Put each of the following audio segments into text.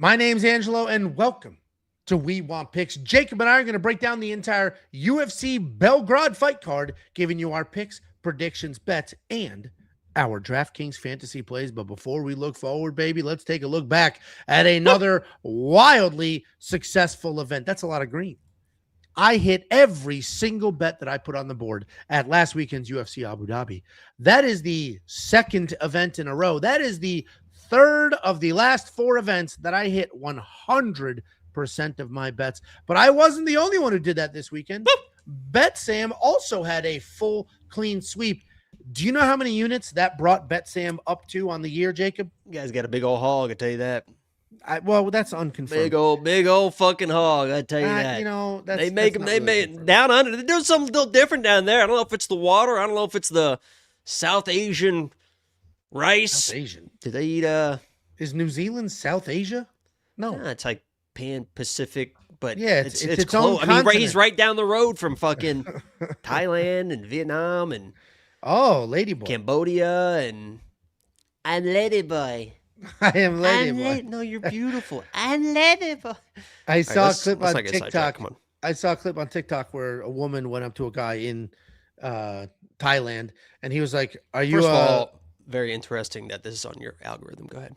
My name's Angelo, and welcome to We Want Picks. Jacob and I are going to break down the entire UFC Belgrade fight card, giving you our picks, predictions, bets, and our DraftKings Fantasy Plays. But before we look forward, baby, let's take a look back at another wildly successful event. That's a lot of green. I hit every single bet that I put on the board at last weekend's UFC Abu Dhabi. That is the second event in a row. That is the third of the last four events that I hit 100% of my bets. But I wasn't the only one who did that this weekend. Bet Sam also had a full clean sweep. Do you know how many units that brought Bet Sam up to on the year, Jacob? You guys got a big old hog, I tell you that. Well, that's unconfirmed. Big old fucking hog, I tell you that. You know, they make down under. They're doing something a little different down there. I don't know if it's the water. I don't know if it's the South Asian rice. South Asian. Do they eat Is New Zealand South Asia? No. Yeah, it's like Pan-Pacific, but yeah, it's close. own continent. He's right down the road from fucking Thailand and Vietnam and Ladyboy. Cambodia and I'm Ladyboy. I am Ladyboy. No, you're beautiful. I'm Ladyboy. I saw a clip on TikTok. Come on. I saw a clip on TikTok where a woman went up to a guy in Thailand, and he was like, "Are you?" First of all, very interesting that this is on your algorithm. Go ahead.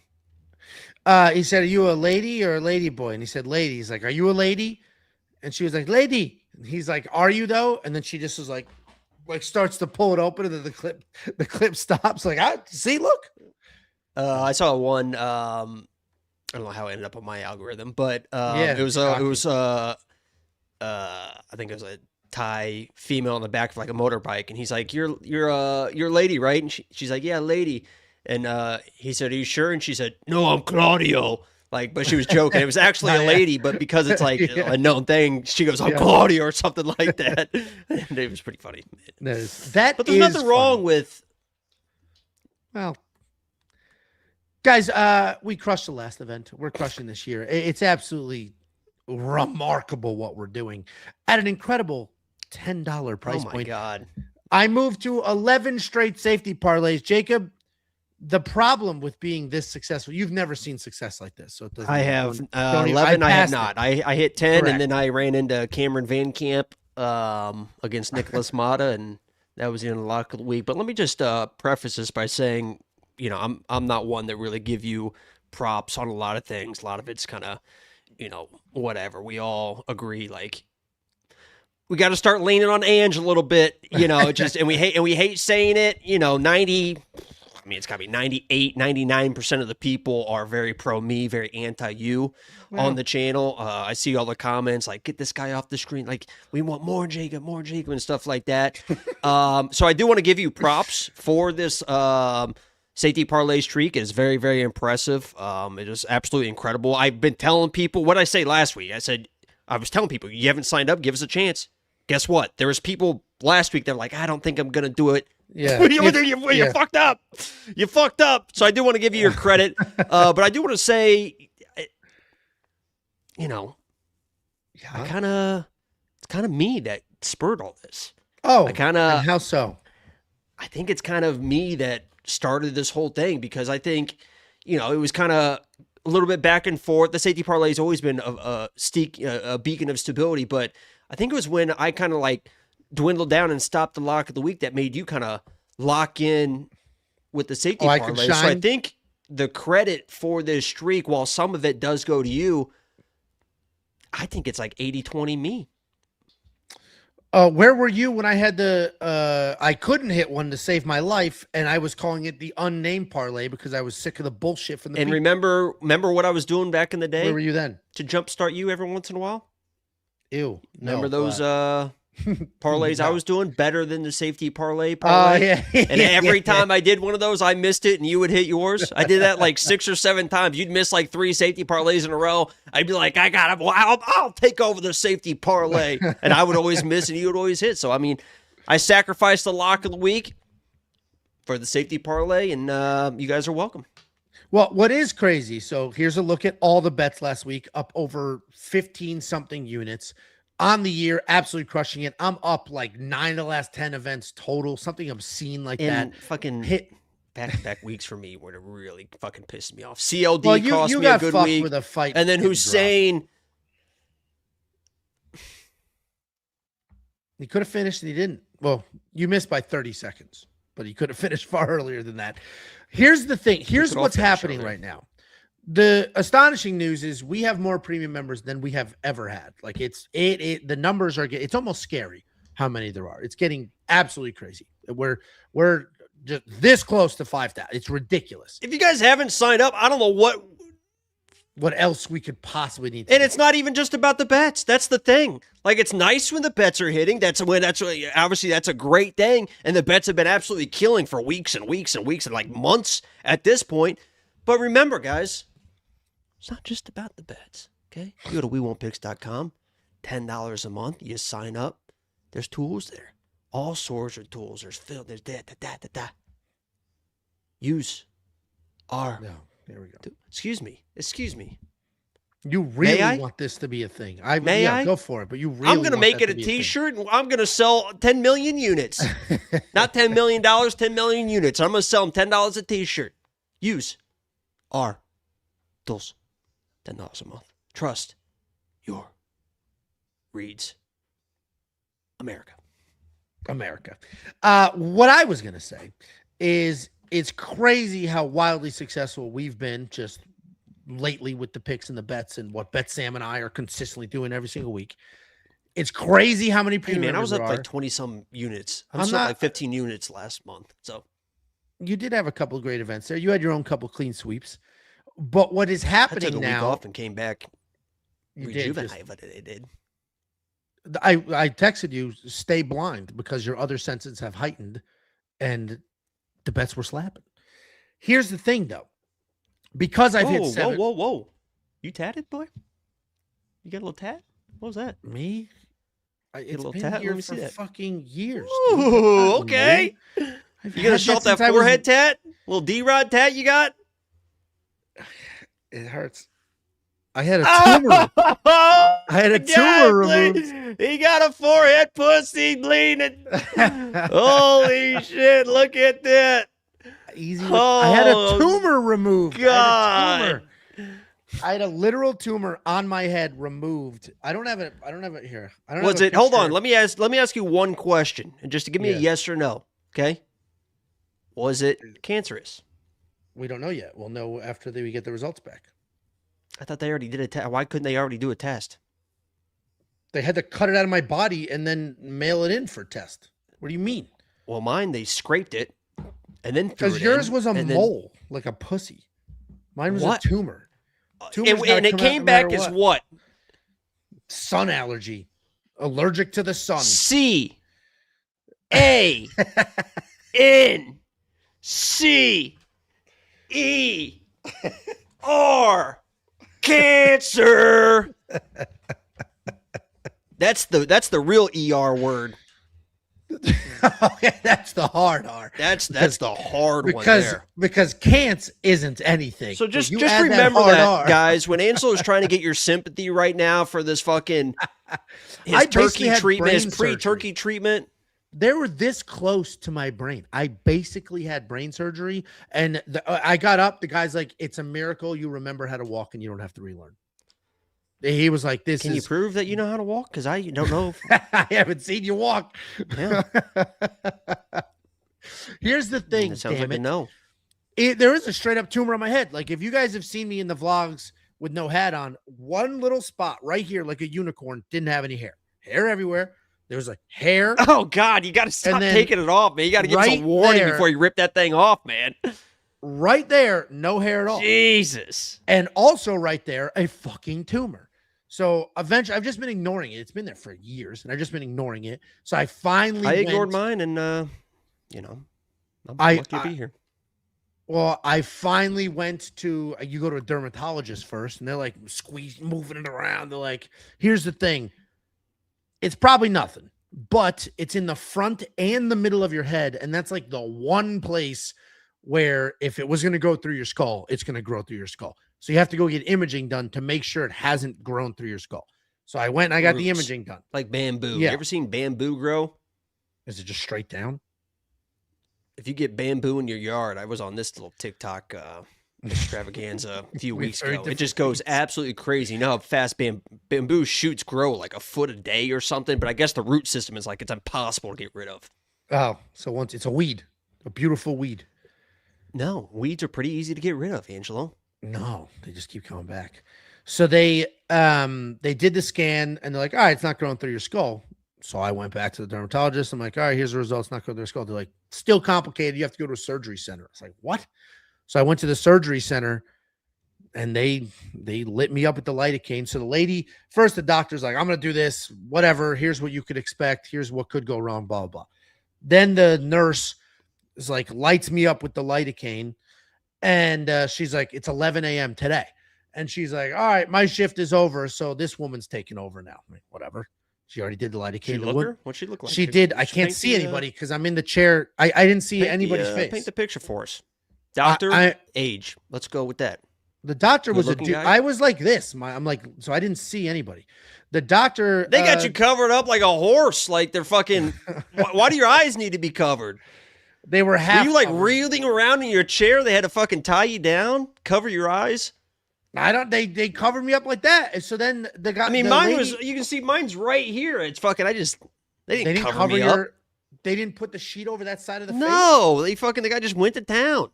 He said, "Are you a lady or a lady boy?" And he said, "Lady." He's like, "Are you a lady?" And she was like, "Lady." And he's like, "Are you though?" And then she just was like starts to pull it open, and then the clip stops. Like, see, look. I saw one. I don't know how it ended up on my algorithm, but yeah, it was I think it was a Thai female on the back of like a motorbike, and he's like, "You're a lady, right?" And she's like, "Yeah, lady." And he said, "Are you sure?" And she said, "No, I'm Claudio." Like, but she was joking. It was actually a lady, but because it's like a known thing, she goes, "I'm Claudio" or something like that. And it was pretty funny. But there's nothing wrong with. Well, guys, we crushed the last event. We're crushing this year. It's absolutely remarkable what we're doing at an incredible $10 price point. Oh my God. I moved to 11 straight safety parlays. Jacob, the problem with being this successful, you've never seen success like this. So I have 11. I have not. I hit 10. Correct. And then I ran into Cameron Van Camp against Nicholas Mata, and that was in the lock of the week. But let me just preface this by saying, you know, I'm not one that really give you props on a lot of things. A lot of it's kind of, you know, whatever. We all agree, like, we got to start leaning on Ange a little bit, you know, just, and we hate saying it, you know, it's got to be 98, 99% of the people are very pro me, very anti you on the channel. I see all the comments like, get this guy off the screen. Like, we want more Jacob and stuff like that. So I do want to give you props for this, safety parlay streak. It is very, very impressive. It is absolutely incredible. I've been telling people what I say last week. I was telling people, you haven't signed up, give us a chance. Guess what? There was people last week that were like, I don't think I'm going to do it. Yeah. You fucked up. You fucked up. So I do want to give you your credit. But I do want to say, you know, it's kind of me that spurred all this. Oh, and how so? I think it's kind of me that started this whole thing, because I think, you know, it was kind of a little bit back and forth. The safety parlay has always been a beacon of stability, but I think it was when I kind of like dwindled down and stopped the lock of the week that made you kind of lock in with the safety parlay. So I think the credit for this streak, while some of it does go to you, I think it's like 80-20 me. Where were you when I had I couldn't hit one to save my life, and I was calling it the unnamed parlay because I was sick of the bullshit from the And remember what I was doing back in the day? Where were you then? To jumpstart you every once in a while? Ew. Remember those parlays I was doing better than the safety parlay? Yeah. And every time I did one of those, I missed it and you would hit yours. I did that like 6 or 7 times. You'd miss like 3 safety parlays in a row. I'd be like, I got it. Well, I'll take over the safety parlay. And I would always miss and you would always hit. So, I mean, I sacrificed the lock of the week for the safety parlay, and you guys are welcome. Well, what is crazy, so here's a look at all the bets last week, up over 15-something units. On the year, absolutely crushing it. I'm up like 9 of the last 10 events total, something obscene like that. Fucking hit back-to-back weeks for me would have really fucking pissed me off. CLD cost me a good week. With a fight and then Hussein. He could have finished and he didn't. Well, you missed by 30 seconds, but he could have finished far earlier than that. Here's the thing. Here's what's happening right now. The astonishing news is we have more premium members than we have ever had. Like the numbers are it's almost scary how many there are. It's getting absolutely crazy. We're just this close to 5,000. It's ridiculous. If you guys haven't signed up, I don't know what else we could possibly need to do. It's not even just about the bets. That's the thing. Like, it's nice when the bets are hitting. Obviously that's a great thing. And the bets have been absolutely killing for weeks and weeks and weeks and like months at this point. But remember, guys, it's not just about the bets. Okay. You go to WeWantPicks.com, $10 a month. You sign up. There's tools there. All sorts of tools. There's Phil. There's that. Use our. No. There we go. Excuse me. You really want this to be a thing? May I go for it? But you really. I'm going to make it a T-shirt, and I'm going to sell 10 million units. Not $10 million, 10 million units. I'm going to sell them $10 a T-shirt. Use our tools. $10 a month. Trust your reads. America. What I was going to say is it's crazy how wildly successful we've been just lately with the picks and the bets and what Bet Sam and I are consistently doing every single week. It's crazy how many premium members I was up like 20-some units. I was up like 15 units last month. So you did have a couple of great events there. You had your own couple of clean sweeps. But what is happening I took a now? week off and came back rejuvenated. But it did. I texted you, stay blind because your other senses have heightened and the bets were slapping. Here's the thing, though. Because I've hit 7. Whoa. You tatted, boy? You got a little tat? What was that? Me? It's a little been tat? here Let me for see that. fucking years. Ooh, okay. You going to show off that forehead tat? Little D-Rod tat you got? It hurts. I had a tumor. I had a tumor removed. He got a forehead pussy bleeding. Holy shit, look at that. Easy. I had a tumor removed. God. I had a literal tumor on my head removed. I don't have it here. Hold on. Let me ask you one question, and just to give me a yes or no, okay? Was it cancerous? We don't know yet. We'll know after we get the results back. I thought they already did a test. Why couldn't they already do a test? They had to cut it out of my body and then mail it in for test. What do you mean? Well, mine, they scraped it and then threw it in. Because yours was a mole, like a pussy. Mine was a tumor. And it came back as what? Sun allergy. Allergic to the sun. C-A-N-C-E-R. Cancer. That's the real ER word. Okay, that's the hard R. That's the hard one there. Because can't isn't anything. So just remember that, guys. When Angelo is trying to get your sympathy right now for this fucking his turkey treatment, his pre-turkey treatment. They were this close to my brain. I basically had brain surgery, and I got up. The guy's like, "It's a miracle you remember how to walk, and you don't have to relearn." He was like, Can you prove that you know how to walk? Because I don't know. I haven't seen you walk. Yeah. Here's the thing. It sounds like a no. There is a straight up tumor on my head. Like if you guys have seen me in the vlogs with no hat on, one little spot right here, like a unicorn, didn't have any hair. Hair everywhere. There was like hair. Oh God, you got to stop taking it off, man. You got to give some warning before you rip that thing off, man. Right there, no hair at all. Jesus. And also right there, a fucking tumor. So eventually, I've just been ignoring it. It's been there for years, and I've just been ignoring it. So I finally ignored mine, and I'm lucky to be here. Well, I finally went to, you go to a dermatologist first, and they're like moving it around. They're like, here's the thing. It's probably nothing, but it's in the front and the middle of your head. And that's like the one place where if it was going to go through your skull, it's going to grow through your skull. So you have to go get imaging done to make sure it hasn't grown through your skull. So I went and I got the imaging done. Like bamboo. Yeah. You ever seen bamboo grow? Is it just straight down? if you get bamboo in your yard, I was on this little TikTok extravaganza a few weeks ago. It just goes absolutely crazy. You know how fast bamboo shoots grow, like a foot a day or something, but I guess the root system is like it's impossible to get rid of. Oh, so once it's a weed, a beautiful weed. No, weeds are pretty easy to get rid of, Angelo. No, they just keep coming back. So they did the scan and they're like, all right, it's not growing through your skull. So I went back to the dermatologist. I'm like, all right, here's the results. Not going through their skull. They're like, still complicated. You have to go to a surgery center. I was like, what? So I went to the surgery center and they lit me up with the lidocaine. So the lady, first the doctor's like, I'm going to do this, whatever. Here's what you could expect. Here's what could go wrong, blah, blah, blah. Then the nurse is like, lights me up with the lidocaine. And she's like, it's 11 a.m. today. And she's like, all right, my shift is over. So this woman's taking over now. I'm like, whatever. She already did the lidocaine. What'd she look like? She did. I can't see anybody because I'm in the chair. I didn't see anybody's face. Paint the picture for us. Doctor, age. Let's go with that. The doctor was a dude. I was like this. I'm like, so I didn't see anybody. The doctor. They got you covered up like a horse. Like they're fucking. Why do your eyes need to be covered? They were half. Were you like reeling around in your chair? They had to fucking tie you down, cover your eyes. They covered me up like that. And so then the guy. I mean, mine was. You can see mine's right here. It's fucking. They didn't cover me up. They didn't put the sheet over that side of the face. No, the guy just went to town.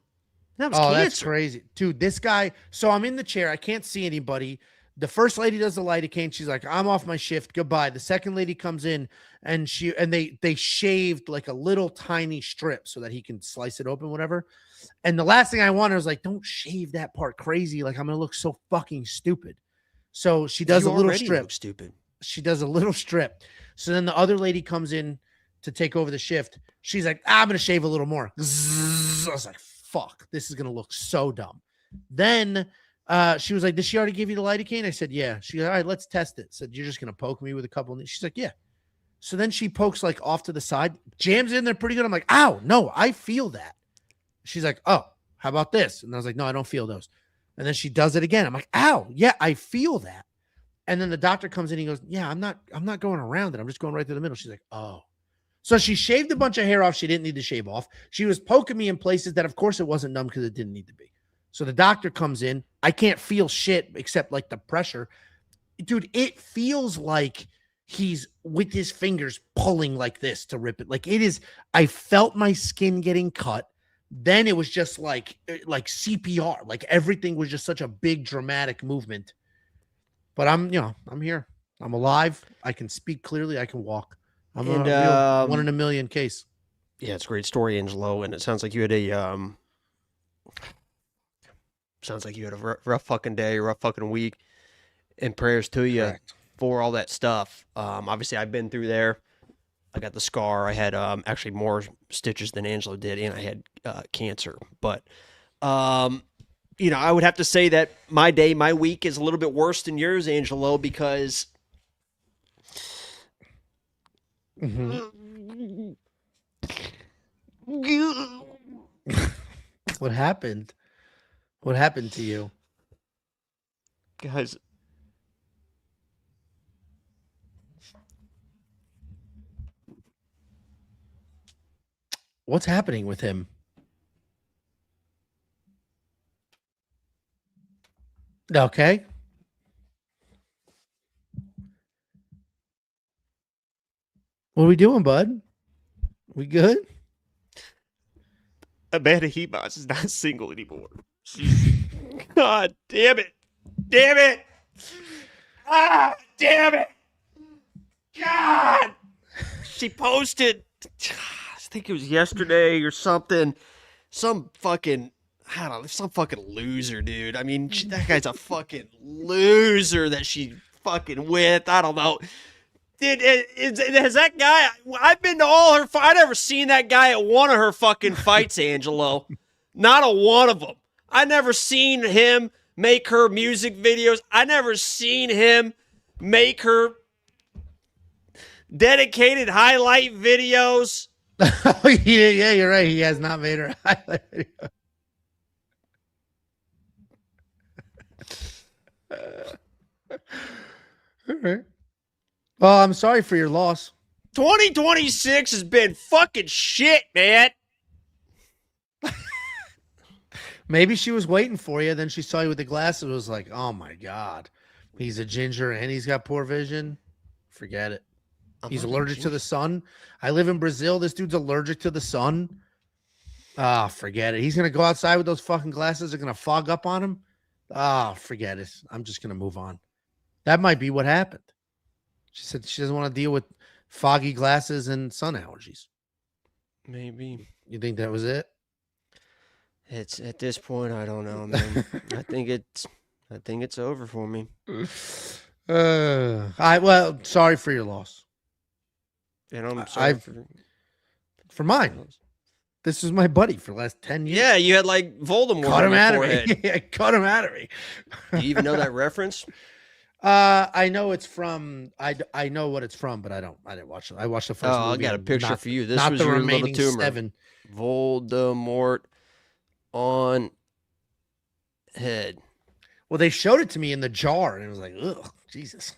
That was cancer. That's crazy, dude. This guy. So I'm in the chair. I can't see anybody. The first lady does the lidocaine. She's like, I'm off my shift. Goodbye. The second lady comes in and they shaved like a little tiny strip so that he can slice it open, whatever. And the last thing I wanted was like, don't shave that part crazy. Like I'm going to look so fucking stupid. So she does a little strip. Look stupid. She does a little strip. So then the other lady comes in to take over the shift. She's like, I'm going to shave a little more. I was like, fuck, this is going to look so dumb. Then she was like, did she already give you the lidocaine? I said, yeah. She goes, all right, let's test it. Said, you're just going to poke me with a couple. She's like, yeah. So then she pokes like off to the side, jams in there pretty good. I'm like, ow, no, I feel that. She's like, oh, how about this? And I was like, no, I don't feel those. And then she does it again. I'm like, ow, yeah, I feel that. And then the doctor comes in. He goes, yeah, I'm not going around it. I'm just going right through the middle. She's like, oh. So she shaved a bunch of hair off she didn't need to shave off. She was poking me in places that, of course, it wasn't numb because it didn't need to be. So the doctor comes in. I can't feel shit except like the pressure. Dude, it feels like he's with his fingers pulling like this to rip it. Like it is, I felt my skin getting cut. Then it was just like CPR. Like everything was just such a big dramatic movement. But I'm here. I'm alive. I can speak clearly. I can walk. I'm a real 1 in a million case. Yeah, it's a great story, Angelo. And it sounds like you had a rough fucking day, rough fucking week. And prayers to you for all that stuff. Obviously, I've been through there. I got the scar. I had actually more stitches than Angelo did, and I had cancer. But, I would have to say that my week is a little bit worse than yours, Angelo, because... Mm-hmm. What happened? What happened to you? Guys... What's happening with him? Okay. What are we doing, bud? We good? Amanda Hebos is not single anymore. God damn it. Damn it. Ah, damn it. God. She posted... I think it was yesterday or something. Some fucking loser, dude. I mean, that guy's a fucking loser that she fucking with. I don't know. Has that guy, I've been to all her, I never seen that guy at one of her fucking fights, Angelo. Not a one of them. I never seen him make her music videos. I never seen him make her dedicated highlight videos. Yeah, you're right. He has not made her highlight video. All right. Well, I'm sorry for your loss. 2026 has been fucking shit, man. Maybe she was waiting for you. Then she saw you with the glasses. Was like, oh my God, he's a ginger and he's got poor vision. Forget it. He's allergic to the sun. I live in Brazil. This dude's allergic to the sun. Ah, forget it. He's going to go outside with those fucking glasses. They're going to fog up on him. Ah, forget it. I'm just going to move on. That might be what happened. She said she doesn't want to deal with foggy glasses and sun allergies. Maybe. You think that was it? It's at this point, I don't know, man. I think it's over for me. Well, sorry for your loss. And I'm sorry for mine. This is my buddy for the last 10 years. Yeah, you had like Voldemort. Cut him out of me. Yeah, cut him out of me. Do you even know that reference? I know it's from. I know what it's from, but I didn't watch it. I watched the first movie. I got a picture for you. This not was the your remaining little tumor. 7. Voldemort on head. Well, they showed it to me in the jar, and it was like, ugh, Jesus.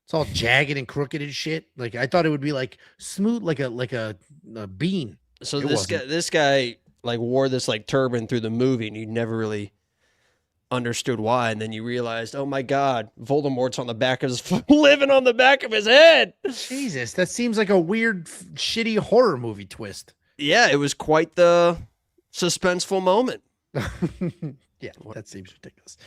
It's all jagged and crooked and shit. Like I thought it would be like smooth, like a bean. So this guy like wore this like turban through the movie, and you never really understood why, and then you realized, oh my God, Voldemort's on the back of his living on the back of his head. Jesus, that seems like a weird, shitty horror movie twist. Yeah, it was quite the suspenseful moment. Yeah, that seems ridiculous.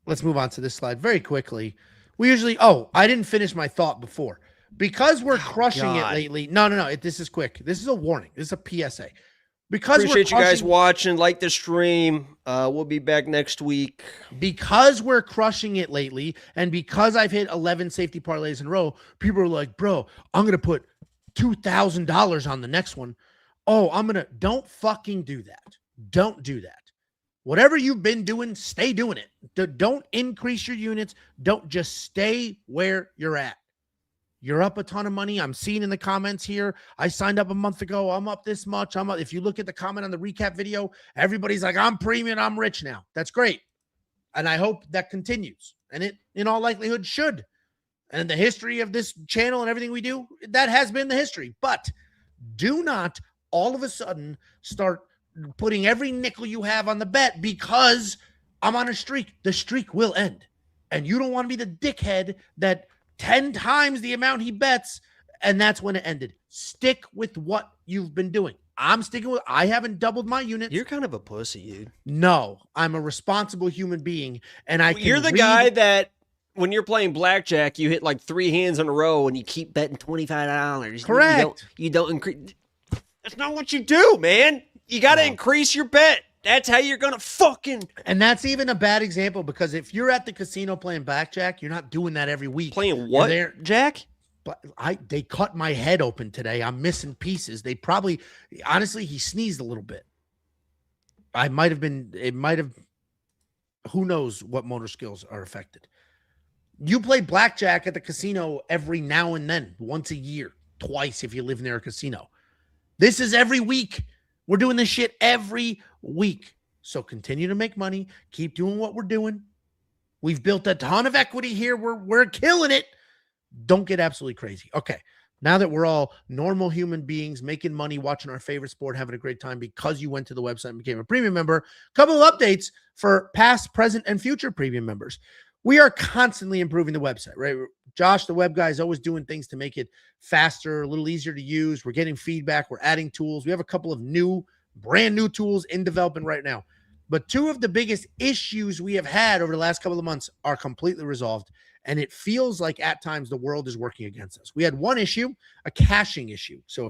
Let's move on to this slide very quickly. We usually, I didn't finish my thought before. Because we're crushing it lately. No. This is quick. This is a warning. This is a PSA. Because appreciate you guys watching. Like the stream. We'll be back next week. Because we're crushing it lately, and because I've hit 11 safety parlays in a row, people are like, bro, I'm going to put $2,000 on the next one. Don't fucking do that. Don't do that. Whatever you've been doing, stay doing it. Don't increase your units. Don't just stay where you're at. You're up a ton of money. I'm seeing in the comments here. I signed up a month ago. I'm up this much. If you look at the comment on the recap video, everybody's like, I'm premium. I'm rich now. That's great. And I hope that continues. And it, in all likelihood, should. And the history of this channel and everything we do, that has been the history. But do not all of a sudden start putting every nickel you have on the bet because I'm on a streak. The streak will end. And you don't want to be the dickhead that 10 times the amount he bets, and that's when it ended. Stick with what you've been doing. I'm sticking with, I haven't doubled my units. You're kind of a pussy, dude. No, I'm a responsible human being, and You're the guy that when you're playing blackjack, you hit like 3 hands in a row and you keep betting $25. Correct. You don't increase. That's not what you do, man. You got to increase your bet. That's how you're going to fucking... And that's even a bad example because if you're at the casino playing blackjack, you're not doing that every week. Playing what, Jack? But they cut my head open today. I'm missing pieces. They probably... Honestly, he sneezed a little bit. It might have... Who knows what motor skills are affected. You play blackjack at the casino every now and then. Once a year. Twice if you live near a casino. This is every week. We're doing this shit every week. So continue to make money. Keep doing what we're doing. We've built a ton of equity here. We're killing it. Don't get absolutely crazy. Okay. Now that we're all normal human beings making money, watching our favorite sport, having a great time because you went to the website and became a premium member, a couple of updates for past, present, and future premium members. We are constantly improving the website, right? Josh, the web guy, is always doing things to make it faster, a little easier to use. We're getting feedback. We're adding tools. We have a couple of brand new tools in development right now. But 2 of the biggest issues we have had over the last couple of months are completely resolved. And it feels like at times the world is working against us. We had one issue, a caching issue. So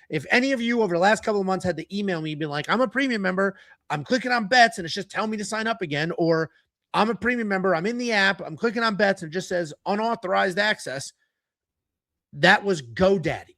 if any of you over the last couple of months had to email me, being like, I'm a premium member, I'm clicking on bets and it's just telling me to sign up again, or I'm a premium member, I'm in the app, I'm clicking on bets and it just says unauthorized access. That was GoDaddy.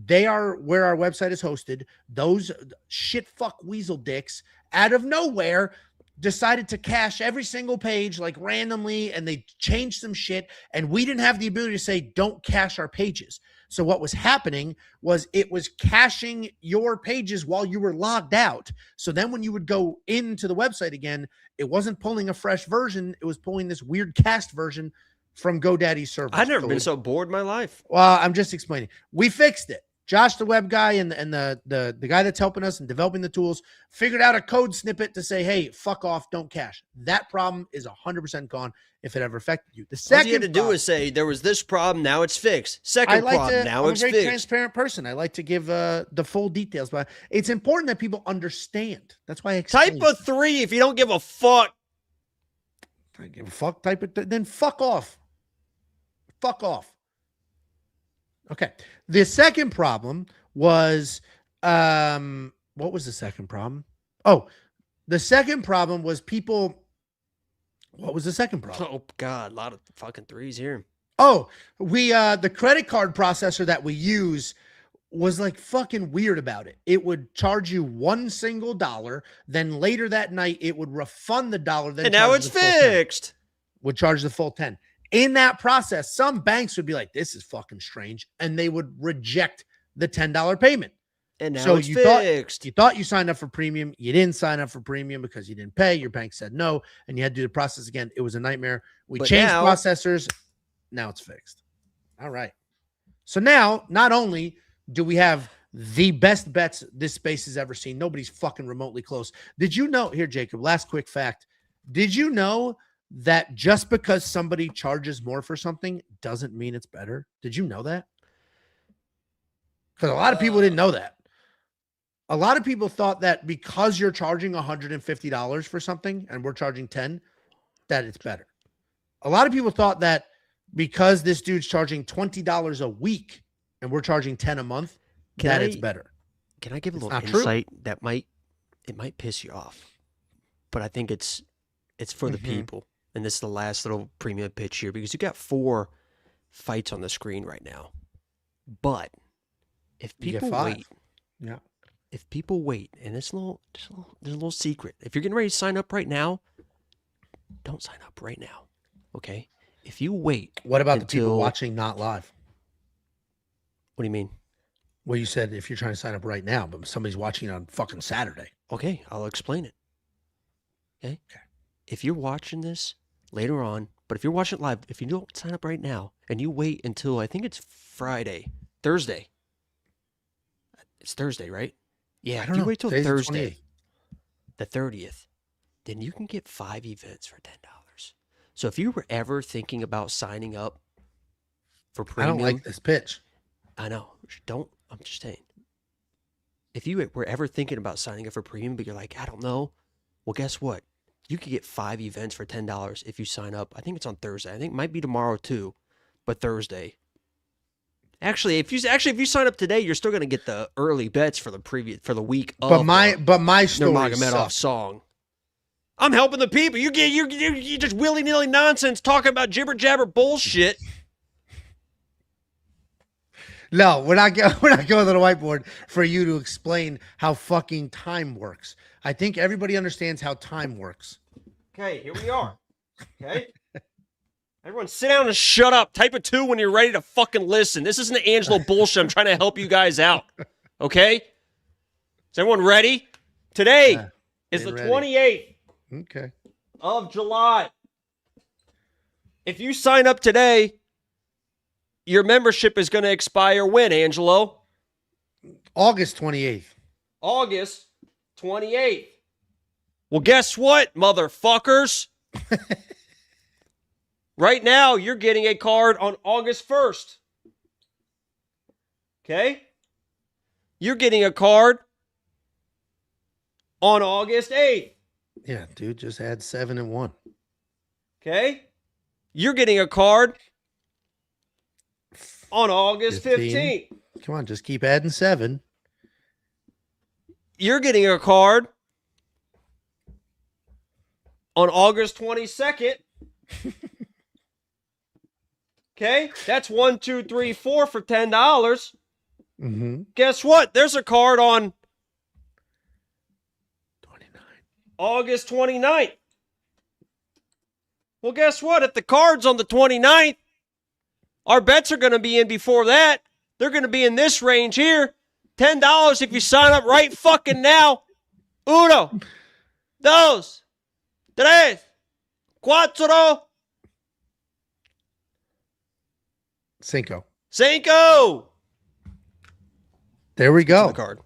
They are where our website is hosted. Those shit fuck weasel dicks out of nowhere decided to cache every single page like randomly, and they changed some shit, and we didn't have the ability to say don't cache our pages. So what was happening was it was caching your pages while you were logged out. So then when you would go into the website again, it wasn't pulling a fresh version. It was pulling this weird cached version from GoDaddy's server. I've never been so bored in my life. Well, I'm just explaining. We fixed it. Josh, the web guy, and the guy that's helping us and developing the tools, figured out a code snippet to say, hey, fuck off, don't cash. That problem is 100% gone if it ever affected you. The second all you had to do is say, there was this problem, now it's fixed. Second problem, now it's fixed. I'm a very transparent person. I like to give the full details, but it's important that people understand. That's why I explain. Type a 3 if you don't give a fuck. I give a fuck, type it, then fuck off. Fuck off. Okay. The second problem was, what was the second problem? Oh, the second problem was people. What was the second problem? Oh God, a lot of fucking 3s here. Oh, the credit card processor that we use was like fucking weird about it. It would charge you $1 single, then later that night it would refund the dollar. Then and now it's fixed. Would charge the full 10. In that process, some banks would be like, this is fucking strange. And they would reject the $10 payment. And now it's fixed. You thought you signed up for premium. You didn't sign up for premium because you didn't pay. Your bank said no. And you had to do the process again. It was a nightmare. We changed processors. Now it's fixed. All right. So now, not only do we have the best bets this space has ever seen, nobody's fucking remotely close. Did you know, here, Jacob, last quick fact. Did you know that just because somebody charges more for something doesn't mean it's better? Did you know that? Because a lot of people didn't know that. A lot of people thought that because you're charging $150 for something and we're charging 10, that it's better. A lot of people thought that because this dude's charging $20 a week and we're charging 10 a month, it's better. Can I give a little insight that might piss you off? But I think it's for the people. And this is the last little premium pitch here because you got 4 fights on the screen right now. But if people wait, if people wait, and there's a little secret. If you're getting ready to sign up right now, don't sign up right now. Okay? If you wait. What about the people watching not live? What do you mean? Well, you said if you're trying to sign up right now, but somebody's watching on fucking Saturday. Okay, I'll explain it. Okay? If you're watching this later on, but if you're watching it live, if you don't sign up right now and you wait until, I think it's Thursday. It's Thursday, right? Yeah, if you wait till Thursday, the 30th, then you can get 5 events for $10. So if you were ever thinking about signing up for premium. I don't like this pitch. I know. I'm just saying. If you were ever thinking about signing up for premium, but you're like, I don't know. Well, guess what? You could get 5 events for $10 if you sign up. I think it's on Thursday. I think it might be tomorrow too, but Thursday. Actually, if you sign up today, you're still going to get the early bets for the week of. But my story Nurmagomedov song. I'm helping the people. You just willy-nilly nonsense talking about jibber jabber bullshit. No, we're not going to the whiteboard for you to explain how fucking time works. I think everybody understands how time works. Okay, here we are. Okay? Everyone sit down and shut up. Type a 2 when you're ready to fucking listen. This isn't Angelo bullshit. I'm trying to help you guys out. Okay? Is everyone ready? Today is the 28th of July. If you sign up today, your membership is going to expire when, Angelo? August 28th. August 28th. Well, guess what, motherfuckers? Right now, you're getting a card on August 1st. Okay? You're getting a card on August 8th. Yeah, dude, just add 7 and 1. Okay? You're getting a card on August 15th. Come on, just keep adding 7. You're getting a card on August 22nd. Okay, that's 1, 2, 3, 4 for $10. Mm-hmm. Guess what? There's a card on 29. August 29th. Well, guess what? If the card's on the 29th, our bets are going to be in before that. They're going to be in this range here. $10 if you sign up right fucking now. 1, 2, 3, 4. Cinco. There we go. The card.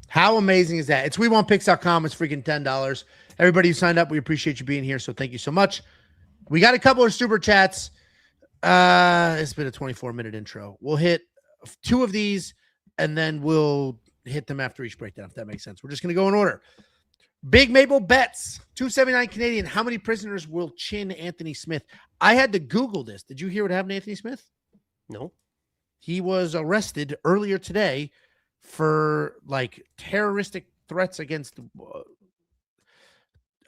How amazing is that? It's WeWantPicks.com. It's freaking $10. Everybody who signed up, we appreciate you being here. So thank you so much. We got a couple of super chats. It's been a 24-minute intro. We'll hit 2 of these, and then we'll hit them after each breakdown, if that makes sense. We're just going to go in order. Big Mabel bets, 279 Canadian. How many prisoners will chin Anthony Smith? I had to Google this. Did you hear what happened to Anthony Smith? No. He was arrested earlier today for like terroristic threats against. All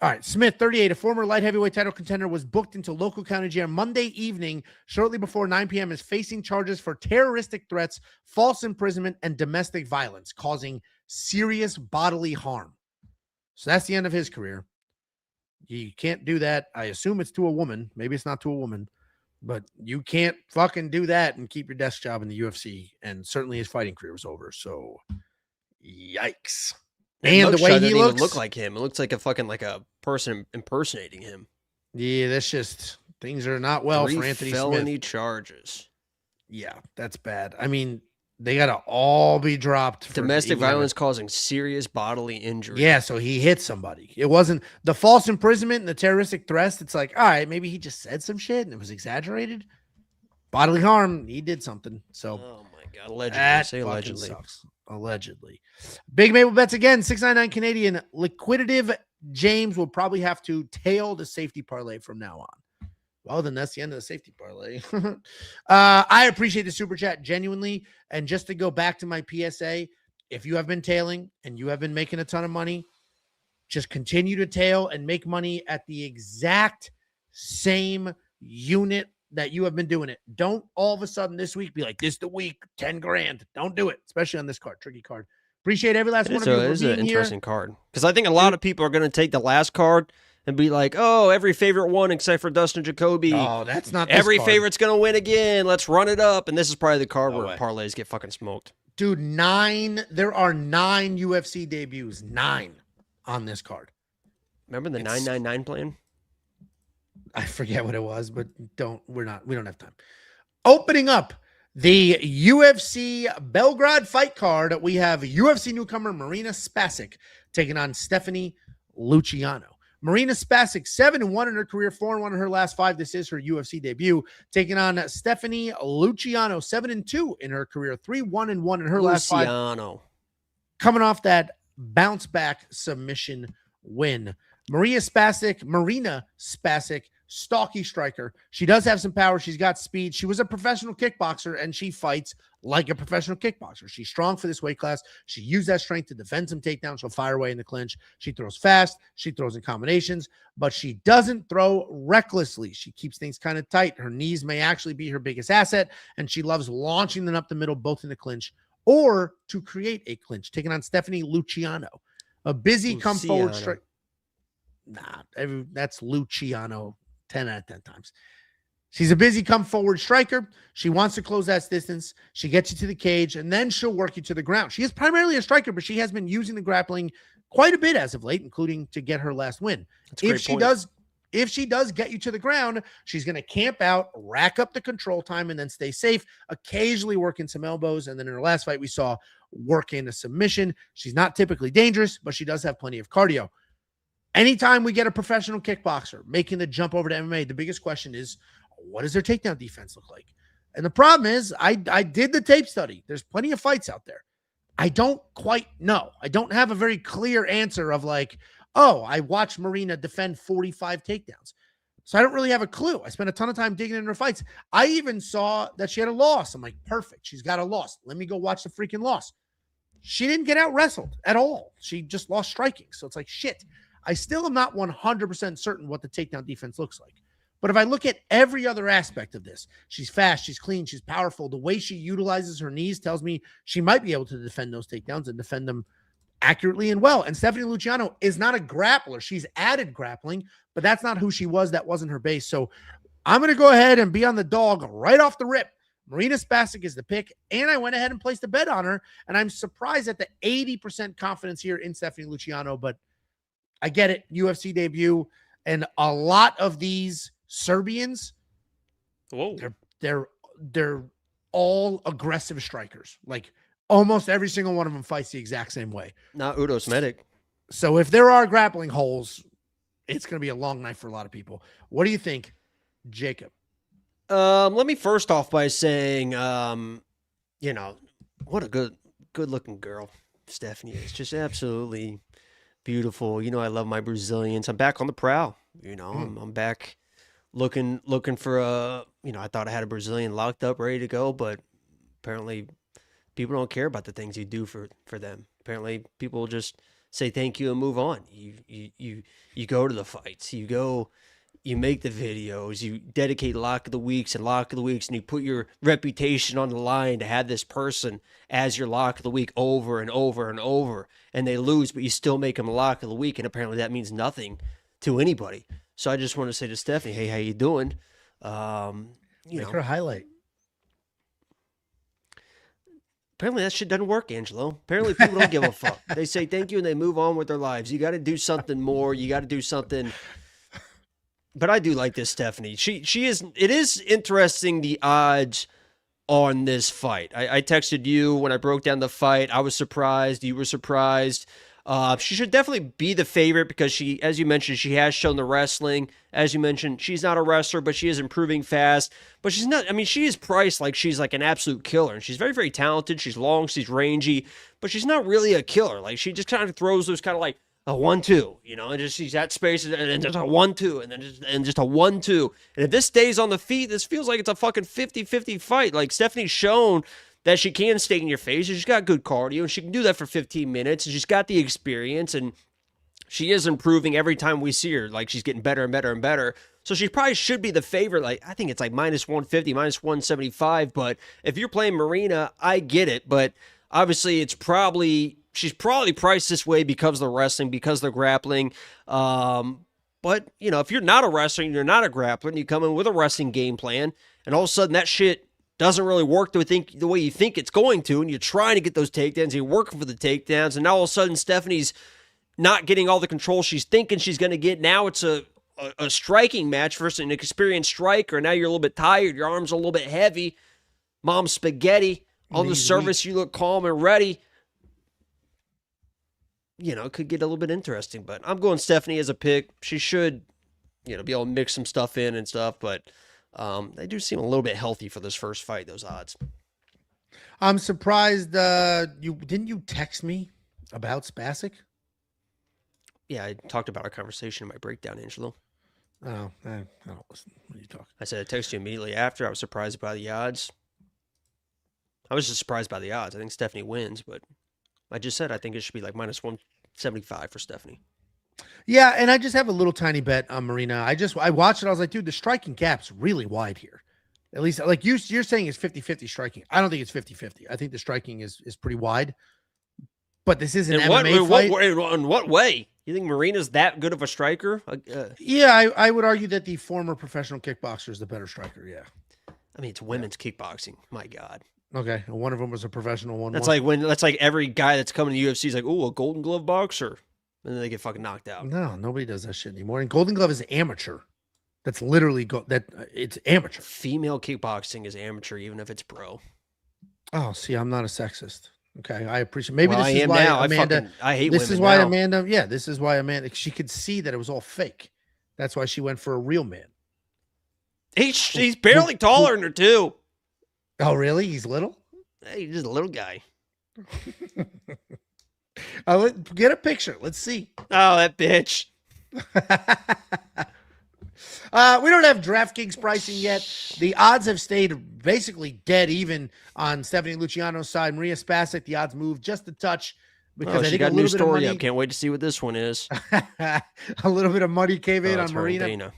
right. Smith, 38, a former light heavyweight title contender, was booked into local county jail Monday evening, shortly before 9 p.m., is facing charges for terroristic threats, false imprisonment, and domestic violence, causing serious bodily harm. So that's the end of his career. You can't do that. I assume it's to a woman. Maybe it's not to a woman, but you can't fucking do that and keep your desk job in the UFC. And certainly his fighting career was over. So yikes. And the way he looks, even look like him. It looks like a person impersonating him. Yeah, that's just things are not well for Anthony Smith. Felony charges. Yeah, that's bad. I mean, they got to all be dropped. For domestic violence causing serious bodily injury. Yeah, so he hit somebody. It wasn't the false imprisonment and the terroristic threats. It's like, all right, maybe he just said some shit and it was exaggerated. Bodily harm, he did something. So, oh my God, allegedly. Say allegedly. Sucks. Allegedly. Big Mabel bets again, 699 Canadian. Liquidative James will probably have to tail the safety parlay from now on. Well, then that's the end of the safety parlay. I appreciate the super chat genuinely. And just to go back to my PSA, if you have been tailing and you have been making a ton of money, just continue to tail and make money at the exact same unit that you have been doing it. Don't all of a sudden this week be like, this the week, 10 grand. Don't do it, especially on this card, tricky card. Appreciate every last one of you. It is an interesting card because I think a lot of people are going to take the last card and be like, oh, every favorite one except for Dustin Jacoby. Oh, that's not every card. Favorite's going to win again. Let's run it up. And this is probably the card where parlays get fucking smoked. Dude, there are 9 UFC debuts. 9 on this card. Remember the 999 plan? I forget what it was, but we don't have time. Opening up the UFC Belgrade fight card, we have UFC newcomer Marina Spasic taking on Stephanie Luciano. Marina Spasic, 7-1 in her career, 4-1 in her last 5. This is her UFC debut. Taking on Stephanie Luciano, 7-2 in her career, 3-1-1 in her last 5. Coming off that bounce back submission win. Marina Spasic, stocky striker. She does have some power. She's got speed. She was a professional kickboxer, and she fights like a professional kickboxer. She's strong for this weight class. She used that strength to defend some takedowns. She'll fire away in the clinch. She throws fast. She throws in combinations, but she doesn't throw recklessly. She keeps things kind of tight. Her knees may actually be her biggest asset, and she loves launching them up the middle, both in the clinch or to create a clinch. Taking on Stephanie Luciano, a busy come forward strike. That's Luciano 10 out of 10 times. She's a busy come forward striker. She wants to close that distance. She gets you to the cage, and then she'll work you to the ground. She is primarily a striker, but she has been using the grappling quite a bit as of late, including to get her last win. If she does get you to the ground, she's going to camp out, rack up the control time, and then stay safe, occasionally working some elbows. And then in her last fight, we saw work in a submission. She's not typically dangerous, but she does have plenty of cardio. Anytime we get a professional kickboxer making the jump over to MMA, the biggest question is, what does their takedown defense look like? And the problem is, I did the tape study. There's plenty of fights out there. I don't quite know. I don't have a very clear answer of like, oh, I watched Marina defend 45 takedowns. So I don't really have a clue. I spent a ton of time digging in her fights. I even saw that she had a loss. I'm like, perfect. She's got a loss. Let me go watch the freaking loss. She didn't get out wrestled at all. She just lost striking. So it's like, shit. I still am not 100% certain what the takedown defense looks like. But if I look at every other aspect of this, she's fast, she's clean, she's powerful. The way she utilizes her knees tells me she might be able to defend those takedowns and defend them accurately and well. And Stephanie Luciano is not a grappler. She's added grappling, but that's not who she was. That wasn't her base. So I'm going to go ahead and be on the dog right off the rip. Marina Spasic is the pick, and I went ahead and placed a bet on her, and I'm surprised at the 80% confidence here in Stephanie Luciano, but I get it. UFC debut, and a lot of these Serbians, they're all aggressive strikers, like Almost every single one of them fights the exact same way. Not Udos Medic. So if there are grappling holes, it's going to be a long night for a lot of people. What do you think, Jacob? Let me first off by saying, what a good looking girl Stephanie is. Just absolutely beautiful. I love my Brazilians. I'm back on the prowl. I'm back looking for I thought I had a Brazilian locked up, ready to go, but apparently people don't care about the things you do for them. Apparently people just say thank you and move on. You go to the fights. You make the videos, you dedicate lock of the weeks, and you put your reputation on the line to have this person as your lock of the week over and over and over, and they lose, but you still make them a lock of the week, and apparently that means nothing to anybody. So I just want to say to Stephanie, hey, how you doing? Make her highlight. Apparently that shit doesn't work, Angelo. Apparently people don't give a fuck. They say thank you and they move on with their lives. You got to do something more. You got to do something. But I do like this Stephanie. She is. It is interesting, the odds on this fight. I texted you when I broke down the fight. I was surprised. You were surprised. She should definitely be the favorite because she, as you mentioned, she has shown the wrestling. As you mentioned, she's not a wrestler, but she is improving fast. But she's not. I mean, she is priced like she's like an absolute killer, and she's very, very talented. She's long, she's rangy, but she's not really a killer. Like she just kind of throws those kind of like a 1-2, and just she's at space and just a 1-2 and just a 1-2. And if this stays on the feet, this feels like it's a fucking 50-50 fight. Like Stephanie's shown that she can stay in your face. She's got good cardio and she can do that for 15 minutes. And she's got the experience and she is improving every time we see her. Like she's getting better and better and better. So she probably should be the favorite. Like I think it's like -150, -175. But if you're playing Marina, I get it. But obviously she's probably priced this way because of the wrestling, because of the grappling. But, if you're not a wrestler and you're not a grappler and you come in with a wrestling game plan and all of a sudden that shit doesn't really work the way you think it's going to, and you're trying to get those takedowns, you're working for the takedowns, and now all of a sudden Stephanie's not getting all the control she's thinking she's going to get. Now it's a striking match versus an experienced striker. Now you're a little bit tired. Your arm's a little bit heavy. Mom's spaghetti. On the surface, you look calm and ready. It could get a little bit interesting, but I'm going Stephanie as a pick. She should, be able to mix some stuff in and stuff, but they do seem a little bit healthy for this first fight, those odds. I'm surprised didn't you text me about Spasic? Yeah, I talked about our conversation in my breakdown, Angelo. Oh, I don't listen when you talk. I said I texted you immediately after. I was surprised by the odds. I was just surprised by the odds. I think Stephanie wins, but I just said I think it should be like -175 for Stephanie. Yeah, and I just have a little tiny bet on Marina. I watched it. I was like, dude, the striking gap's really wide here. At least, like you're saying it's 50-50 striking. I don't think it's 50-50. I think the striking is pretty wide. But this is an MMA fight. In what way? You think Marina's that good of a striker? Yeah, I would argue that the former professional kickboxer is the better striker, yeah. I mean, it's women's kickboxing. My God. Okay, and one of them was a professional one. That's like every guy that's coming to UFC is like, oh, a Golden Glove boxer, and then they get fucking knocked out. No, nobody does that shit anymore. And Golden Glove is amateur. That's literally it's amateur. Female kickboxing is amateur, even if it's pro. Oh, see, I'm not a sexist. Okay, I appreciate. Maybe this is why Amanda. I hate. This is why Amanda. Yeah, this is why Amanda. She could see that it was all fake. That's why she went for a real man. He's barely taller than her too. Oh, really? He's little? Hey, he's just a little guy. Get a picture. Let's see. Oh, that bitch. We don't have DraftKings pricing yet. The odds have stayed basically dead even on Stephanie Luciano's side. Maria Spasic, the odds moved just a touch because I think got a new little story bit of money, up. Can't wait to see what this one is. A little bit of money came in on Marina. Dana.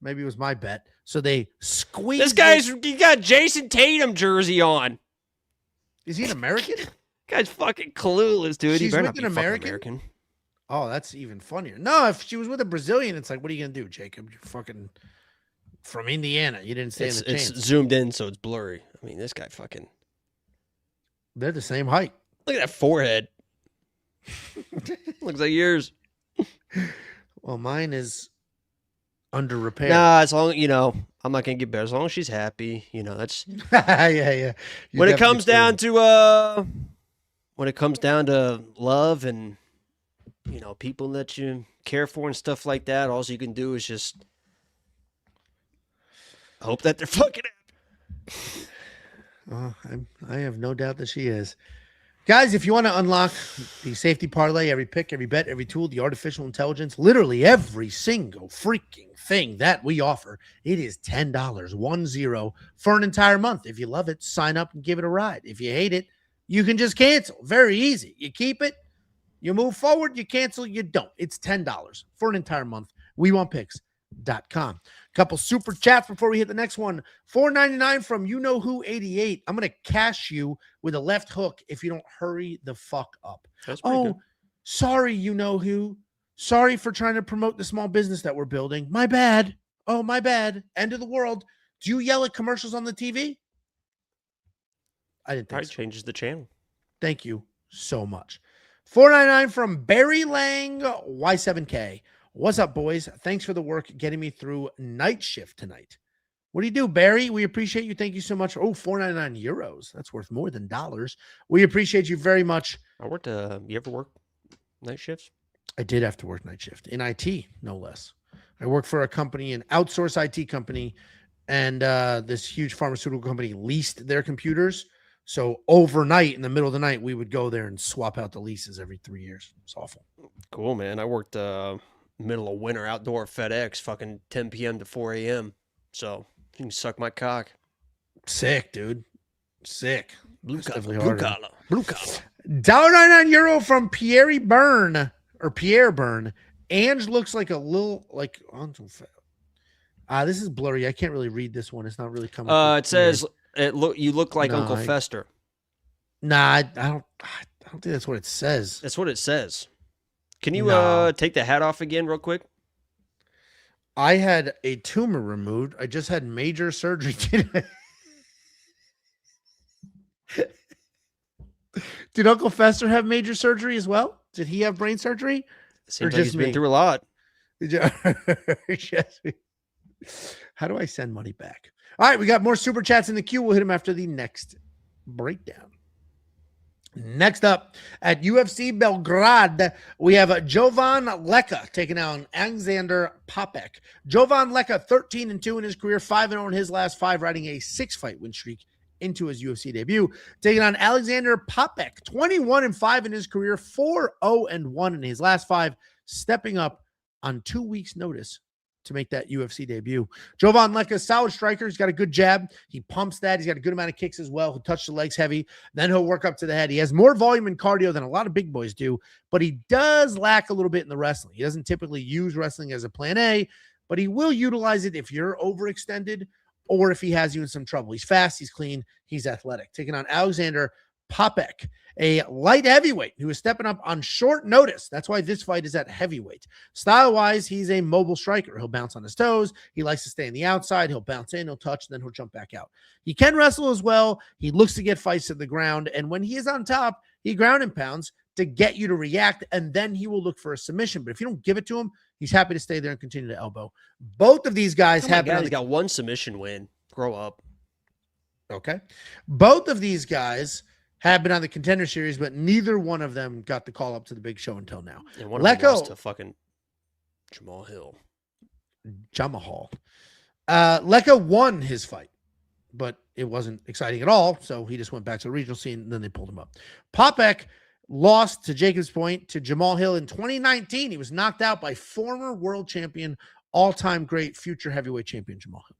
Maybe it was my bet. So they squeezed. He got Jason Tatum jersey on. Is he an American? Guy's fucking clueless, dude. She's he better with not an be American? Oh, that's even funnier. No, if she was with a Brazilian, it's like, what are you gonna do, Jacob? You're fucking from Indiana. You didn't stay in the chains. It's zoomed in, so it's blurry. I mean, this guy fucking. They're the same height. Look at that forehead. Looks like yours. Well, mine is under repair. Nah, as long I'm not gonna get better. As long as she's happy, that's yeah. When it comes down to when it comes down to love and, people that you care for and stuff like that, all you can do is just hope that they're fucking happy. I have no doubt that she is. Guys, if you want to unlock the safety parlay, every pick, every bet, every tool, the artificial intelligence, literally every single freaking thing that we offer, it is $10, 10, for an entire month. If you love it, sign up and give it a ride. If you hate it, you can just cancel. Very easy. You keep it, you move forward, you cancel, you don't. It's $10 for an entire month. WeWantPicks.com. Couple super chats before we hit the next one. $4.99 from You Know Who 88. I'm going to cash you with a left hook if you don't hurry the fuck up. That's pretty good. Sorry, You Know Who. Sorry for trying to promote the small business that we're building. My bad. Oh, my bad. End of the world. Do you yell at commercials on the TV? I didn't think Probably so. changes the channel. Thank you so much. $4.99 from Barry Lang Y7K. What's up, boys? Thanks for the work getting me through night shift tonight. What do you do, Barry? We appreciate you. Thank you so much. Oh, 4.99 euros. That's worth more than dollars. We appreciate you very much. I worked. You ever work night shifts? I did have to work night shift in IT, no less. I work for a company, an outsourced IT company, and this huge pharmaceutical company leased their computers. So overnight, in the middle of the night, we would go there and swap out the leases every 3 years. It's awful. Cool, man. I worked middle of winter outdoor FedEx, fucking 10 p.m. to 4 a.m. So you can suck my cock. Sick, dude. Sick. Blue collar. €1.99 from Pierre Byrne. Ange looks like a little like this is blurry. I can't really read this one. It's not really coming. It says you look like Uncle Fester. Nah, I don't think that's what it says. That's what it says. Can you take the hat off again real quick? I had a tumor removed. I just had major surgery today. Did Uncle Fester have major surgery as well? Did he have brain surgery? Seems like he's been through a lot. How do I send money back? All right, we got more super chats in the queue. We'll hit them after the next breakdown. Next up at UFC Belgrade, we have Jovan Leka taking on Alexander Poppeck. Jovan Leka, 13-2 in his career, 5-0 in his last 5, riding a 6-fight win streak into his UFC debut. Taking on Alexander Poppeck, 21-5 in his career, 4-0-1 in his last 5, stepping up on 2 weeks' notice to make that UFC debut. Jovan Leka, solid striker. He's got a good jab. He pumps that. He's got a good amount of kicks as well. He'll touch the legs heavy. Then he'll work up to the head. He has more volume and cardio than a lot of big boys do, but he does lack a little bit in the wrestling. He doesn't typically use wrestling as a plan A, but he will utilize it if you're overextended or if he has you in some trouble. He's fast. He's clean. He's athletic. Taking on Alexander Poppeck, a light heavyweight who is stepping up on short notice. That's why this fight is at heavyweight. Style-wise, he's a mobile striker. He'll bounce on his toes. He likes to stay on the outside. He'll bounce in, he'll touch, then he'll jump back out. He can wrestle as well. He looks to get fights to the ground, and when he is on top, he ground and pounds to get you to react, and then he will look for a submission. But if you don't give it to him, he's happy to stay there and continue to elbow. Both of these guys have he's got one submission win. Grow up. Okay. Both of these guys have been on the Contender Series, but neither one of them got the call up to the big show until now. And one of them lost to fucking Jamal Hill. Leka won his fight, but it wasn't exciting at all, so he just went back to the regional scene, and then they pulled him up. Poppeck lost, to Jacob's point, to Jamal Hill in 2019. He was knocked out by former world champion, all-time great, future heavyweight champion Jamal Hill.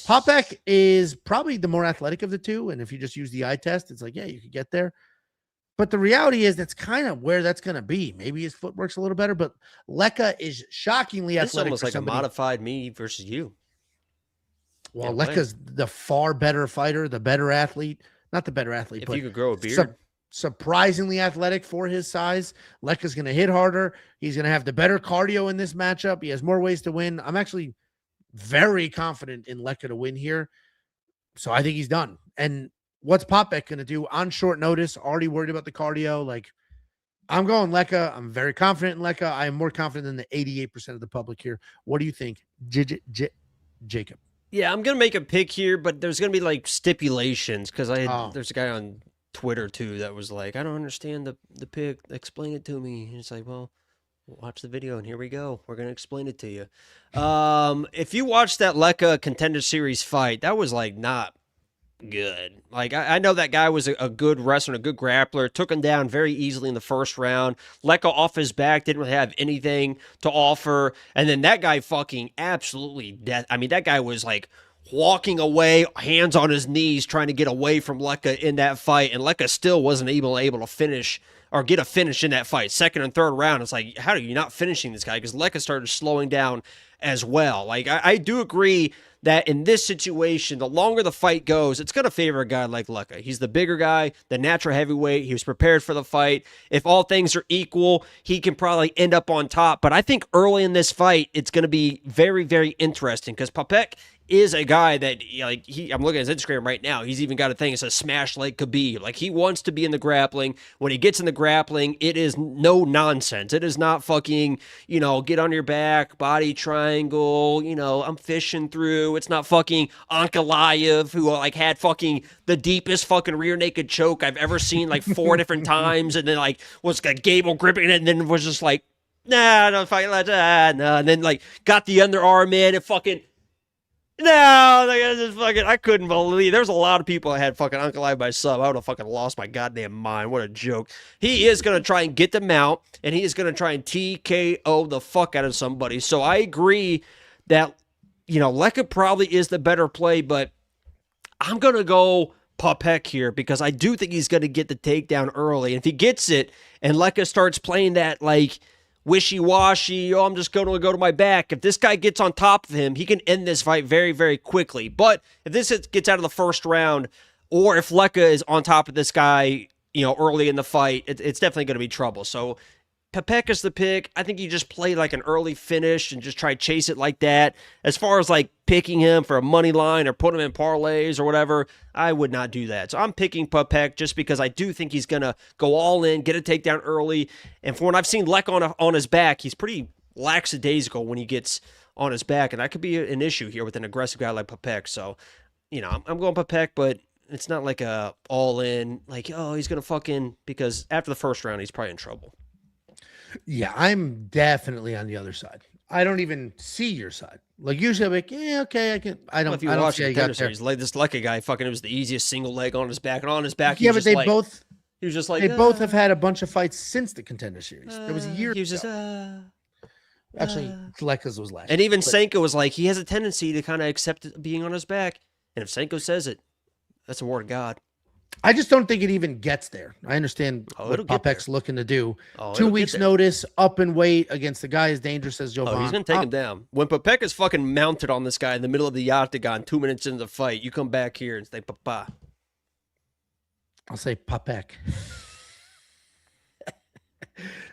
Poppeck is probably the more athletic of the two, and if you just use the eye test, it's like, yeah, you could get there. But the reality is that's kind of where that's going to be. Maybe his footwork's a little better, but Leka is shockingly athletic. It's almost like a modified me versus you. Well, Leka's the far better fighter, the better athlete. Not the better athlete, if but you could grow a beard. Surprisingly athletic for his size. Leka's going to hit harder. He's going to have the better cardio in this matchup. He has more ways to win. I'm actually very confident in Leka to win here. So I think he's done. And what's Poppeck going to do on short notice? Already worried about the cardio. Like, I'm going Leka. I'm very confident in Leka. I am more confident than the 88% of the public here. What do you think, Jacob? Yeah, I'm going to make a pick here, but there's going to be like stipulations because there's a guy on Twitter too that was like, I don't understand the pick. Explain it to me. And it's like, well, watch the video and here we go. We're gonna explain it to you. If you watched that Leka Contender Series fight, that was like not good. Like I know that guy was a good wrestler, a good grappler, took him down very easily in the first round. Leka off his back, didn't really have anything to offer, and then that guy fucking absolutely death. I mean, that guy was like walking away, hands on his knees, trying to get away from Leka in that fight, and Leka still wasn't able to finish or get a finish in that fight. Second and third round, it's like, how are you not finishing this guy? Because Leka started slowing down as well. Like I do agree that in this situation, the longer the fight goes, it's going to favor a guy like Leka. He's the bigger guy, the natural heavyweight. He was prepared for the fight. If all things are equal, he can probably end up on top. But I think early in this fight, it's going to be very, very interesting because Poppeck is a guy that, like, I'm looking at his Instagram right now. He's even got a thing that says smash like Khabib. Like, he wants to be in the grappling. When he gets in the grappling, it is no nonsense. It is not fucking, get on your back, body triangle, I'm fishing through. It's not fucking Ankalaev, who, like, had fucking the deepest fucking rear naked choke I've ever seen, like, 4 different times, and then, like, was like Gable gripping it, and then was just like, nah, no, fucking, no, and then, like, got the underarm in and fucking, no, I couldn't believe. There's a lot of people that had fucking Ankalaev by sub. I would have fucking lost my goddamn mind. What a joke. He is going to try and get them out, and he is going to try and TKO the fuck out of somebody. So I agree that, Leka probably is the better play, but I'm going to go Poppeck here because I do think he's going to get the takedown early. And if he gets it and Leka starts playing that, like, wishy-washy, I'm just going to go to my back. If this guy gets on top of him, he can end this fight very, very quickly. But if this gets out of the first round, or if Leka is on top of this guy, early in the fight, it's definitely going to be trouble. So Poppeck is the pick. I think you just play like an early finish and just try to chase it like that. As far as like picking him for a money line or put him in parlays or whatever, I would not do that. So I'm picking Poppeck just because I do think he's going to go all in, get a takedown early. And from what I've seen Leka on his back, he's pretty lackadaisical when he gets on his back. And that could be an issue here with an aggressive guy like Poppeck. So, I'm going Poppeck, but it's not like a all in, like, oh, he's going to fucking, because after the first round, he's probably in trouble. Yeah, I'm definitely on the other side. I don't even see your side. Like, usually I'm like, yeah, okay, I can. I don't. Well, if you I watch don't the Contender Series, like this Leka guy, fucking, it was the easiest single leg on his back, and on his back, yeah, but they both. He was just like they both have had a bunch of fights since the Contender Series. There was a year. He was just actually Leka's was last. And even Senko was like, he has a tendency to kind of accept being on his back, and if Senko says it, that's a word of God. I just don't think it even gets there. I understand what Poppeck's looking to do. 2 weeks notice, up and weight against the guy as dangerous as Jovan. He's going to take him down. When Poppeck is fucking mounted on this guy in the middle of the octagon 2 minutes into the fight, you come back here and say, Papa. I'll say Poppeck.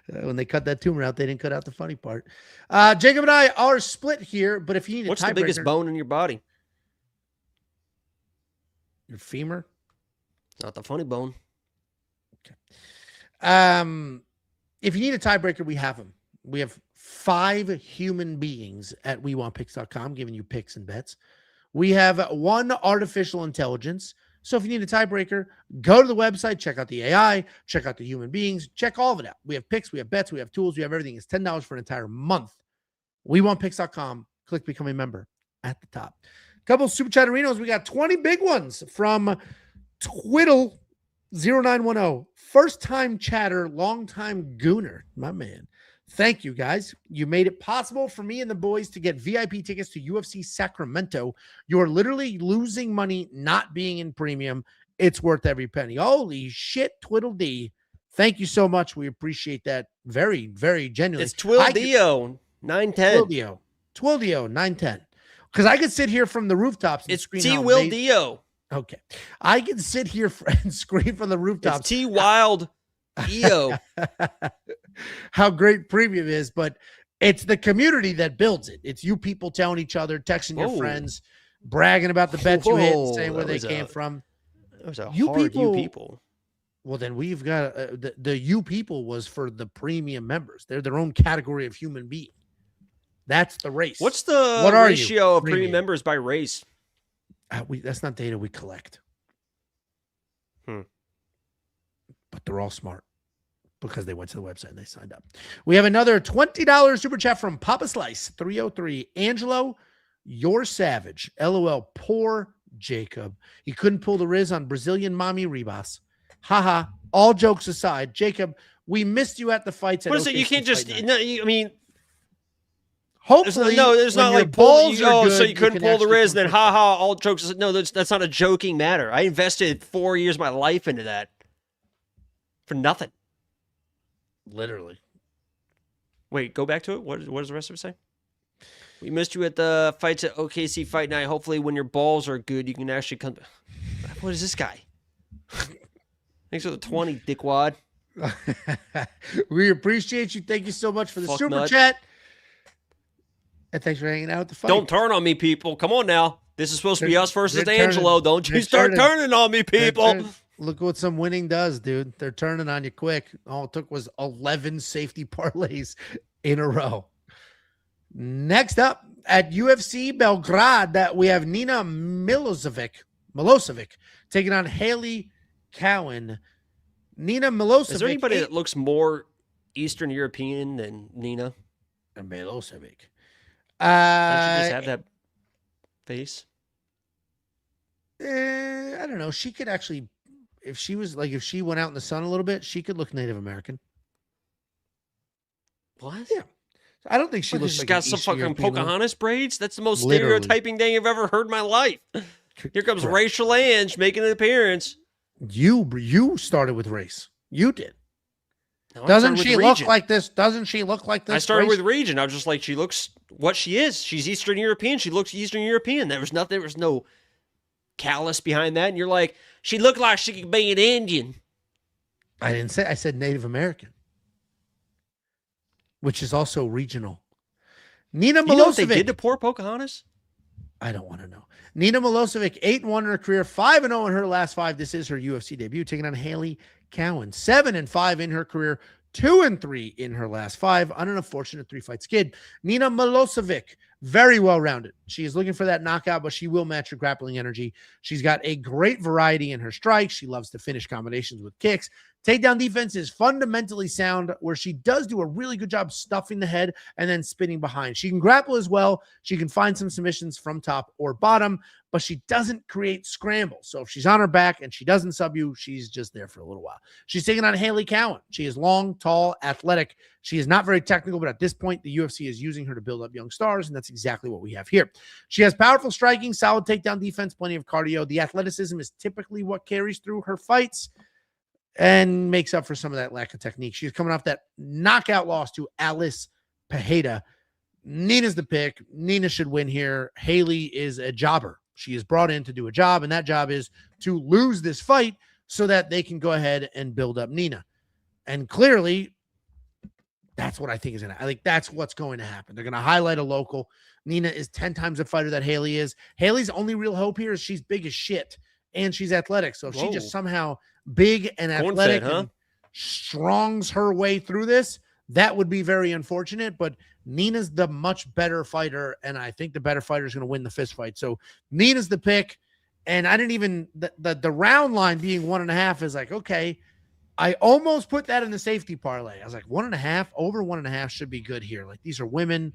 When they cut that tumor out, they didn't cut out the funny part. Jacob and I are split here, but if you need a tiebreaker. What's the biggest bone in your body? Your femur? Not the funny bone. Okay. If you need a tiebreaker, we have them. We have 5 human beings at WeWantPicks.com giving you picks and bets. We have 1 artificial intelligence. So if you need a tiebreaker, go to the website, check out the AI, check out the human beings, check all of it out. We have picks, we have bets, we have tools, we have everything. It's $10 for an entire month. WeWantPicks.com. Click Become a Member at the top. A couple of Super Chatterinos. We got 20 big ones from Twiddle 0910. First time chatter, long time gooner. My man. Thank you, guys. You made it possible for me and the boys to get VIP tickets to UFC Sacramento. You're literally losing money not being in premium. It's worth every penny. Holy shit, Twiddle D. Thank you so much. We appreciate that very, very genuinely. It's Twildio 910. Twildio 910. Because I could sit here from the rooftops and scream. It's T-Will-Dio. Okay. I can sit here and scream from the rooftops. It's T-Wild EO. How great premium is, but it's the community that builds it. It's you people telling each other, texting your friends, bragging about the bets you hit, and saying where they came from. That was you people. Well, then we've got the you people was for the premium members. They're their own category of human being. That's the race. What ratio of premium members by race? That's not data we collect. but they're all smart because they went to the website and they signed up. We have another $20 super chat from Papa Slice 303. Angelo, you're savage. LOL. Poor Jacob. He couldn't pull the Riz on Brazilian mommy Ribas. Haha. All jokes aside, Jacob, we missed you at the fights. What is it? You can't just. No, I mean, hopefully, there's not like balls. So you couldn't pull the Riz. Then haha. All jokes aside. No, that's not a joking matter. I invested 4 years of my life into that for nothing. Literally. Wait, go back to it. What does the rest of it say? We missed you at the fights at OKC Fight Night. Hopefully, when your balls are good, you can actually come. What is this guy? Thanks for the 20, dickwad. We appreciate you. Thank you so much for the super chat. And thanks for hanging out at the fight. Don't turn on me, people. Come on now. This is supposed to be us versus Angelo. Don't you start turning on me, people. Look what some winning does, dude. They're turning on you quick. All it took was 11 safety parlays in a row. Next up at UFC Belgrade, that we have Nina Milosevic taking on Hailey Cowan. Nina Milosevic. Is there anybody that looks more Eastern European than Nina? Milosevic. Does she just have that face? I don't know. She could actually, if she went out in the sun a little bit, she could look Native American. What? Yeah. I don't think she looks like got some fucking Pocahontas braids. That's the most stereotyping thing I've ever heard in my life. Here comes Rachel Ange making an appearance. You started with race. You did. No, doesn't she look like this? Doesn't she look like this? I started with region. I was just like, she looks what she is. She's Eastern European. She looks Eastern European. There was no callous behind that. And you're like, she looked like she could be an Indian. I said Native American, which is also regional. Nina Milosevic. You know what they did to poor Pocahontas? I don't want to know. Nina Milosevic, 8-1 in her career, 5-0 in her last 5. This is her UFC debut, taking on Hailey Cowan, 7-5 in her career, 2-3 in her last 5 on an unfortunate 3-fight skid. Nina Milosevic, very well-rounded. She is looking for that knockout, but she will match her grappling energy. She's got a great variety in her strikes. She loves to finish combinations with kicks. Takedown defense is fundamentally sound, where she does do a really good job stuffing the head and then spinning behind. She can grapple as well. She can find some submissions from top or bottom, but she doesn't create scrambles. So if she's on her back and she doesn't sub you, she's just there for a little while. She's taking on Hailey Cowan. She is long, tall, athletic. She is not very technical, but at this point, the UFC is using her to build up young stars, and that's exactly what we have here. She has powerful striking, solid takedown defense, plenty of cardio. The athleticism is typically what carries through her fights and makes up for some of that lack of technique. She's coming off that knockout loss to Alice Pajeda. Nina's the pick. Nina should win here. Hailey is a jobber. She is brought in to do a job, and that job is to lose this fight so that they can go ahead and build up Nina. And clearly, that's what I think is going to, I think that's what's going to happen. They're going to highlight a local. Nina is 10 times the fighter that Hailey is. Hailey's only real hope here is she's big as shit, and she's athletic. So if she just somehow big and athletic and strongs her way through this, that would be very unfortunate. But Nina's the much better fighter, and I think the better fighter is going to win the fist fight. So Nina's the pick. And I didn't even the round line being 1.5 is like, okay, I almost put that in the safety parlay. I was like, 1.5 over 1.5 should be good here. Like, these are women.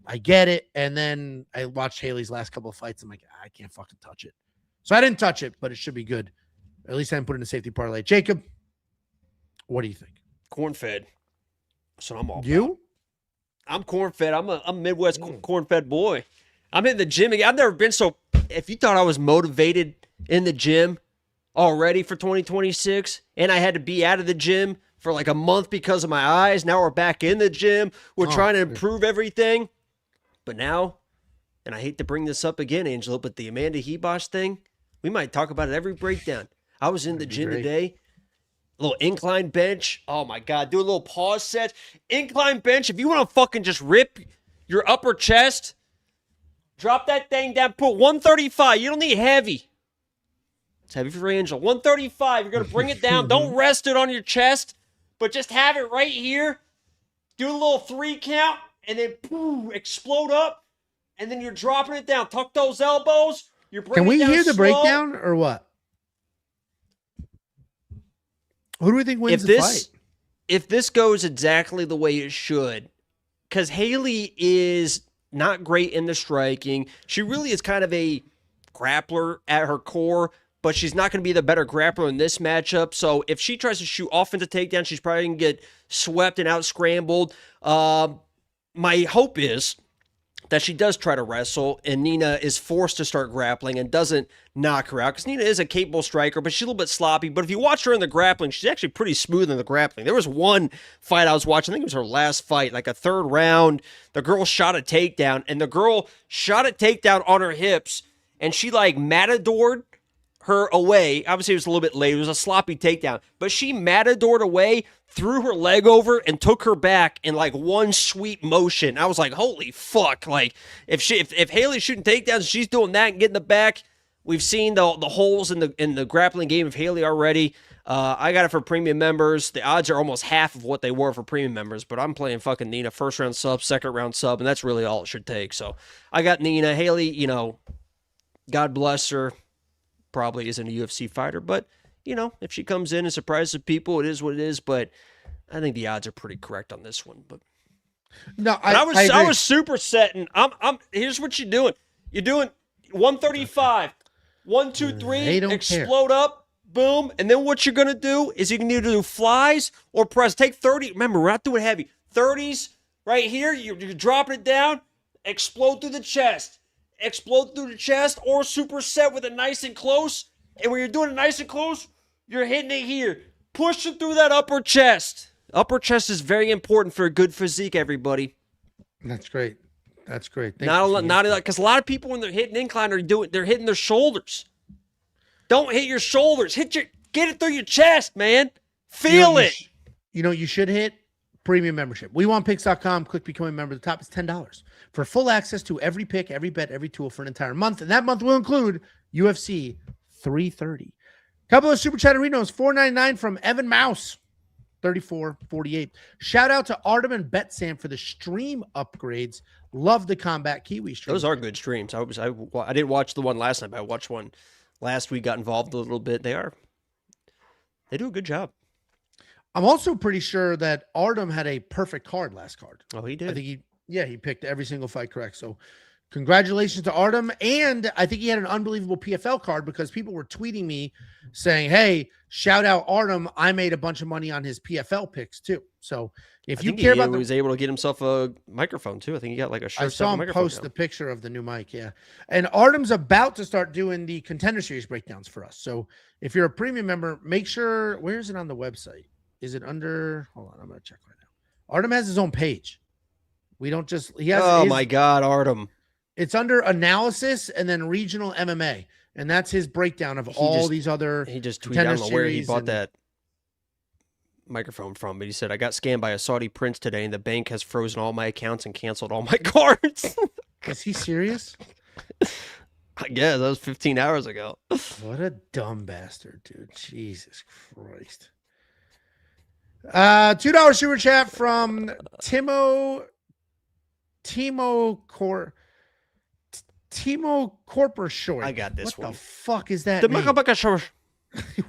I get it. And then I watched Hailey's last couple of fights. I'm like, I can't fucking touch it. So I didn't touch it, but it should be good. At least I didn't put it in the safety parlay. Jacob, what do you think? Corn-fed. That's what I'm all You? about. I'm corn-fed. I'm a Midwest corn-fed boy. I'm in the gym again. I've never been so... If you thought I was motivated in the gym already for 2026, and I had to be out of the gym for like a month because of my eyes, now we're back in the gym. We're trying to improve everything. But now, and I hate to bring this up again, Angelo, but the Amanda Hebosh thing, we might talk about it every breakdown. I was in the gym today. A little incline bench. Oh, my God. Do a little pause set. Incline bench. If you want to fucking just rip your upper chest, drop that thing down. Put 135. You don't need heavy. It's heavy for Angelo. 135. You're going to bring it down. Don't rest it on your chest, but just have it right here. Do a little 3 count, and then boom, explode up, and then you're dropping it down. Tuck those elbows. You're bringing Can we it down hear the slow. breakdown or what? Who do we think wins the fight? If this goes exactly the way it should, because Hailey is not great in the striking. She really is kind of a grappler at her core, but she's not going to be the better grappler in this matchup. So if she tries to shoot offensive takedown, she's probably going to get swept and out scrambled. My hope is that she does try to wrestle and Nina is forced to start grappling and doesn't knock her out, because Nina is a capable striker, but she's a little bit sloppy. But if you watch her in the grappling, she's actually pretty smooth in the grappling. There was one fight I was watching, I think it was her last fight, like a third round. The girl shot a takedown, and the girl shot a takedown on her hips, and she like matadored her away. Obviously, it was a little bit late. It was a sloppy takedown, but she matadored away, threw her leg over, and took her back in like one sweet motion. I was like, holy fuck. Like, if Hailey's shooting takedowns, she's doing that and getting the back. We've seen the holes in the grappling game of Hailey already. I got it for premium members. The odds are almost half of what they were for premium members, but I'm playing fucking Nina. First round sub, second round sub, and that's really all it should take. So I got Nina. Hailey, God bless her, probably isn't a UFC fighter, but if she comes in and surprises people, it is what it is. But I think the odds are pretty correct on this one. But no, I was super setting. Here's what you're doing. You're doing 135, 1, 2, 3, explode up, boom, and then what you're gonna do is you can either do flies or press. Take 30. Remember, we're not doing heavy. 30s right here. You're dropping it down. Explode through the chest. Explode through the chest, or superset with it nice and close. And when you're doing it nice and close, you're hitting it here. Pushing through that upper chest. Upper chest is very important for a good physique, everybody. That's great. That's great. Not because a lot of people when they're hitting incline they're hitting their shoulders. Don't hit your shoulders. Get it through your chest, man. Feel it. You should hit premium membership. WeWantPicks.com. Click become a member. The top is $10 for full access to every pick, every bet, every tool for an entire month. And that month will include UFC 330. Couple of super chatterinos. $4.99 from Evan Mouse. 34.48. Shout out to Artem and Betsam for the stream upgrades. Love the Combat Kiwi stream. Those are good streams. I didn't watch the one last night, but I watched one last week. Got involved a little bit. They do a good job. I'm also pretty sure that Artem had a perfect card last card. Oh, he did. I think he picked every single fight correct. So congratulations to Artem. And I think he had an unbelievable PFL card because people were tweeting me saying, hey, shout out Artem. I made a bunch of money on his PFL picks too. So if you care about, he was able to get himself a microphone too. I think he got like a shirt. I saw him post the picture of the new mic. Yeah. And Artem's about to start doing the Contender Series breakdowns for us. So if you're a premium member, make sure, where is it on the website? Is it under, hold on, I'm going to check right now. Artem has his own page. We don't just, he has. Oh my God, Artem. It's under analysis and then regional MMA. And that's his breakdown of these other. He just tweeted, I don't know where he bought that microphone from, but he said, I got scammed by a Saudi prince today and the bank has frozen all my accounts and canceled all my cards. Is he serious? I guess that was 15 hours ago. What a dumb bastard, dude. Jesus Christ. $2 super chat from Timo Corper Short. I got this what one. What the fuck is that?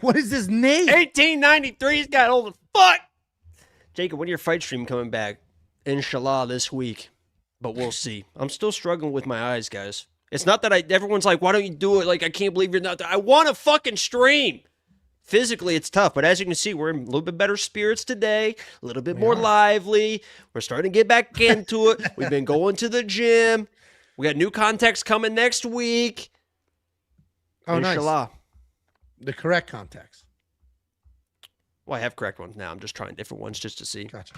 What is his name? 1893. He's got old as fuck. Jacob, when your fight stream coming back? Inshallah this week, but we'll see. I'm still struggling with my eyes, guys. It's not that everyone's like, why don't you do it? Like, I can't believe you're not there. I want to fucking stream. Physically, it's tough, but as you can see, we're in a little bit better spirits today, a little bit more lively. We're starting to get back into it. We've been going to the gym. We got new contacts coming next week. Oh, Inshallah. Nice. The correct contacts. Well, I have correct ones now. I'm just trying different ones just to see. Gotcha.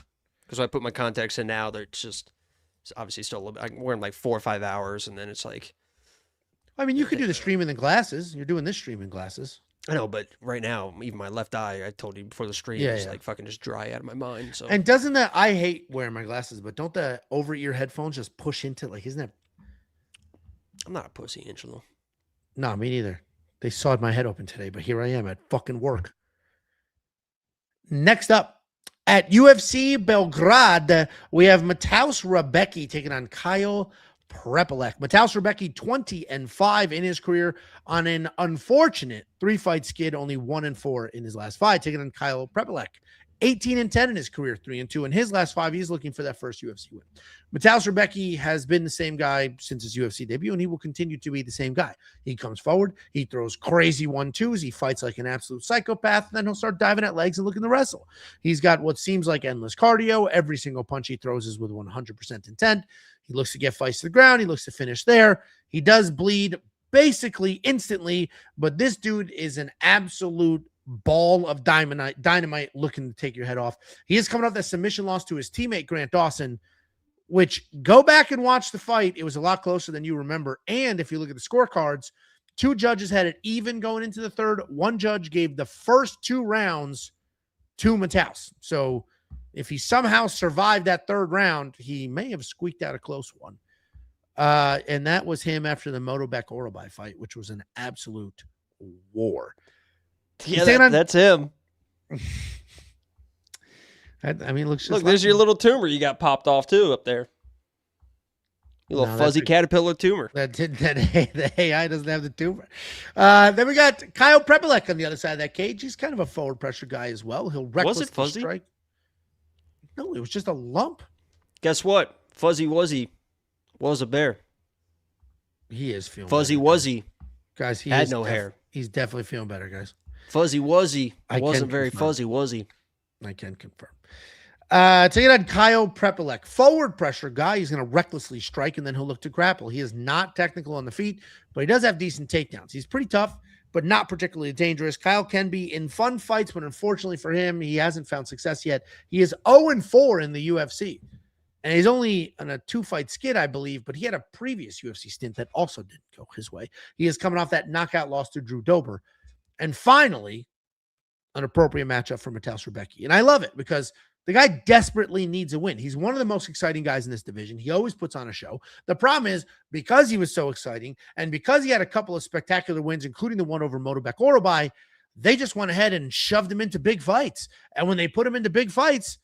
Because when I put my contacts in now, it's obviously still a little bit. I'm wearing like 4 or 5 hours, and then it's like. I mean, you could do the stream in the glasses. You're doing this stream in glasses. I know, but right now, even my left eye, I told you before the stream, is like fucking just dry out of my mind. So. And doesn't that, I hate wearing my glasses, but don't the over-ear headphones just push into, like, isn't that? I'm not a pussy, Angelo. No, me neither. They sawed my head open today, but here I am at fucking work. Next up, at UFC Belgrade, we have Mateusz Rebecki taking on Kyle Prepolec. Mateusz Rebecki, 20-5 in his career on an unfortunate 3-fight skid, only 1-4 in his last 5. Taking on Kyle Prepolec, 18-10 in his career, 3-2 in his last 5. He's looking for that first UFC win. Mateusz Rebecki has been the same guy since his UFC debut, and he will continue to be the same guy. He comes forward, he throws crazy 1-2s, he fights like an absolute psychopath, and then he'll start diving at legs and looking to wrestle. He's got what seems like endless cardio. Every single punch he throws is with 100% intent. He looks to get fights to the ground. He looks to finish there. He does bleed basically instantly, but this dude is an absolute ball of dynamite looking to take your head off. He is coming off that submission loss to his teammate Grant Dawson, which, go back and watch the fight. It was a lot closer than you remember. And if you look at the scorecards, 2 judges had it even going into the third. 1 judge gave the first 2 rounds to Mateusz. So if he somehow survived that third round, he may have squeaked out a close one. And that was him after the Poppeck Orobai fight, which was an absolute war. Yeah, that's him. I mean, looks just look, there's your little tumor you got popped off too up there. Your little fuzzy caterpillar tumor. The AI doesn't have the tumor. Then we got Kyle Prepolec on the other side of that cage. He's kind of a forward pressure guy as well. He'll recklessly strike. No, it was just a lump. Guess what? Fuzzy Wuzzy was a bear. He is feeling Fuzzy better, Wuzzy. Guys, he had no hair. He's definitely feeling better, guys. Fuzzy Wuzzy wasn't very fuzzy, was he? I can confirm. Taking on Kyle Prepolec, forward pressure guy. He's going to recklessly strike, and then he'll look to grapple. He is not technical on the feet, but he does have decent takedowns. He's pretty tough, but not particularly dangerous. Kyle can be in fun fights, but unfortunately for him, he hasn't found success yet. He is 0-4 in the UFC, and he's only on a 2-fight skid, I believe, but he had a previous UFC stint that also didn't go his way. He is coming off that knockout loss to Drew Dober. And finally, an appropriate matchup for Mateusz Rebecki. And I love it because the guy desperately needs a win. He's one of the most exciting guys in this division. He always puts on a show. The problem is, because he was so exciting and because he had a couple of spectacular wins, including the one over Poppeck Orobai, they just went ahead and shoved him into big fights. And when they put him into big fights,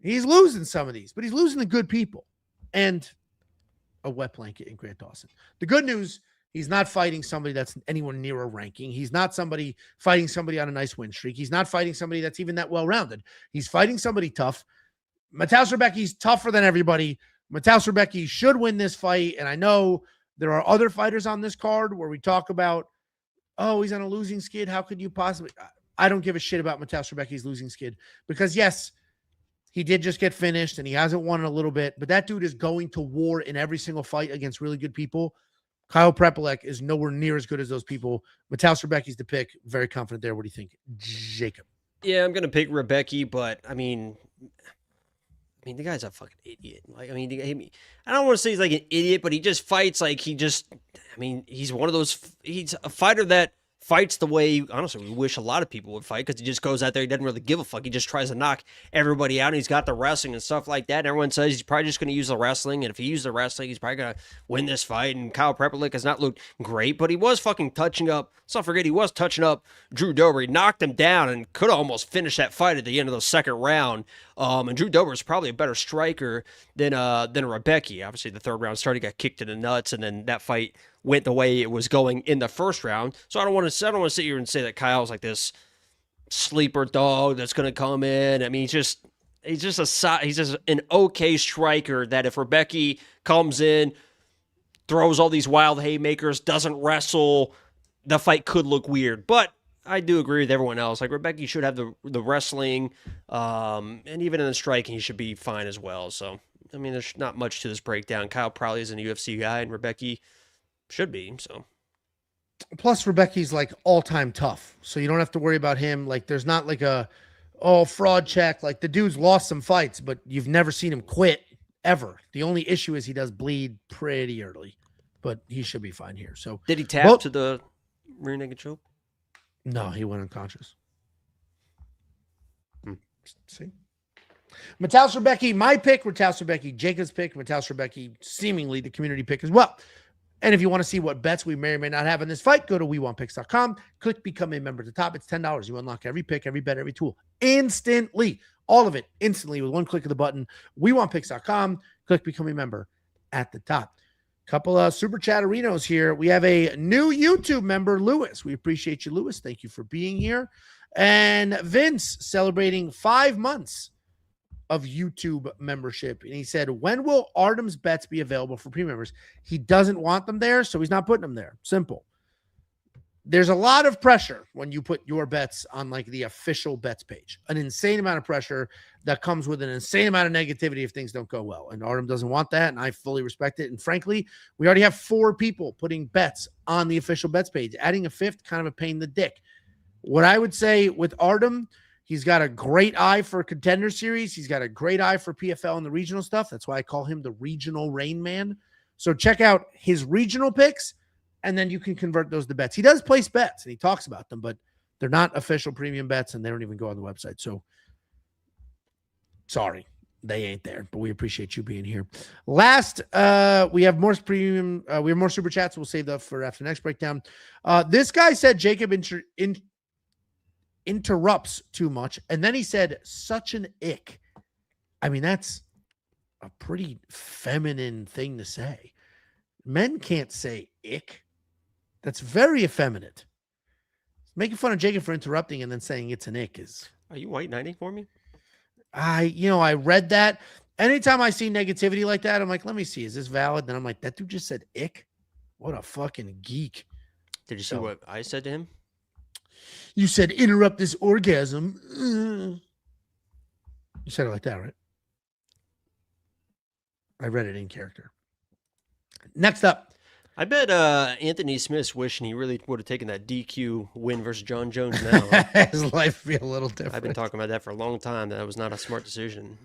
he's losing some of these, but he's losing the good people and a wet blanket in Grant Dawson. The good news, he's not fighting somebody that's anywhere near a ranking. He's not fighting somebody on a nice win streak. He's not fighting somebody that's even that well-rounded. He's fighting somebody tough. Mateusz Rebecki's tougher than everybody. Mateusz Rebecki should win this fight. And I know there are other fighters on this card where we talk about, oh, he's on a losing skid. How could you possibly? I don't give a shit about Mateusz Rebecki's losing skid because, yes, he did just get finished and he hasn't won in a little bit, but that dude is going to war in every single fight against really good people. Kyle Prepolec is nowhere near as good as those people. Mateusz Rebecki's the pick. Very confident there. What do you think, Jacob? Yeah, I'm going to pick Rebecki, but I mean, the guy's a fucking idiot. Like, I don't want to say he's like an idiot, but he just fights like he's one of those, he's a fighter that fights the way, honestly, we wish a lot of people would fight because he just goes out there, he doesn't really give a fuck. He just tries to knock everybody out, and he's got the wrestling and stuff like that. And everyone says he's probably just going to use the wrestling, and if he uses the wrestling, he's probably going to win this fight. And Kyle Prepolec has not looked great, but he was fucking touching up. Let's not forget, he was touching up Drew Dober. He knocked him down and could have almost finished that fight at the end of the second round. And Drew Dober is probably a better striker than Rebecki. Obviously, the third round started, got kicked in the nuts, and then that fight went the way it was going in the first round. So I don't want to sit here and say that Kyle's like this sleeper dog that's going to come in. I mean, he's just an okay striker that if Rebecki comes in, throws all these wild haymakers, doesn't wrestle, the fight could look weird. But I do agree with everyone else. Like, Rebecki should have the wrestling, and even in the striking, he should be fine as well. So, I mean, there's not much to this breakdown. Kyle probably is an UFC guy, and Rebecki should be. So, plus Rebecki's like all-time tough, so you don't have to worry about him. Like, there's not like fraud check. Like, the dude's lost some fights, but you've never seen him quit ever. The only issue is he does bleed pretty early, but he should be fine here. So, did he tap to the rear naked choke? No, he went unconscious. See, Mateusz Rebecki, my pick. Mateusz Rebecki, Jacob's pick. Mateusz Rebecki, seemingly the community pick as well. And if you want to see what bets we may or may not have in this fight, go to WeWantPicks.com. Click Become a Member at the top. It's $10. You unlock every pick, every bet, every tool instantly. All of it instantly with one click of the button. WeWantPicks.com. Click Become a Member at the top. Couple of super chatterinos here. We have a new YouTube member, Lewis. We appreciate you, Lewis. Thank you for being here. And Vince celebrating 5 months of YouTube membership. And he said, when will Artem's bets be available for pre-members? He doesn't want them there, so he's not putting them there. Simple. There's a lot of pressure when you put your bets on like the official bets page. An insane amount of pressure that comes with an insane amount of negativity if things don't go well. And Artem doesn't want that, and I fully respect it. And frankly, we already have 4 people putting bets on the official bets page. Adding a 5th, kind of a pain in the dick. What I would say with Artem, he's got a great eye for Contender Series. He's got a great eye for PFL and the regional stuff. That's why I call him the regional Rain Man. So check out his regional picks, and then you can convert those to bets. He does place bets, and he talks about them, but they're not official premium bets, and they don't even go on the website. So, sorry, they ain't there, but we appreciate you being here. Last, we have more premium. We have more super chats. We'll save that for after the next breakdown. This guy said Jacob interrupts too much, and then he said such an ick. I mean, that's a pretty feminine thing to say. Men can't say ick. That's very effeminate. Making fun of Jacob for interrupting and then saying it's an ick is. Are you white knighting for me? I read that. Anytime I see negativity like that, I'm like, let me see. Is this valid? Then I'm like, that dude just said ick. What a fucking geek. Did you see what I said to him? You said interrupt this orgasm. You said it like that, right? I read it in character. Next up. I bet Anthony Smith's wishing he really would have taken that DQ win versus John Jones now. His life would be a little different. I've been talking about that for a long time. That was not a smart decision.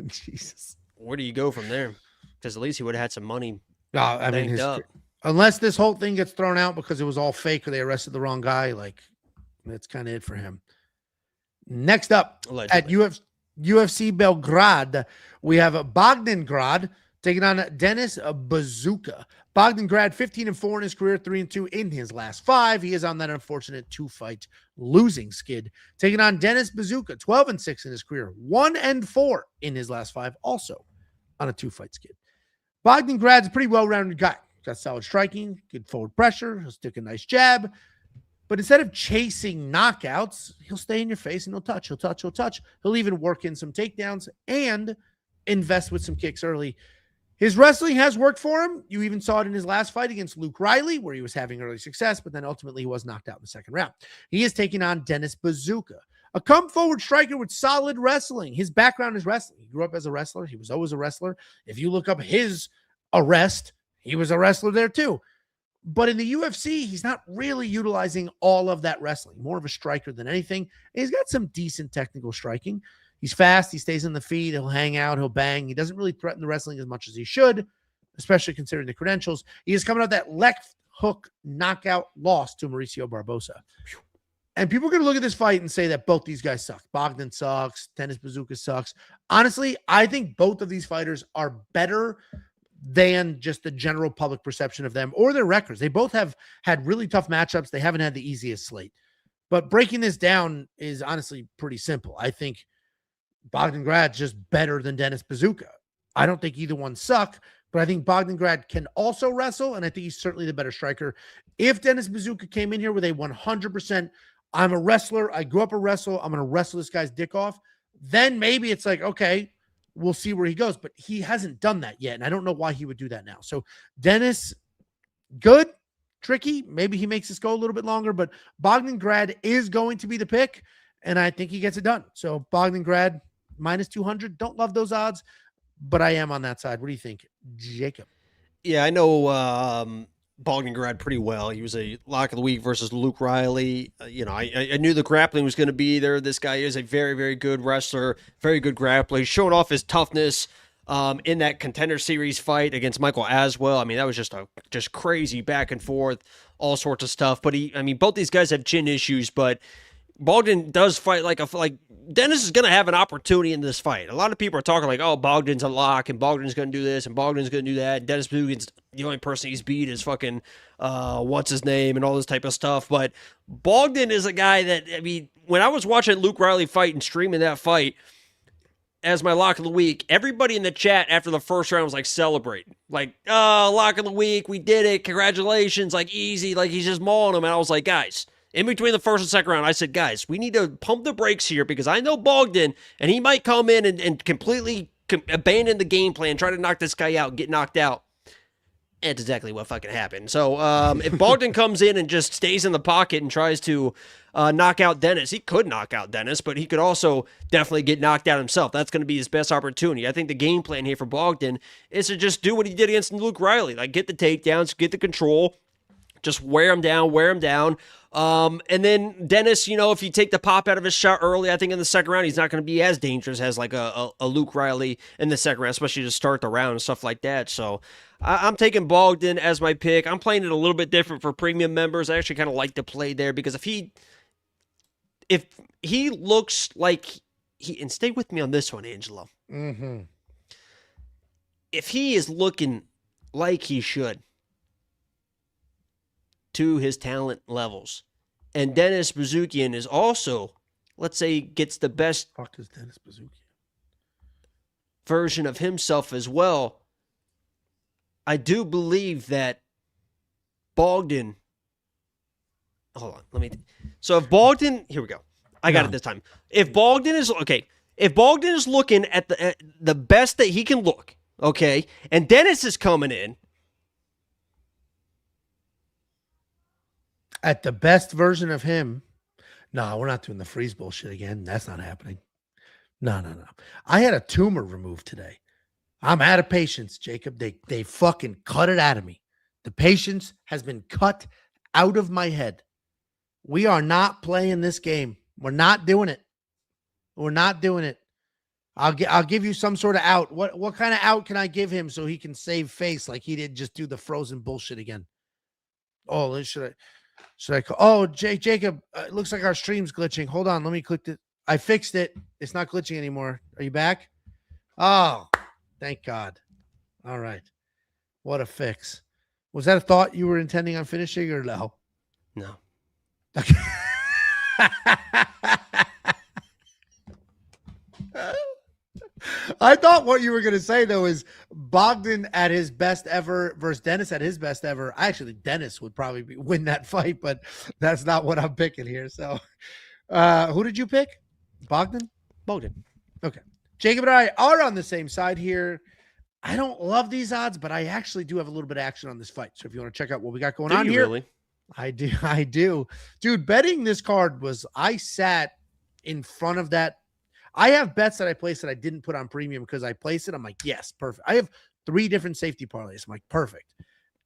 Jesus. Where do you go from there? Because at least he would have had some money up. Unless this whole thing gets thrown out because it was all fake or they arrested the wrong guy, like that's kind of it for him. Next up, allegedly. At UFC Belgrade, we have Bogdan Grad taking on Denis Buzukja. Bogdan Grad, 15-4 in his career, 3-2 in his last 5. He is on that unfortunate 2-fight losing skid. Taking on Denis Buzukja, 12-6 in his career, 1-4 in his last 5, also on a 2-fight skid. Bogdan Grad's a pretty well-rounded guy. Got solid striking, good forward pressure. He'll stick a nice jab. But instead of chasing knockouts, he'll stay in your face and he'll touch. He'll even work in some takedowns and invest with some kicks early. His wrestling has worked for him. You even saw it in his last fight against Luke Riley, where he was having early success, but then ultimately he was knocked out in the second round. He is taking on Denis Buzukja, a come-forward striker with solid wrestling. His background is wrestling. He grew up as a wrestler. He was always a wrestler. If you look up his arrest, he was a wrestler there too. But in the UFC, he's not really utilizing all of that wrestling. More of a striker than anything. And he's got some decent technical striking. He's fast. He stays on the feet. He'll hang out. He'll bang. He doesn't really threaten the wrestling as much as he should, especially considering the credentials. He is coming out that left hook knockout loss to Mauricio Barbosa. And people are going to look at this fight and say that both these guys suck. Bogdan sucks. Denis Buzukja sucks. Honestly, I think both of these fighters are better than just the general public perception of them or their records. They both have had really tough matchups. They haven't had the easiest slate. But breaking this down is honestly pretty simple. I think Bogdan Grad's just better than Denis Buzukja. I don't think either one suck, but I think Bogdan Grad can also wrestle, and I think he's certainly the better striker. If Denis Buzukja came in here with a 100%, I'm a wrestler, I grew up a wrestler, I'm going to wrestle this guy's dick off, then maybe it's like, okay, we'll see where he goes. But he hasn't done that yet, and I don't know why he would do that now. So Denis, good, tricky. Maybe he makes this go a little bit longer, but Bogdan Grad is going to be the pick, and I think he gets it done. So Bogdan Grad, minus 200. Don't love those odds, but I am on that side. What do you think, Jacob? Yeah, I know Bogdan Grad pretty well. He was a lock of the week versus Luke Riley. I knew the grappling was going to be there. This guy is a very, very good wrestler, very good grappler. He's showing off his toughness in that Contender Series fight against Michael Aswell. I mean, that was just crazy back and forth, all sorts of stuff. But both these guys have chin issues, but Bogdan does fight like Denis is going to have an opportunity in this fight. A lot of people are talking like, oh, Bogdan's a lock and Bogdan's going to do this and Bogdan's going to do that. Denis Buzukja's the only person he's beat is fucking what's his name and all this type of stuff. But Bogdan is a guy that, when I was watching Luke Riley fight and streaming that fight, as my lock of the week, everybody in the chat after the first round was like celebrating. Like, oh, lock of the week, we did it. Congratulations. Like, easy. Like, he's just mauling them. And I was like, guys, in between the first and second round, I said, guys, we need to pump the brakes here because I know Bogdan, and he might come in and completely abandon the game plan, try to knock this guy out, get knocked out. And it's exactly what fucking happened. So if Bogdan comes in and just stays in the pocket and tries to knock out Dennis, he could knock out Dennis, but he could also definitely get knocked out himself. That's going to be his best opportunity. I think the game plan here for Bogdan is to just do what he did against Luke Riley. Like, get the takedowns, get the control, just wear him down. And then Dennis, if you take the pop out of his shot early, I think in the second round, he's not going to be as dangerous as like a Luke Riley in the second round, especially to start the round and stuff like that. So I'm taking Bogdan as my pick. I'm playing it a little bit different for premium members. I actually kind of like to play there because if he looks like and stay with me on this one, Angelo. Mm-hmm. If he is looking like he should to his talent levels, and Dennis Buzukja is also, let's say, gets the best fuck is Dennis Buzukja version of himself as well, I do believe that Bogdan. Hold on, so if Bogdan, here we go. I got it this time. If Bogdan is looking at the best that he can look, okay, and Dennis is coming in at the best version of him. No, we're not doing the freeze bullshit again. That's not happening. No. I had a tumor removed today. I'm out of patience, Jacob. They fucking cut it out of me. The patience has been cut out of my head. We are not playing this game. We're not doing it. I'll give you some sort of out. What kind of out can I give him so he can save face like he didn't just do the frozen bullshit again? Oh, should I call? Oh, Jacob, it looks like our stream's glitching. Hold on, let me click it. I fixed it. It's not glitching anymore. Are you back? Oh, thank God. All right. What a fix. Was that a thought you were intending on finishing or no? No. Okay. I thought what you were going to say, though, is Bogdan at his best ever versus Dennis at his best ever. Actually, Dennis would probably win that fight, but that's not what I'm picking here. So who did you pick? Bogdan? Okay. Jacob and I are on the same side here. I don't love these odds, but I actually do have a little bit of action on this fight. So if you want to check out what we got going on here. Really? I do. Dude, betting this card I sat in front of that. I have bets that I placed that I didn't put on premium because I placed it. I'm like, yes, perfect. I have 3 different safety parlays. I'm like, perfect.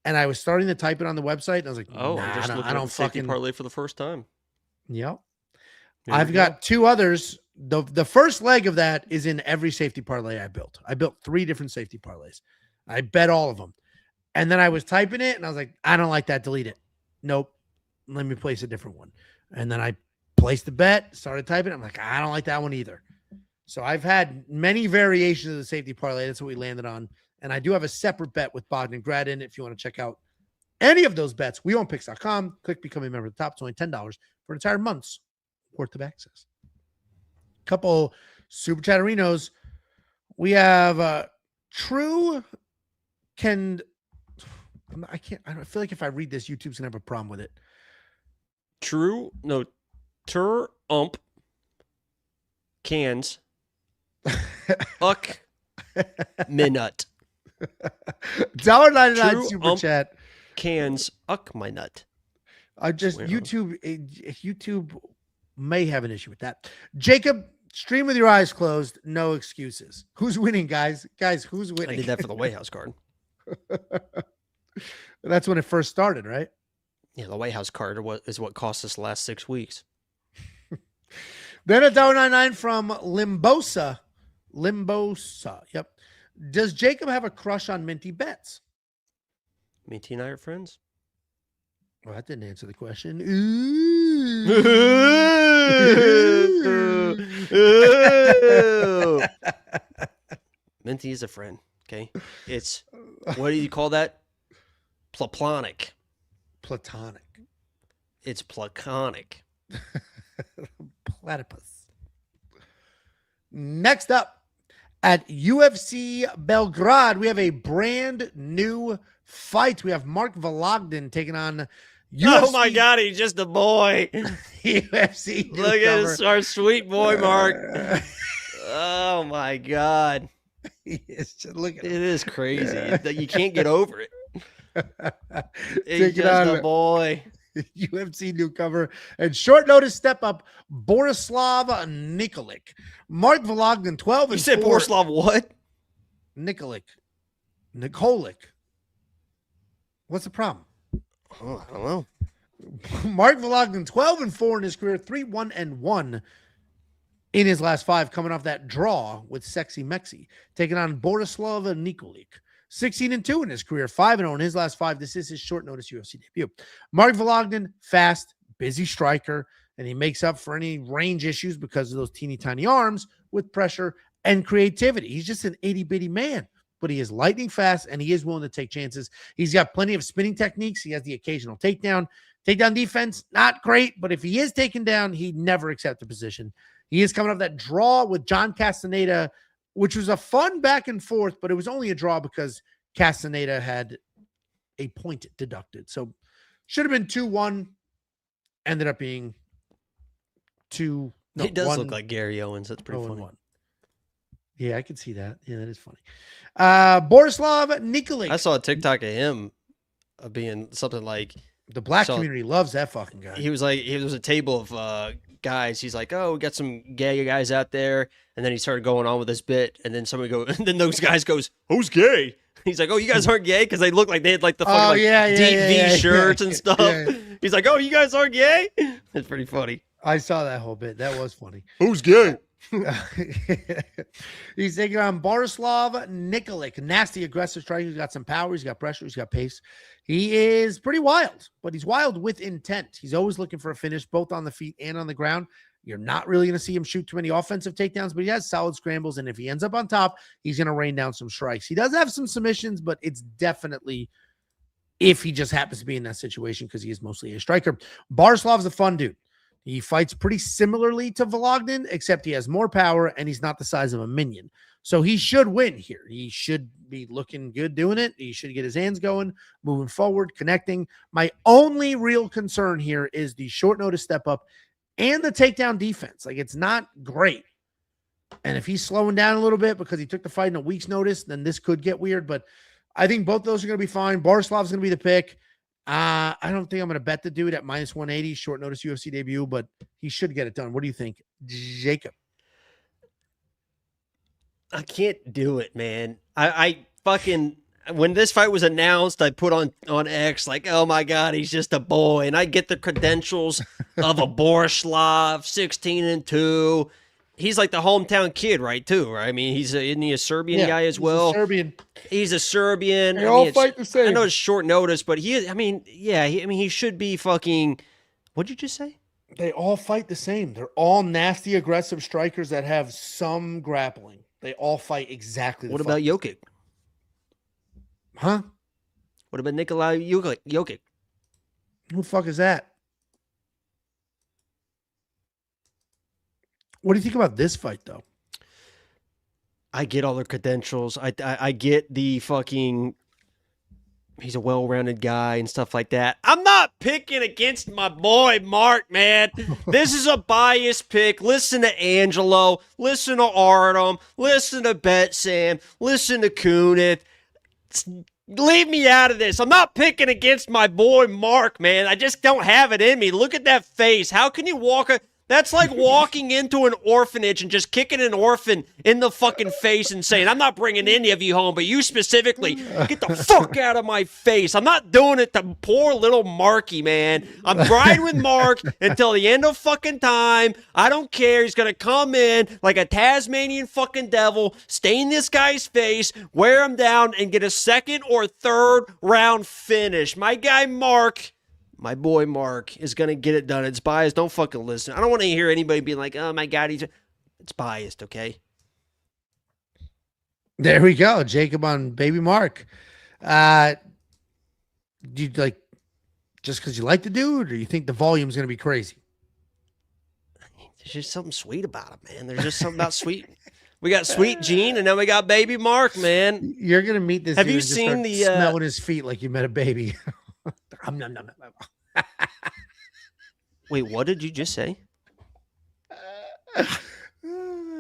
And I was starting to type it on the website, and I was like, I don't safety parlay for the first time. Yep. I've got 2 others. The first leg of that is in every safety parlay I built. I built 3 different safety parlays. I bet all of them. And then I was typing it, and I was like, I don't like that. Delete it. Nope. Let me place a different one. And then I placed the bet, started typing. I'm like, I don't like that one either. So I've had many variations of the safety parlay. That's what we landed on. And I do have a separate bet with Bogdan and Grad in it. If you want to check out any of those bets, weonpicks.com. Click become a member at the top. It's only $10 for an entire month's worth of access. Couple super chatterinos. We have True can. I feel like if I read this, YouTube's gonna have a problem with it. Ump cans uck minut $1.99 super chat cans uck my nut. YouTube may have an issue with that. Jacob, stream with your eyes closed, no excuses. Who's winning, guys? Who's winning? I did that for the White House card. That's when it first started, right? Yeah, the White House card is what cost us the last 6 weeks. Then $1.99 from Limbosa. Yep. Does Jacob have a crush on Minty Bets? Minty and I are friends. Well, that didn't answer the question. Minty is a friend. Okay. It's, what do you call that? Platonic. It's platonic. Platypus. Next up, At UFC Belgrade, we have a brand new fight. We have Mark Vologdin taking on UFC. Oh my God, he's just a boy. UFC. Look at our sweet boy, Mark. Oh my God. Look at it is crazy. You can't get over it. He's Taking just on a boy. UFC newcomer and short notice step up Borislav Nikolic. Mark Vologdin 12 and You said 4. Borislav what? Nikolic. What's the problem? Oh, I don't know. Mark Vologdin 12 and 4 in his career, 3-1 and 1 in his last 5, coming off that draw with Sexy Mexi, taking on Borislav Nikolic. 16 and 2 in his career, 5-0 in his last 5. This is his short notice UFC debut. Mark Vologdin, fast, busy striker, and he makes up for any range issues because of those teeny tiny arms with pressure and creativity. He's just an itty bitty man, but he is lightning fast and he is willing to take chances. He's got plenty of spinning techniques. He has the occasional takedown. Takedown defense, not great, but if he is taken down, he never accepts a position. He is coming off that draw with John Castaneda, which was a fun back and forth, but it was only a draw because Castaneda had a point deducted. So should have been 2-1, ended up being 2. No, it does look like Gary Owens. That's pretty funny. 1. Yeah, I can see that. Yeah, that is funny. Borislav Nikolic. I saw a TikTok of him being something like, the black community loves that fucking guy. He was like, it was a table of guys. He's like, oh, we got some gay guys out there. And then he started going on with this bit. And then somebody and then those guys goes, who's gay? He's like, oh, you guys aren't gay? Because they look like they had like the fucking deep V shirts and stuff. Yeah. He's like, oh, you guys aren't gay? It's pretty funny. I saw that whole bit. That was funny. Who's gay? He's taking on Borislav Nikolic. Nasty, aggressive striker. He's got some power. He's got pressure. He's got pace. He is pretty wild, but he's wild with intent. He's always looking for a finish, both on the feet and on the ground. You're not really going to see him shoot too many offensive takedowns, but he has solid scrambles, and if he ends up on top, he's going to rain down some strikes. He does have some submissions, but it's definitely if he just happens to be in that situation because he is mostly a striker. Borislav's a fun dude. He fights pretty similarly to Vologdin, except he has more power, and he's not the size of a minion. So he should win here. He should be looking good doing it. He should get his hands going, moving forward, connecting. My only real concern here is the short notice step up and the takedown defense. Like, it's not great. And if he's slowing down a little bit because he took the fight in a week's notice, then this could get weird. But I think both those are going to be fine. Borislav's going to be the pick. I don't think I'm going to bet the dude at minus 180, short notice UFC debut, but he should get it done. What do you think, Jacob? I can't do it, man. I fucking, when this fight was announced, I put on X like, oh my God, he's just a boy. And I get the credentials of a Borislav, 16 and 2. He's like the hometown kid, right? Too, right? I mean, isn't he a Serbian guy as well? He's a Serbian. They all fight the same. I know it's short notice, but he is. I mean, yeah. He should be fucking. What'd you just say? They all fight the same. They're all nasty, aggressive strikers that have some grappling. They all fight exactly. What about Jokic? Huh? What about Nikolai Jokic? Who the fuck is that? What do you think about this fight, though? I get all the credentials. I get the fucking, he's a well-rounded guy and stuff like that. I'm not picking against my boy Mark, man. This is a biased pick. Listen to Angelo. Listen to Artem. Listen to Bet Sam. Listen to Kunith. Leave me out of this. I'm not picking against my boy Mark, man. I just don't have it in me. Look at that face. How can you walk That's like walking into an orphanage and just kicking an orphan in the fucking face and saying, I'm not bringing any of you home, but you specifically, get the fuck out of my face. I'm not doing it to poor little Marky, man. I'm riding with Mark until the end of fucking time. I don't care. He's going to come in like a Tasmanian fucking devil, stain this guy's face, wear him down, and get a second or third round finish. My guy Mark, my boy Mark, is going to get it done. It's biased. Don't fucking listen. I don't want to hear anybody being like, oh my God, it's biased, okay? There we go. Jacob on baby Mark. Do you like, just because you like the dude, or you think the volume's going to be crazy? There's just something sweet about him, man. There's just something about sweet. We got Sweet Gene, and then we got Baby Mark, man. You're going to meet this Have dude you and just seen start the smelling his feet like you met a baby? Wait, what did you just say?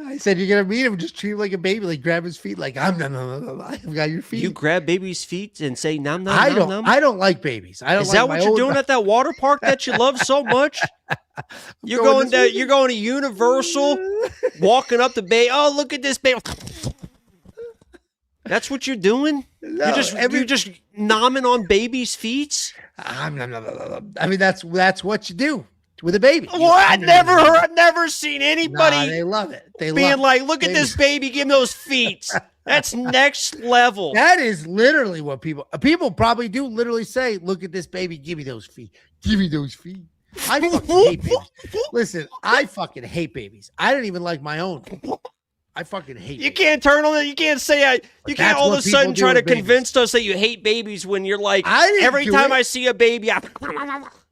I said you're gonna meet him, just treat him like a baby, like grab his feet, like I've got your feet. You grab baby's feet and say nom nom I nom don't. nom? I don't like babies. I don't. Is like that what you're doing at that water park that you love so much? You're going to Universal, walking up to baby. Oh, look at this baby. That's what you're doing? No, you're just nomming on baby's feet? I mean, that's what you do with a baby. Well, I've never seen anybody. Nah, they love it. Being like, look at this baby, give him those feet. That's next level. That is literally what people probably do. Literally say, look at this baby, give me those feet. Give me those feet. I fucking hate babies. Listen, I fucking hate babies. I don't even like my own. I fucking hate You can't turn on it. You can't say you can't all of a sudden try to convince us that you hate babies when you're like, every time I see a baby,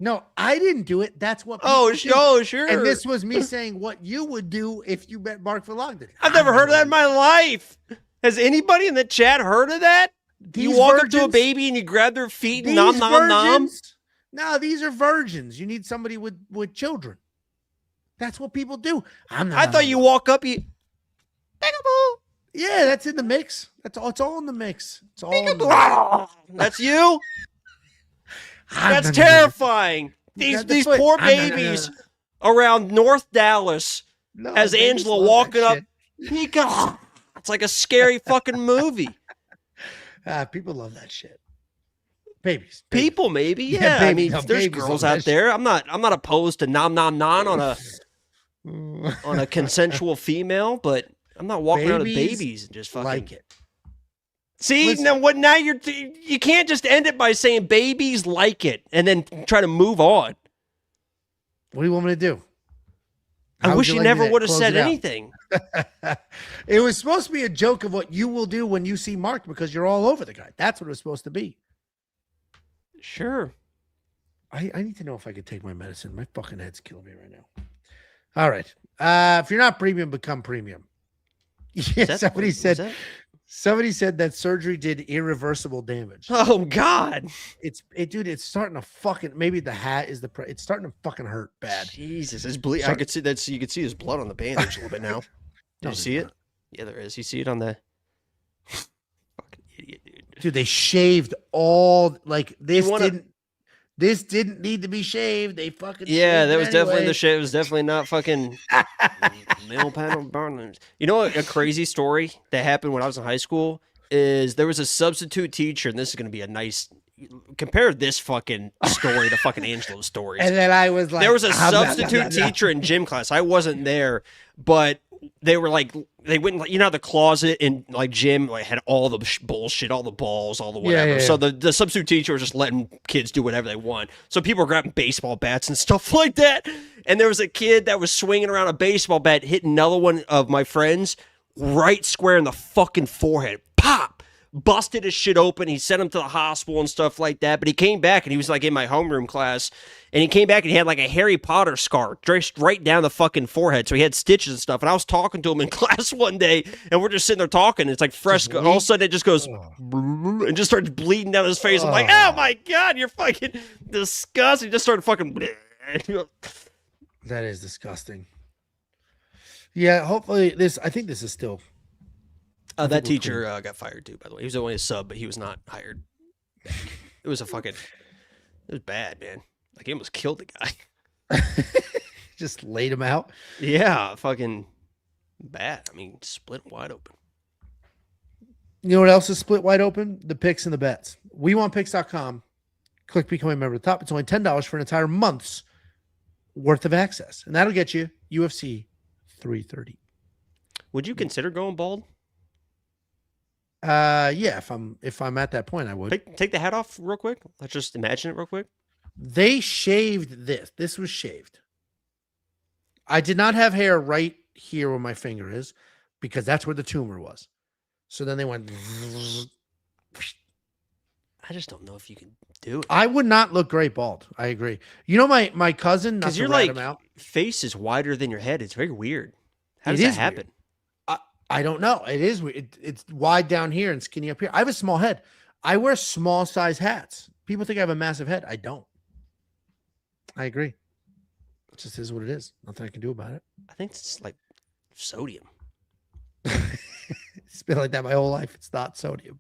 No, I didn't do it. That's what do. Sure. And this was me saying what you would do if you met Mark Vologdin. I've never heard of that in my life. Has anybody in the chat heard of that? You walk up to a baby and you grab their feet and nom nom nom? No, these are virgins. You need somebody with children. That's what people do. I thought you walk up, yeah, that's in the mix. That's all. It's all in the mix. It's all. In the mix. That's you. That's terrifying. These poor babies around North Dallas. As Angelo walking up, it's like a scary fucking movie. People love that shit. Babies. People, maybe, yeah. I mean, there's girls out there. I'm not opposed to nom nom nom on a consensual female, but I'm not walking around with babies and just fucking like it. See, listen, now you can't just end it by saying babies like it and then try to move on. What do you want me to do? I wish you never would have said anything. It was supposed to be a joke of what you will do when you see Mark because you're all over the guy. That's what it was supposed to be. Sure. I need to know if I could take my medicine. My fucking head's killing me right now. All right. If you're not premium, become premium. Yeah, somebody said that surgery did irreversible damage. Oh God. Dude, it's starting to fucking, maybe the hat is it's starting to fucking hurt bad. Jesus, it's bleeding. I could see that. You could see his blood on the bandage a little bit now. Did you see it? Yeah, there is. You see it on the fucking idiot, dude. Dude, they shaved all this didn't need to be shaved. They fucking that was definitely the shit. It was definitely not fucking male panel burns. You know what? A crazy story that happened when I was in high school is there was a substitute teacher, and this is going to be a nice compare this fucking story to fucking Angelo's stories. And then I was like, there was a substitute teacher in gym class. I wasn't there, but they were like, they went, you know, the closet in like gym like had all the bullshit, all the balls, all the whatever. So the substitute teacher was just letting kids do whatever they want. So people were grabbing baseball bats and stuff like that. And there was a kid that was swinging around a baseball bat, hitting another one of my friends right square in the fucking forehead. Pop! Busted his shit open. He sent him to the hospital and stuff like that. But he came back and he was like in my homeroom class. And he came back and he had like a Harry Potter scar traced right down the fucking forehead. So he had stitches and stuff. And I was talking to him in class one day and we're just sitting there talking. It's like fresh. All of a sudden it just goes and just starts bleeding down his face. I'm like, oh my God, you're fucking disgusting. He just started fucking. That is disgusting. Yeah, hopefully I think this is still. That teacher got fired too, by the way. He was only a sub, but he was not hired. It was it was bad, man. Like he almost killed the guy. Just laid him out. Yeah, fucking bad. I mean, split wide open. You know what else is split wide open? The picks and the bets. WeWantPicks.com. Click become a member at the top. It's only $10 for an entire month's worth of access. And that'll get you UFC 330. Would you consider going bald? Yeah, if I'm at that point, I would. Take the hat off real quick. Let's just imagine it real quick. They shaved this. This was shaved. I did not have hair right here where my finger is because that's where the tumor was. So then they went. I just don't know if you can do it. I would not look great bald. I agree. You know, my cousin, because your face is wider than your head. It's very weird. How does that happen? I don't know. It is. It's wide down here and skinny up here. I have a small head. I wear small size hats. People think I have a massive head. I don't. I agree. It just is what it is. Nothing I can do about it. I think it's like sodium. It's been like that my whole life. It's not sodium.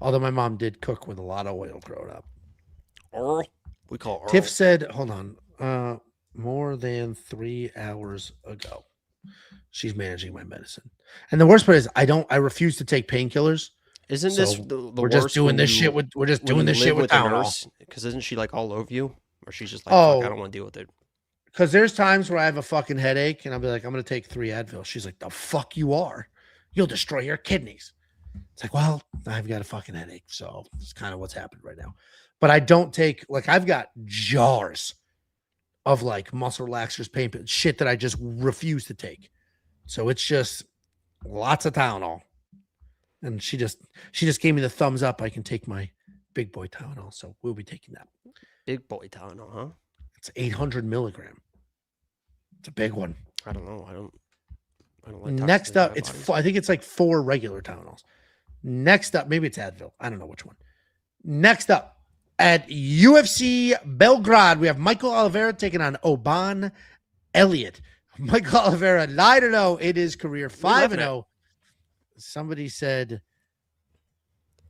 Although my mom did cook with a lot of oil growing up. Earl. We call Earl. Tiff said, hold on, more than 3 hours ago. She's managing my medicine. And the worst part is I refuse to take painkillers. Isn't this the we're just doing this shit with Tylenol? Because isn't she like all over you? Or she's just like, fuck, I don't want to deal with it. Because there's times where I have a fucking headache and I'll be like, I'm going to take 3 Advil. She's like, the fuck you are. You'll destroy your kidneys. It's like, well, I've got a fucking headache. So it's kind of what's happened right now. But I don't take, like, I've got jars of like muscle relaxers, pain pills, shit that I just refuse to take. So it's just lots of Tylenol. And she just gave me the thumbs up. I can take my big boy Tylenol. So we'll be taking that. Big boy Tylenol, huh? It's 800 milligram. It's a big one. I don't know. I don't like next up, I think it's like 4 regular Tylenols. Next up, maybe it's Advil. I don't know which one. Next up, at UFC Belgrade, we have Michael Oliveira taking on Oban Elliott. Michael Oliveira 9-0 in his career, 5-0. Somebody said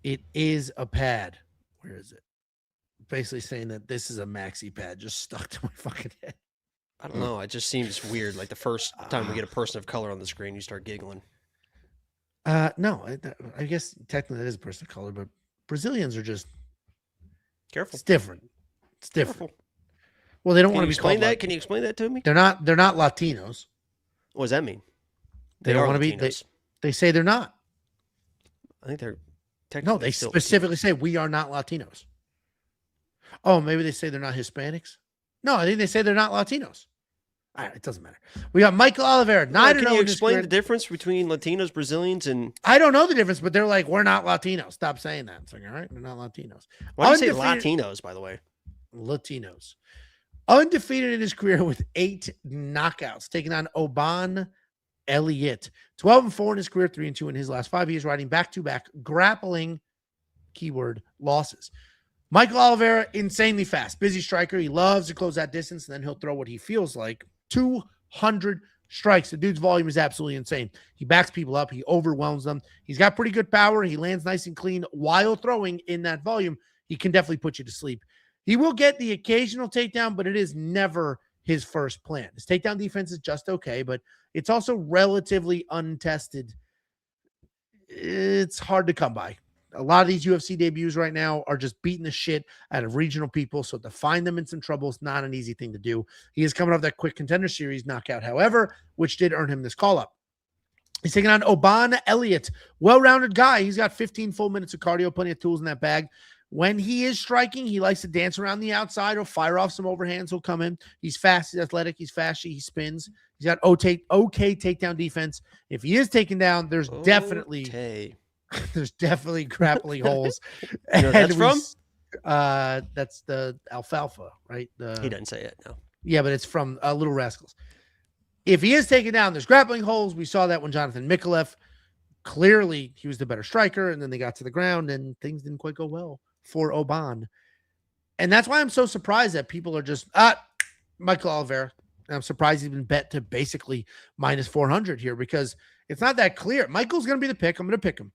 it is a pad. Where is it? Basically saying that this is a maxi pad just stuck to my fucking head. I don't know. It just seems weird. Like the first time we get a person of color on the screen, you start giggling. No, I guess technically that is a person of color, but Brazilians are just careful. It's different. It's different. Careful. Well, they don't want to be explain that. Can you explain that to me? They're not Latinos. What does that mean? They don't want to be. They say they're not. I think they're. No, they specifically say we are not Latinos. Oh, maybe they say they're not Hispanics. No, I think they say they're not Latinos. All right, it doesn't matter. We got Michael Oliveira. Can you explain the difference between Latinos, Brazilians, and... I don't know the difference, but they're like, we're not Latinos. Stop saying that. It's like, all right, they're not Latinos. Why do you say Latinos, by the way? Latinos. Undefeated in his career with 8 knockouts, taking on Oban Elliott. 12-4 in his career, 3-2 in his last 5 years, riding back-to-back grappling, keyword, losses. Michael Oliveira, insanely fast, busy striker. He loves to close that distance, and then he'll throw what he feels like 200 strikes. The dude's volume is absolutely insane. He backs people up. He overwhelms them. He's got pretty good power. He lands nice and clean while throwing in that volume. He can definitely put you to sleep. He will get the occasional takedown, but it is never his first plan. His takedown defense is just okay, but it's also relatively untested. It's hard to come by. A lot of these UFC debuts right now are just beating the shit out of regional people. So to find them in some trouble is not an easy thing to do. He is coming off that quick contender series knockout, however, which did earn him this call-up. He's taking on Oban Elliott. Well-rounded guy. He's got 15 full minutes of cardio, plenty of tools in that bag. When he is striking, he likes to dance around the outside or fire off some overhands. He'll come in. He's fast. He's athletic. He's flashy. He spins. He's got okay takedown defense. If he is taken down, there's definitely grappling holes. You know that's from? That's the alfalfa, right? He doesn't say it, no. Yeah, but it's from Little Rascals. If he is taken down, there's grappling holes. We saw that when Jonathan Mikulev, clearly he was the better striker, and then they got to the ground, and things didn't quite go well for Oban. And that's why I'm so surprised that people are just, Michael Oliveira. And I'm surprised he's been bet to basically minus 400 here because it's not that clear. Michael's going to be the pick. I'm going to pick him.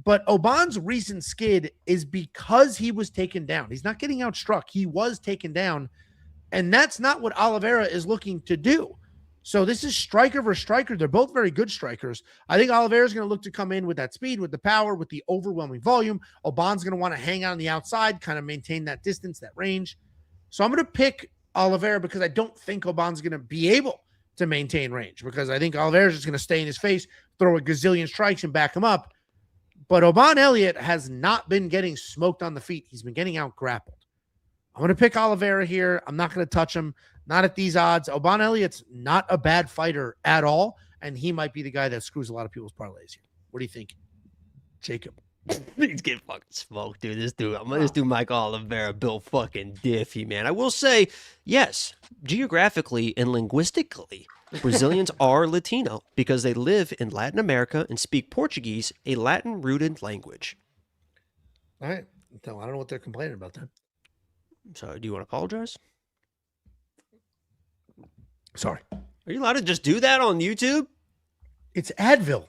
But Oban's recent skid is because he was taken down. He's not getting outstruck. He was taken down. And that's not what Oliveira is looking to do. So this is striker versus striker. They're both very good strikers. I think Oliveira's going to look to come in with that speed, with the power, with the overwhelming volume. Oban's going to want to hang out on the outside, kind of maintain that distance, that range. So I'm going to pick Oliveira because I don't think Oban's going to be able to maintain range because I think Oliveira's just going to stay in his face, throw a gazillion strikes and back him up. But Oban Elliott has not been getting smoked on the feet. He's been getting out grappled. I'm going to pick Oliveira here. I'm not going to touch him. Not at these odds. Oban Elliott's not a bad fighter at all, and he might be the guy that screws a lot of people's parlays here. What do you think, Jacob? He's getting fucking smoked, dude. This dude, Mike Oliveira, built fucking diffy, man. I will say, yes, geographically and linguistically, Brazilians are Latino because they live in Latin America and speak Portuguese, a Latin-rooted language. All right. No, I don't know what they're complaining about then. So, do you want to apologize? Sorry. Are you allowed to just do that on YouTube? It's Advil.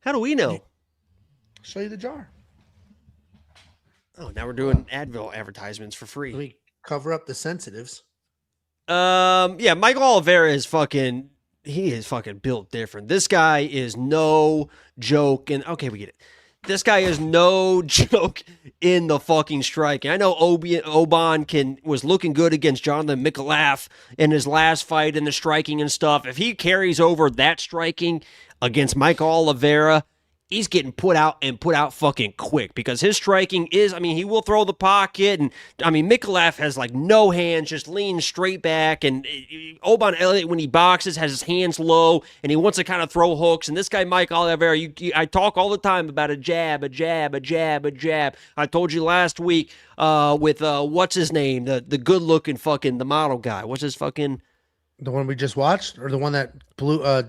How do we know? I'll show you the jar. Oh, now we're doing Advil advertisements for free. Let me cover up the sensitives. Yeah, Michael Oliveira is fucking built different. This guy is no joke. And okay, we get it. This guy is no joke in the fucking striking. I know Oban was looking good against Jonathan Mikolaev in his last fight in the striking and stuff. If he carries over that striking against Michael Oliveira, he's getting put out fucking quick because his striking is, he will throw the pocket. And, Mikolaev has like no hands, just leans straight back. And Oban Elliott, when he boxes, has his hands low and he wants to kind of throw hooks. And this guy, Mike Oliveira, I talk all the time about a jab. I told you last week with, what's his name? The good looking fucking, the model guy. What's his fucking. The one we just watched or the one that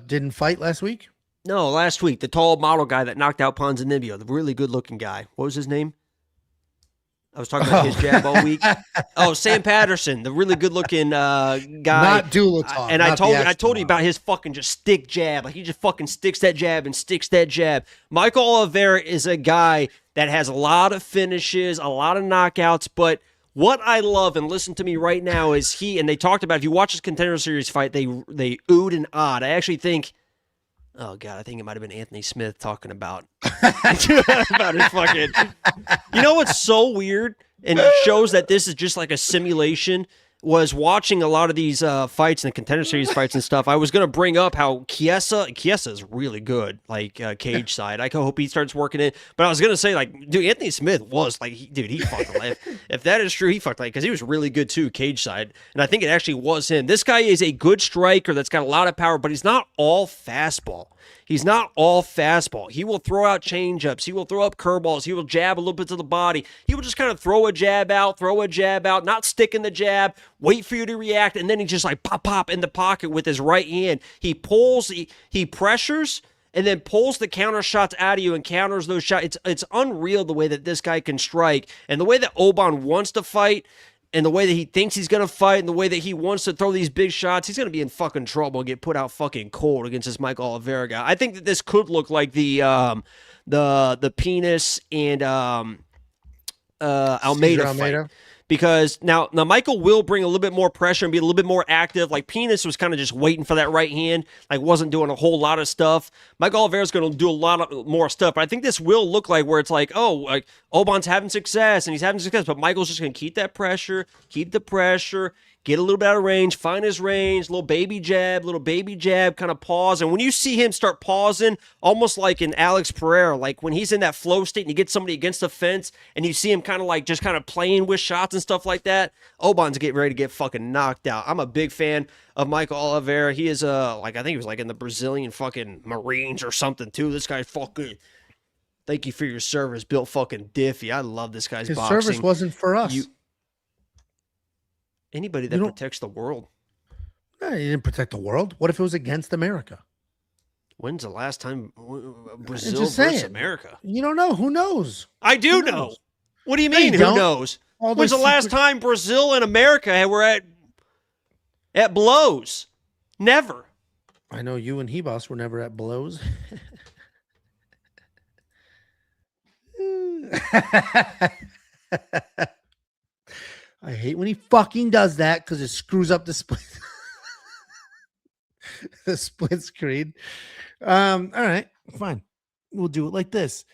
didn't fight last week? No, last week, the tall model guy that knocked out Ponzinibbio, the really good-looking guy. What was his name? I was talking about his jab all week. Oh, Sam Patterson, the really good-looking guy. Not Dulatov. And I told you about his fucking just stick jab. Like, he just fucking sticks that jab and sticks that jab. Michael Oliveira is a guy that has a lot of finishes, a lot of knockouts, but what I love, and listen to me right now, is and they talked about, if you watch his Contender Series fight, they oohed and awed. I actually think, oh, God, I think it might have been Anthony Smith talking about his fucking. You know what's so weird and shows that this is just like a simulation was watching a lot of these fights and the Contender Series fights and stuff. I was going to bring up how Chiesa is really good, like cage side. I hope he starts working it. But I was going to say, like, dude, Anthony Smith was like, he fucked like, if that is true, he fucked like, because he was really good too, cage side. And I think it actually was him. This guy is a good striker that's got a lot of power, but he's not all fastball. He will throw out changeups. He will throw up curveballs. He will jab a little bit to the body. He will just kind of throw a jab out, not stick in the jab, wait for you to react, and then he just like pop in the pocket with his right hand. He pulls, he pressures, and then pulls the counter shots out of you and counters those shots. It's unreal the way that this guy can strike, and the way that Oban wants to fight, and the way that he thinks he's going to fight, and the way that he wants to throw these big shots, he's going to be in fucking trouble and get put out fucking cold against this Michael Oliveira guy. I think that this could look like the Penis and Almeida fight. Because now Michael will bring a little bit more pressure and be a little bit more active. Like Penis was kind of just waiting for that right hand, like wasn't doing a whole lot of stuff. Michael Oliveira's going to do a lot of more stuff. But I think this will look like where it's like, oh, like Oban's having success and he's having success, but Michael's just going to keep the pressure, get a little bit out of range, find his range, little baby jab, kind of pause. And when you see him start pausing, almost like in Alex Pereira, like when he's in that flow state and you get somebody against the fence and you see him kind of like just kind of playing with shots and stuff like that, Oban's getting ready to get fucking knocked out. I'm a big fan of Michael Oliveira. He is like I think he was like in the Brazilian fucking Marines or something too. This guy fucking, thank you for your service, built fucking Diffie. I love this guy's boxing. His service wasn't for us. Anybody that protects the world. No, he didn't protect the world. What if it was against America? When's the last time Brazil versus America? You don't know. Who knows? I do know. What do you mean, who knows? When's the last time Brazil and America were at blows? Never. I know you and Hebos were never at blows. I hate when he fucking does that because it screws up the split the split screen. All right, fine. We'll do it like this.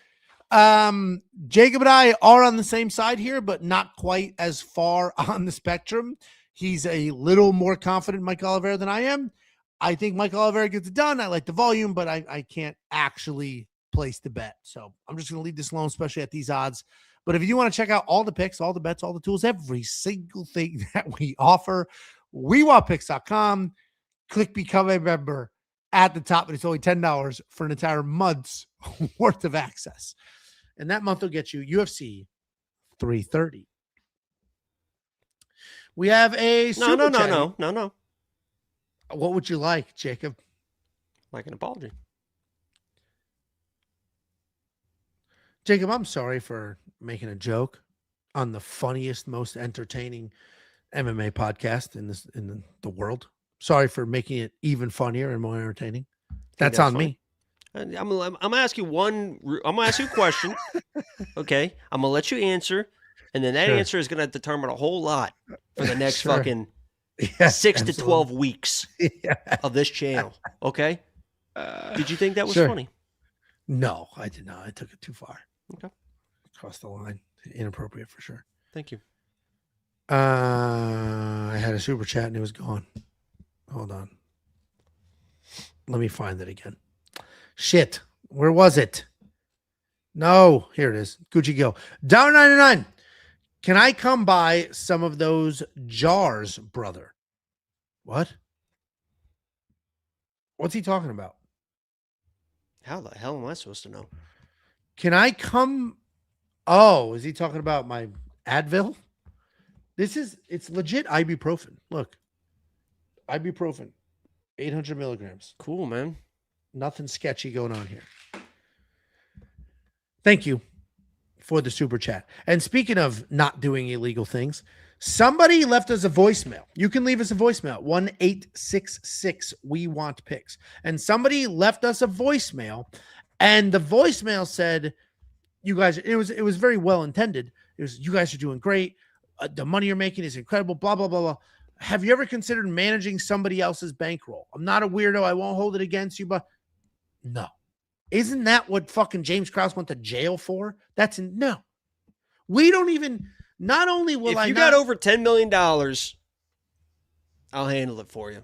Jacob and I are on the same side here, but not quite as far on the spectrum. He's a little more confident in Mike Oliveira than I am. I think Mike Oliveira gets it done. I like the volume, but I can't actually place the bet. So I'm just going to leave this alone, especially at these odds. But if you want to check out all the picks, all the bets, all the tools, every single thing that we offer, WeWantPicks.com. Click Become a Member at the top, and it's only $10 for an entire month's worth of access. And that month will get you UFC 330. We have a No. What would you like, Jacob? Like an apology. Jacob, I'm sorry for making a joke on the funniest, most entertaining MMA podcast in the world. Sorry for making it even funnier and more entertaining. That's on me. I'm gonna ask you I'm gonna ask you a question. Okay, I'm gonna let you answer, and then that answer is gonna determine a whole lot for the next fucking 6 to 12 weeks of this channel. Okay. Did you think that was funny? No, I did not. I took it too far. Okay. Crossed the line. Inappropriate for sure. Thank you. I had a super chat and it was gone. Hold on. Let me find it again. Shit. Where was it? No. Here it is. Gucci Go. $1.99. Can I come by some of those jars, brother? What? What's he talking about? How the hell am I supposed to know? Can I come? Oh, is he talking about my Advil? It's legit ibuprofen. Look, ibuprofen, 800 milligrams. Cool, man. Nothing sketchy going on here. Thank you for the super chat. And speaking of not doing illegal things, somebody left us a voicemail. You can leave us a voicemail, 1-866 We Want Picks. And somebody left us a voicemail, and the voicemail said, "You guys," it was very well intended. It was, "You guys are doing great. The money you're making is incredible, blah, blah, blah, blah. Have you ever considered managing somebody else's bankroll? I'm not a weirdo. I won't hold it against you, but no." Isn't that what fucking James Krause went to jail for? No. We don't even, not only will if you got over $10 million, I'll handle it for you.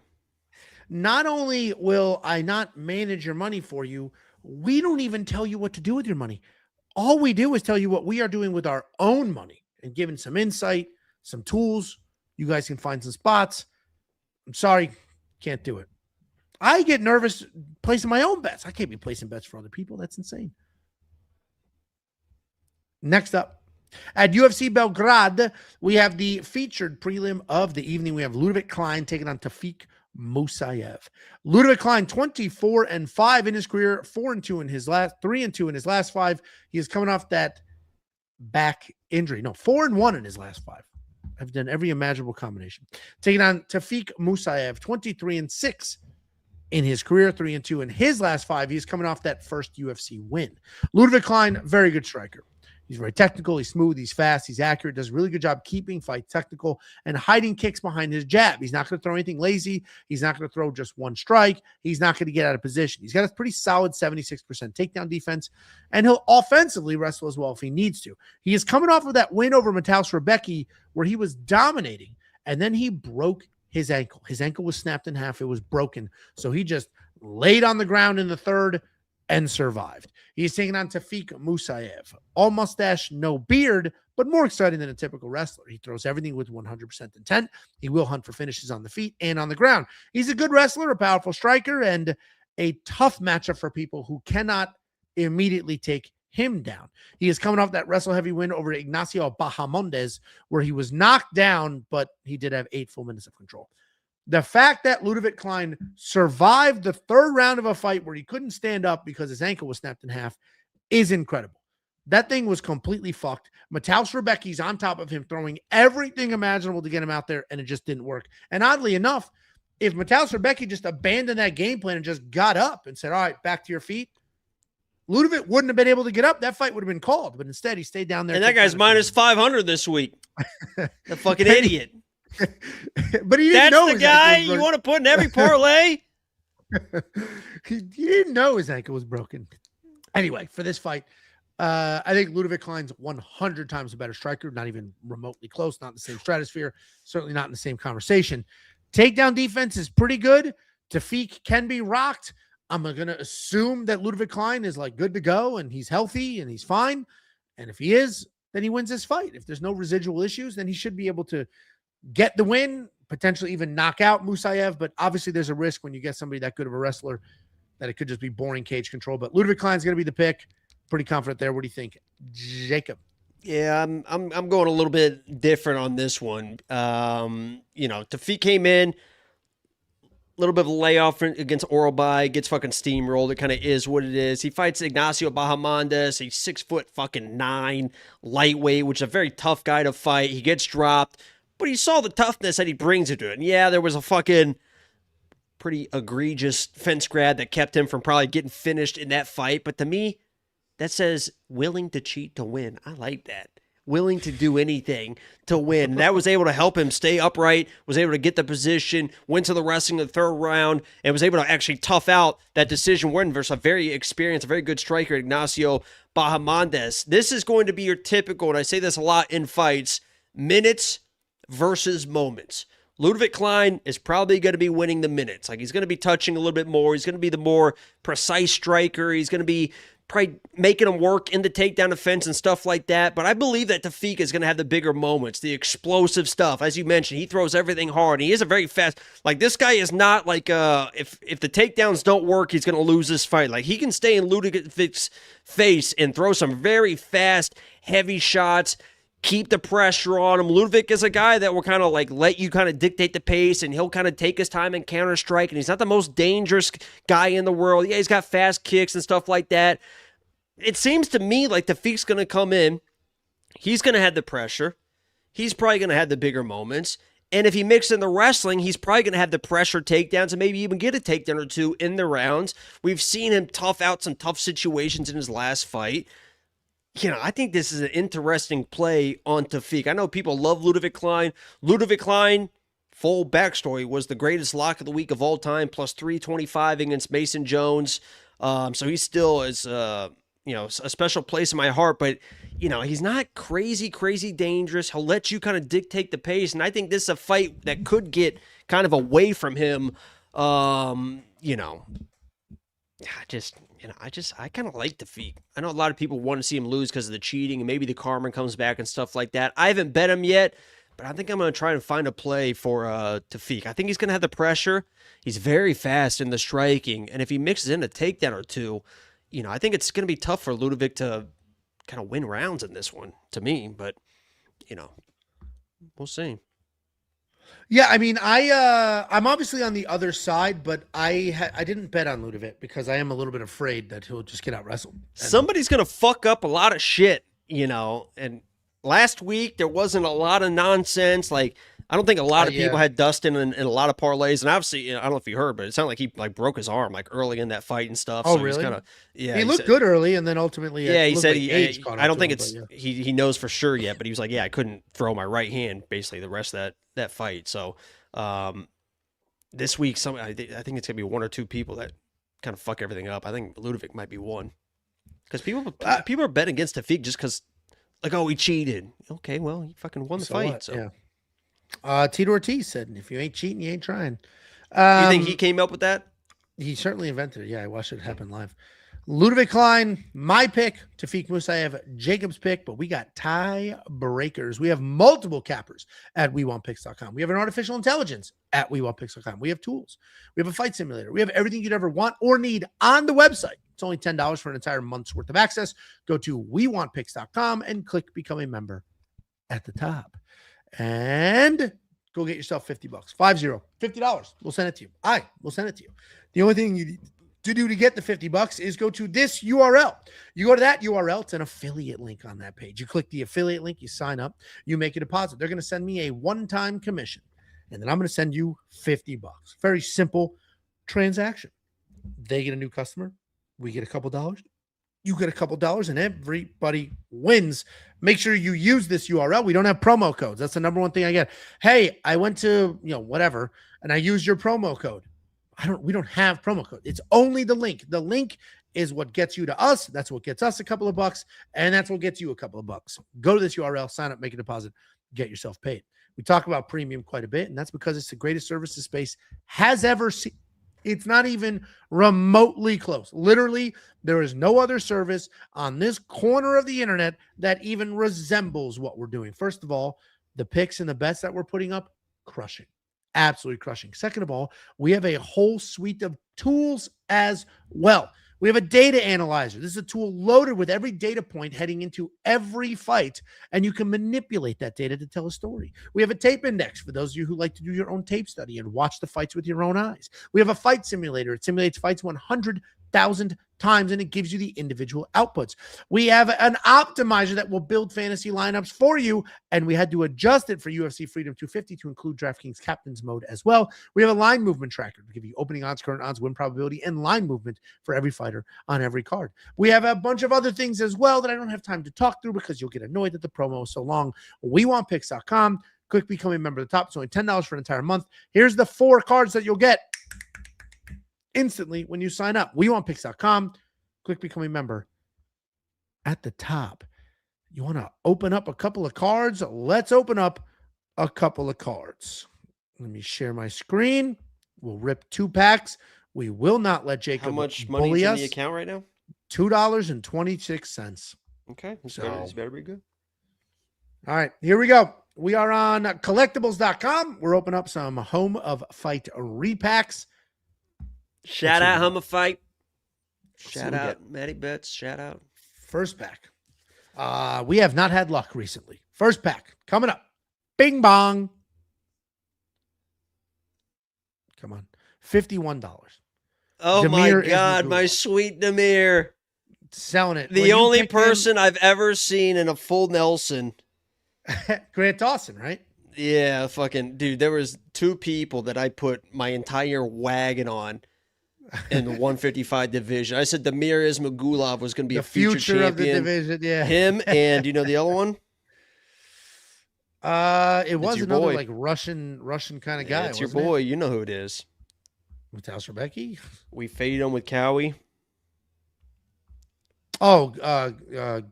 Not only will I not manage your money for you, we don't even tell you what to do with your money. All we do is tell you what we are doing with our own money and giving some insight, some tools. You guys can find some spots. I'm sorry, can't do it. I get nervous placing my own bets. I can't be placing bets for other people. That's insane. Next up, at UFC Belgrade, we have the featured prelim of the evening. We have Ludovit Klein taking on Tofiq Musayev. Ludovit Klein, 24-5 in his career, 3-2 in his last 5. He is coming off that back injury. No, 4-1 in his last 5. I've done every imaginable combination. Taking on Tofiq Musayev, 23-6 in his career, 3-2 in his last 5. He's coming off that first UFC win. Ludovit Klein, very good striker. He's very technical. He's smooth. He's fast. He's accurate. Does a really good job keeping fight technical and hiding kicks behind his jab. He's not going to throw anything lazy. He's not going to throw just one strike. He's not going to get out of position. He's got a pretty solid 76% takedown defense, and he'll offensively wrestle as well if he needs to. He is coming off of that win over Mateusz Rebecki where he was dominating, and then he broke his ankle. His ankle was snapped in half. It was broken. So he just laid on the ground in the third and survived. He's taking on Tofiq Musayev. All mustache, no beard, but more exciting than a typical wrestler. He throws everything with 100% intent. He will hunt for finishes on the feet and on the ground. He's a good wrestler, a powerful striker, and a tough matchup for people who cannot immediately take him down. He is coming off that wrestle heavy win over Ignacio Bahamondes, where he was knocked down, but he did have 8 full minutes of control. The fact that Ludovit Klein survived the third round of a fight where he couldn't stand up because his ankle was snapped in half is incredible. That thing was completely fucked. Mateusz Rebecki's on top of him, throwing everything imaginable to get him out there, and it just didn't work. And oddly enough, if Mateusz Rebecki just abandoned that game plan and just got up and said, "All right, back to your feet," Ludovit wouldn't have been able to get up. That fight would have been called, but instead he stayed down there. And that guy's minus 500 this week. The fucking idiot. But he didn't know that's the guy you want to put in every parlay. He didn't know his ankle was broken. Anyway, for this fight, I think Ludovit Klein's 100 times a better striker. Not even remotely close. Not in the same stratosphere. Certainly not in the same conversation. Takedown defense is pretty good. Tofiq can be rocked. I'm going to assume that Ludovit Klein is like good to go and he's healthy and he's fine. And if he is, then he wins this fight. If there's no residual issues, then he should be able to get the win, potentially even knock out Musayev. But obviously there's a risk when you get somebody that good of a wrestler that it could just be boring cage control. But Ludovit Klein's going to be the pick. Pretty confident there. What do you think, Jacob? Yeah, I'm going a little bit different on this one. Tofiq came in little bit of a layoff against Orobai, gets fucking steamrolled. It kind of is what it is. He fights Ignacio Bahamondes, a 6'9" lightweight, which is a very tough guy to fight. He gets dropped, but you saw the toughness that he brings into it. And yeah, there was a fucking pretty egregious fence grab that kept him from probably getting finished in that fight. But to me, that says willing to cheat to win. I like that. Willing to do anything to win. And that was able to help him stay upright, was able to get the position, went to the wrestling in the third round, and was able to actually tough out that decision win versus a very experienced, a very good striker, Ignacio Bahamondes. This is going to be your typical, and I say this a lot in fights, minutes versus moments. Ludovit Klein is probably going to be winning the minutes. Like, he's going to be touching a little bit more. He's going to be the more precise striker. He's going to be probably making him work in the takedown defense and stuff like that. But I believe that Tofiq is going to have the bigger moments, the explosive stuff. As you mentioned, he throws everything hard. He is a very fast, like, this guy is not like, if the takedowns don't work, he's going to lose this fight. Like, he can stay in Ludovic's face and throw some very fast, heavy shots, keep the pressure on him. Ludovic is a guy that will kind of like let you kind of dictate the pace, and he'll kind of take his time and counter strike, and he's not the most dangerous guy in the world. Yeah, he's got fast kicks and stuff like that. It seems to me like Tofiq's going to come in. He's going to have the pressure. He's probably going to have the bigger moments. And if he mixes in the wrestling, he's probably going to have the pressure takedowns and maybe even get a takedown or two in the rounds. We've seen him tough out some tough situations in his last fight. You know, I think this is an interesting play on Tofiq. I know people love Ludovit Klein. Ludovit Klein, full backstory, was the greatest lock of the week of all time, plus 325 against Mason Jones. So he still is, a special place in my heart. But, you know, he's not crazy dangerous. He'll let you kind of dictate the pace. And I think this is a fight that could get kind of away from him. I kind of like Tofiq. I know a lot of people want to see him lose because of the cheating and maybe the karma comes back and stuff like that. I haven't bet him yet, but I think I'm going to try and find a play for Tofiq. I think he's going to have the pressure. He's very fast in the striking, and if he mixes in a takedown or two, you know, I think it's going to be tough for Ludovic to kind of win rounds in this one, to me, but, you know, we'll see. Yeah, I mean, I'm obviously on the other side, but I didn't bet on Ludovit because I am a little bit afraid that he'll just get out wrestled. Somebody's gonna fuck up a lot of shit, you know. And last week there wasn't a lot of nonsense. Like, I don't think a lot of people had Dustin in a lot of parlays. And obviously, I don't know if you heard, but it sounded like he like broke his arm like early in that fight and stuff. Oh, so really? He looked good early, and then ultimately, he said I don't think he knows for sure yet, but he was like, I couldn't throw my right hand basically the rest of that fight. So this week, I think it's gonna be one or two people that kind of fuck everything up. I think Ludovic might be one, because people are betting against Tofiq just because, like, oh, he cheated. Okay, well, he fucking won the fight. What? So yeah. Tito Ortiz said, "If you ain't cheating, you ain't trying." You think he came up with that? He certainly invented it. Yeah, I watched it happen live. Ludovit Klein, my pick. Tofiq Musayev, Jacob's pick. But we got tie breakers. We have multiple cappers at WeWantPicks.com. We have an artificial intelligence at WeWantPicks.com. We have tools. We have a fight simulator. We have everything you'd ever want or need on the website. It's only $10 for an entire month's worth of access. Go to WeWantPicks.com and click Become a Member at the top. And go get yourself $50. $50. We'll send it to you. We'll send it to you. The only thing you need to do to get the $50 is go to this URL. You go to that URL. It's an affiliate link on that page. You click the affiliate link. You sign up. You make a deposit. They're going to send me a one-time commission, and then I'm going to send you $50. Very simple transaction. They get a new customer. We get a couple dollars. You get a couple dollars, and everybody wins. Make sure you use this URL. We don't have promo codes. That's the number one thing I get. Hey, I went to, whatever, and I used your promo code. We don't have promo code. It's only the link. The link is what gets you to us. That's what gets us a couple of bucks, and that's what gets you a couple of bucks. Go to this URL, sign up, make a deposit, get yourself paid. We talk about premium quite a bit, and that's because it's the greatest service the space has ever seen. It's not even remotely close. Literally, there is no other service on this corner of the internet that even resembles what we're doing. First of all, the picks and the bets that we're putting up, crushing. Absolutely crushing. Second of all, we have a whole suite of tools as well. We have a data analyzer. This is a tool loaded with every data point heading into every fight, and you can manipulate that data to tell a story. We have a tape index for those of you who like to do your own tape study and watch the fights with your own eyes. We have a fight simulator. It simulates fights 100,000 times, and it gives you the individual outputs. We have an optimizer that will build fantasy lineups for you, and we had to adjust it for UFC Freedom 250 to include DraftKings Captain's Mode as well. We have a line movement tracker to give you opening odds, current odds, win probability, and line movement for every fighter on every card. We have a bunch of other things as well that I don't have time to talk through because you'll get annoyed that the promo is so long. WeWantPicks.com. Quick become a member at the top. It's only $10 for an entire month. Here's the 4 cards that you'll get instantly when you sign up. WeWantPicks.com. Click become a member at the top. You want to open up a couple of cards? Let's open up a couple of cards. Let me share my screen. We'll rip 2 packs. We will not let Jacob. How much money is in the account right now? $2.26. Okay, so this better be good. All right, here we go. We are on collectibles.com. We're opening up some Home of Fight repacks. Shout out Home of Fight. Shout out Matty Betts. Shout out. First pack. We have not had luck recently. First pack coming up. Bing bong. Come on. $51. Oh Demir my God, my sweet Demir. Selling it. The only person I've ever seen in a full Nelson. Grant Dawson, right? Yeah, fucking dude. There was 2 people that I put my entire wagon on in the 155 division. I said Damir Ismagulov was going to be a future champion of the division. Yeah, him and you know the other one. It was another boy. Like Russian kind of guy. It's your boy. You know who it is. Mateusz Rebecki. We faded him with Cowie. Oh, Garam.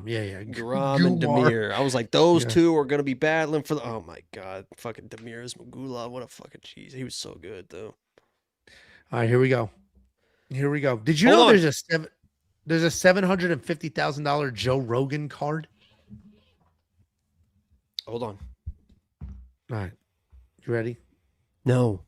Yeah. Garam and Demir. I was like, those 2 are gonna be battling for the. Oh my God, fucking Damir Ismagulov. What a fucking cheese. He was so good though. All right, here we go. Did you know there's a $750,000 Joe Rogan card? Hold on. All right, you ready? No.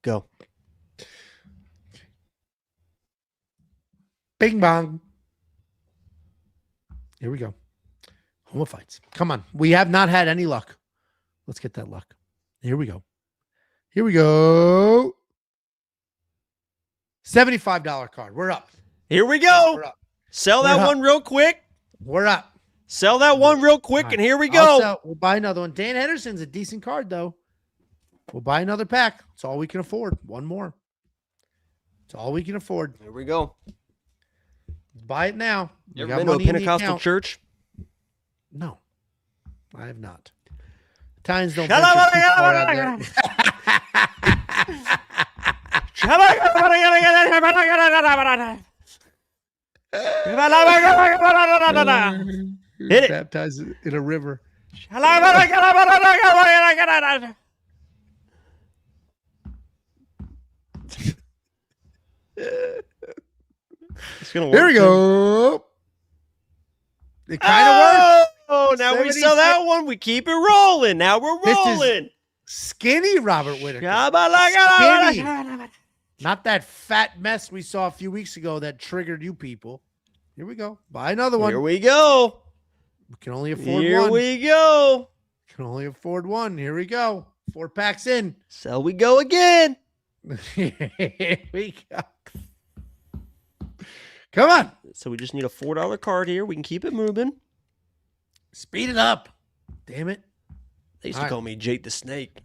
Go. Bing bong. Here we go. Home of Fights. Come on. We have not had any luck. Let's get that luck. Here we go. $75 card. We're up. Here we go. We're up. Sell that one real quick. We're up. Sell that one real quick, and here we go. We'll buy another one. Dan Henderson's a decent card, though. We'll buy another pack. It's all we can afford. One more. It's all we can afford. Here we go. Buy it now. You ever been to a Pentecostal church? No, I have not. Italians don't venture too far out there. Hit it. Baptized in a river. Here we go. It kind of works. Oh, now we sell that one. We keep it rolling. Now we're rolling. Skinny Robert Whittaker. Skinny. Not that fat mess we saw a few weeks ago that triggered you people. Here we go. Buy another one. Here we go. We can only afford one. Here we go. Can only afford one. Here we go. 4 packs in. So we go again. Here we go. Come on. So we just need a $4 card here. We can keep it moving. Speed it up. Damn it. They used to call me Jake the Snake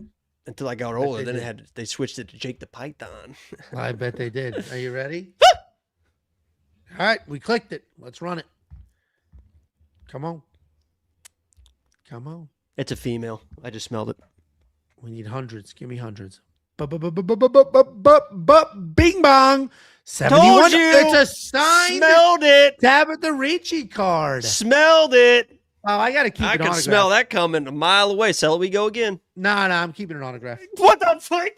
until I got older. Then they switched it to Jake the Python. I bet they did. Are you ready? All right. We clicked it. Let's run it. Come on. Come on. It's a female. I just smelled it. We need hundreds. Give me hundreds. Bing bong. 71. Told you. It's a signed Smelled it. Tabitha Ricci card. Smelled it. Oh, I got to keep it I autographed. can smell that coming a mile away. So we go again. No, I'm keeping it autographed. What the fuck?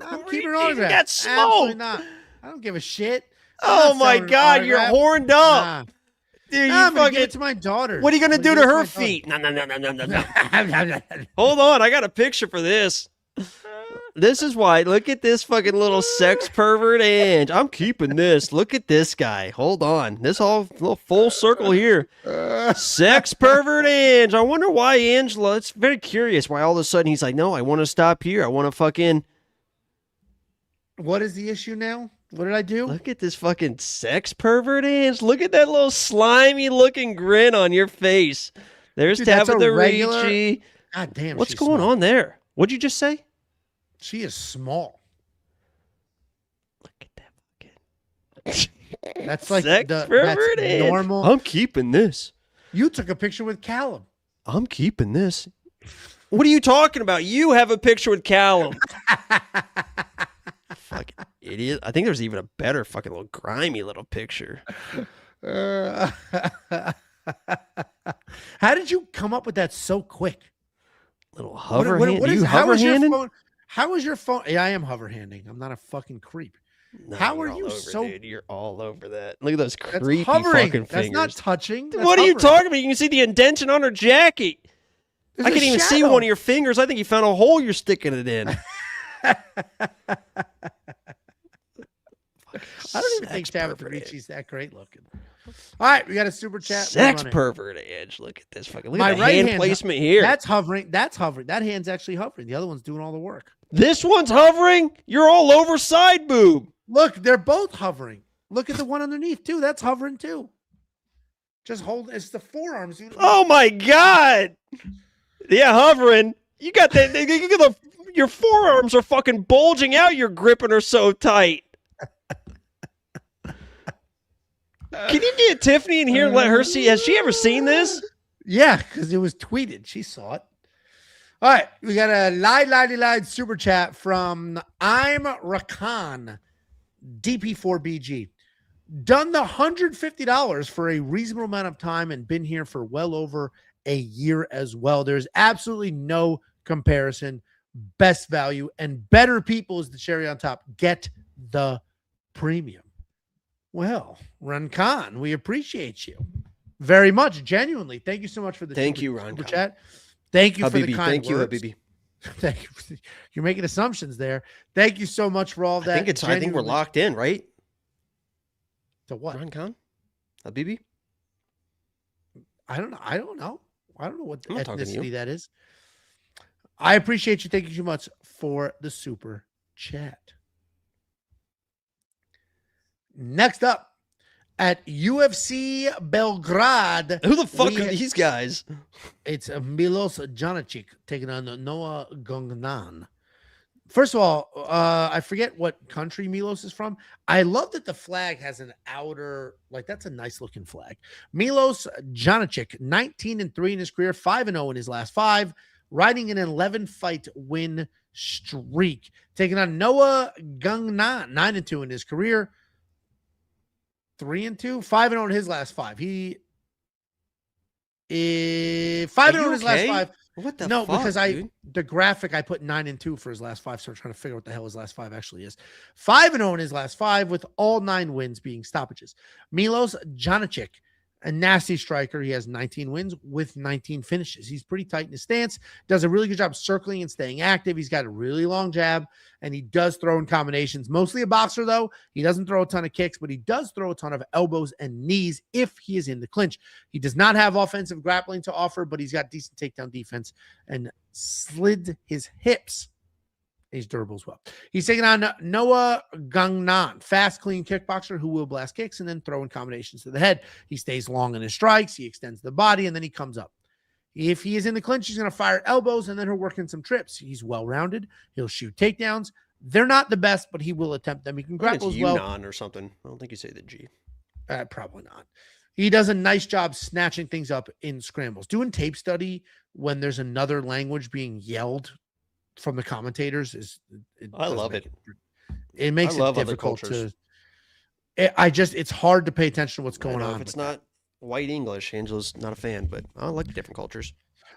I'm keeping it autographed. Got smoked. Absolutely not. I don't give a shit. Oh my God, you're horned up. Nah. Dude, I'm gonna give it to my daughter. What are you gonna do to her feet? No. Hold on, I got a picture for this. This is why. Look at this fucking little sex pervert, and I'm keeping this. Look at this guy. Hold on, this all little full circle here. Sex pervert, Ange. I wonder why Angela. It's very curious why all of a sudden he's like, no, I want to stop here. I want to fucking. What is the issue now? What did I do? Look at this fucking sex pervert, Ange. Look at that little slimy looking grin on your face. There's Tabitha Ricci. God damn. What's going on there? What'd you just say? She is small. Look at that fucking. That's like sex pervert, that's normal. I'm keeping this. You took a picture with Callum. I'm keeping this. What are you talking about? You have a picture with Callum. Fucking idiot. I think there's even a better fucking little grimy little picture. How did you come up with that so quick? Little hover hand. You hover handing? How is your phone? Yeah, I am hover handing. I'm not a fucking creep. No, how are you over, so? Dude, you're all over that. Look at those creepy hovering. fucking fingers. That's not touching. That's what are you talking about? You can see the indention on her jacket. I can't even see one of your fingers. I think you found a hole you're sticking it in. I don't even think Tabitha Ricci's that great looking. All right, we got a super chat. Sex pervert, Edge. Look at this fucking. Look at the hand placement here. That's hovering. That's hovering. That hand's actually hovering. The other one's doing all the work. This one's hovering. You're all over side boob. Look, they're both hovering. Look at the one underneath too. That's hovering too. Just hold. It's the forearms. Oh my God. Yeah, hovering. You got that. Your forearms are fucking bulging out. You're gripping her so tight. Can you get Tiffany in here and let her see? Has she ever seen this? Yeah, because it was tweeted. She saw it. All right. We got a live super chat from I'm Rakan, DP4BG. Done the $150 for a reasonable amount of time and been here for well over a year as well. There's absolutely no comparison. Best value and better people is the cherry on top. Get the premium. Well, Rankan, we appreciate you very much. Genuinely. Thank you so much for the super chat. Thank you for the kind words. Thank you. Thank you. You're making assumptions there. Thank you so much for all that. I think we're locked in, right? To what? Rankan? Habibi? I don't know. I don't know what ethnicity that is. I appreciate you. Thank you so much for the super chat. Next up at UFC Belgrade. Who the fuck are these guys? It's Milos Janicic taking on Noah Gongnan. First of all, I forget what country Milos is from. I love that the flag has an outer, that's a nice looking flag. Milos Janicic, 19-3 in his career, 5-0 in his last 5, riding an 11-fight win streak. Taking on Noah Gongnan, 9-2 in his career, 3-2, 5-0 in his last 5. He is 5-0 in his last 5. What the fuck, because dude? The graphic I put 9-2 for his last 5, so I'm trying to figure out what the hell his last 5 actually is. 5-0 in his last 5, with all 9 wins being stoppages. Milos Janicic, a nasty striker. He has 19 wins with 19 finishes. He's pretty tight in his stance, does a really good job circling and staying active. He's got a really long jab, and he does throw in combinations. Mostly a boxer, though. He doesn't throw a ton of kicks, but he does throw a ton of elbows and knees if he is in the clinch. He does not have offensive grappling to offer, but he's got decent takedown defense and slid his hips. He's durable as well. He's taking on Noah Gongnan, fast, clean kickboxer who will blast kicks and then throw in combinations to the head. He stays long in his strikes. He extends the body, and then he comes up. If he is in the clinch, he's going to fire elbows, and then he'll work in some trips. He's well-rounded. He'll shoot takedowns. They're not the best, but he will attempt them. He can grapple as well. Yunnan or something. I don't think you say the G. Probably not. He does a nice job snatching things up in scrambles. Doing tape study when there's another language being yelled from the commentators I love it. It makes it difficult to. It's hard to pay attention to what's going on. If it's not white English, Angelo's not a fan, but I like the different cultures.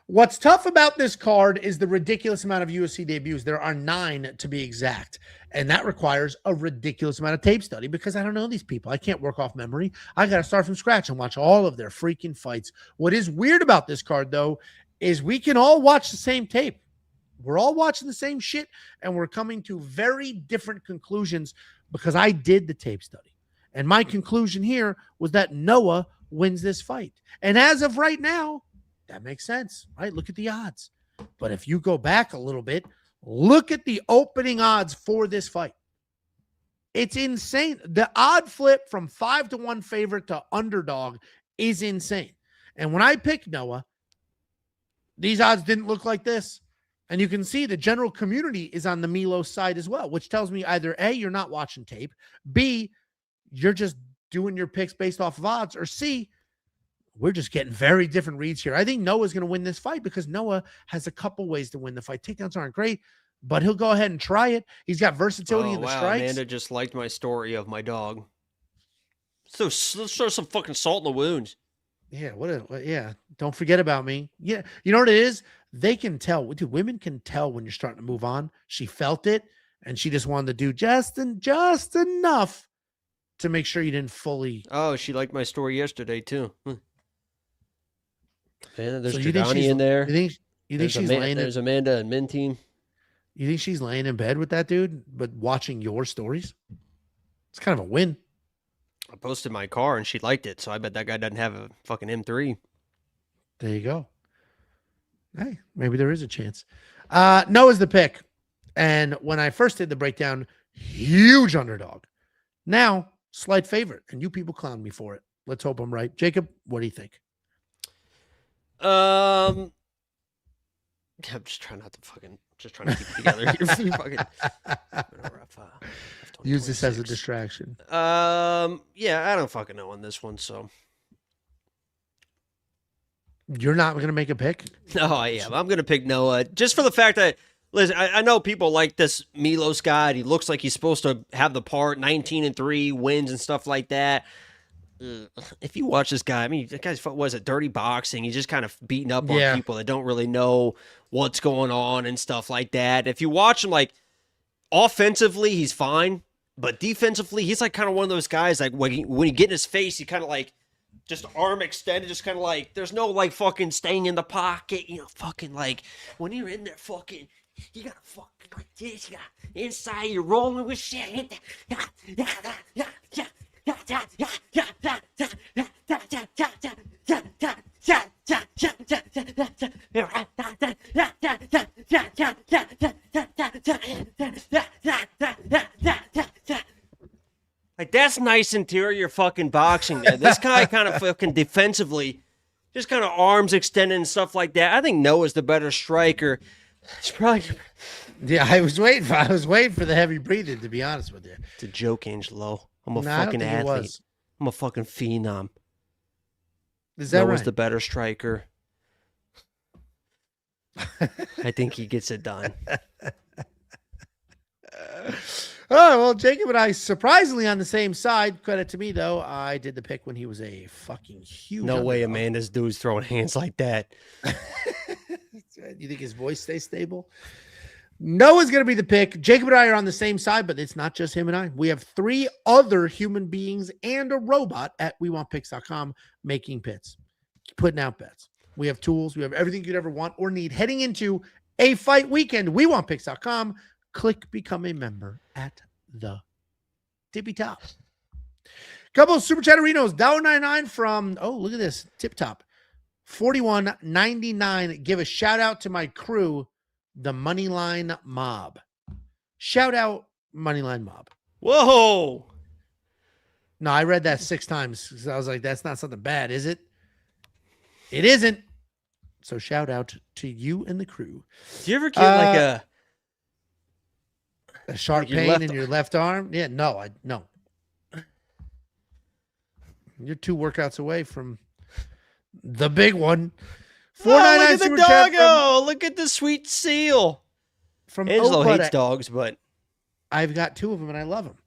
What's tough about this card is the ridiculous amount of UFC debuts. There are 9 to be exact. And that requires a ridiculous amount of tape study because I don't know these people. I can't work off memory. I got to start from scratch and watch all of their freaking fights. What is weird about this card, though, is we can all watch the same tape. We're all watching the same shit, and we're coming to very different conclusions because I did the tape study. And my conclusion here was that Noah wins this fight. And as of right now, that makes sense, right? Look at the odds. But if you go back a little bit, look at the opening odds for this fight. It's insane. The odd flip from 5-1 favorite to underdog is insane. And when I picked Noah, these odds didn't look like this. And you can see the general community is on the Milos side as well, which tells me either A, you're not watching tape, B, you're just doing your picks based off of odds, or C, we're just getting very different reads here. I think Noah's going to win this fight because Noah has a couple ways to win the fight. Takedowns aren't great, but he'll go ahead and try it. He's got versatility in the strikes. Amanda just liked my story of my dog. So let's throw some fucking salt in the wounds. Yeah, yeah. Don't forget about me. Yeah, you know what it is? They can tell. Dude, women can tell when you're starting to move on. She felt it, and she just wanted to do just enough to make sure you didn't fully. Oh, she liked my story yesterday too. Man, there's Giordani in there. You think she's laying? There's Amanda and Minteen. You think she's laying in bed with that dude, but watching your stories? It's kind of a win. I posted my car and she liked it, so I bet that guy doesn't have a fucking M3. There you go. Hey, maybe there is a chance. Noah's the pick. And when I first did the breakdown, huge underdog. Now, slight favorite. And you people clown me for it. Let's hope I'm right. Jacob, what do you think? I'm just trying not to fucking, just trying to keep it together here. Fucking, use this as a distraction. Yeah, I don't fucking know on this one, so. You're not going to make a pick? No, I am. I'm going to pick Noah just for the fact that, listen, I know people like this Milos guy. He looks like he's supposed to have the part, 19-3 wins and stuff like that. If you watch this guy, I mean, that guy's, was it dirty boxing? He's just kind of beating up on people that don't really know what's going on and stuff like that. If you watch him, like, offensively, he's fine. But defensively, he's like kind of one of those guys, like, when you get in his face, he kind of like, just arm extended, just kind of like, there's no like fucking staying in the pocket, you know, fucking like, when you're in there fucking, you gotta fucking like this, you got inside, you're rolling with shit. Like, that's nice interior fucking boxing there. This guy kind of fucking defensively, just kind of arms extended and stuff like that. I think Noah's the better striker. It's probably... Yeah, I was waiting for the heavy breathing, to be honest with you. It's a joke, Angelo. I'm a fucking athlete. I'm a fucking phenom. Is that Noah's right? the better striker. I think he gets it done. Oh, well, Jacob and I surprisingly on the same side. Credit to me, though. I did the pick when he was a fucking huge No way underdog. Amanda's dude's throwing hands like that. You think his voice stays stable? Noah's going to be the pick. Jacob and I are on the same side, but it's not just him and I. We have 3 other human beings and a robot at WeWantPicks.com making picks, putting out bets. We have tools. We have everything you'd ever want or need heading into a fight weekend. WeWantPicks.com. Click become a member at the tippy top. Couple of super chatterinos. $1.99 from, oh, look at this. Tip top. $41.99. Give a shout out to my crew, the Moneyline Mob. Shout out Moneyline Mob. Whoa. No, I read that 6 times because I was like, that's not something bad, is it? It isn't. So shout out to you and the crew. Do you ever get like a sharp pain in your left arm? Yeah, no. You're 2 workouts away from the big one. Oh, look at the doggo. Look at the sweet seal. from Angelo hates dogs, but I've got 2 of them and I love them.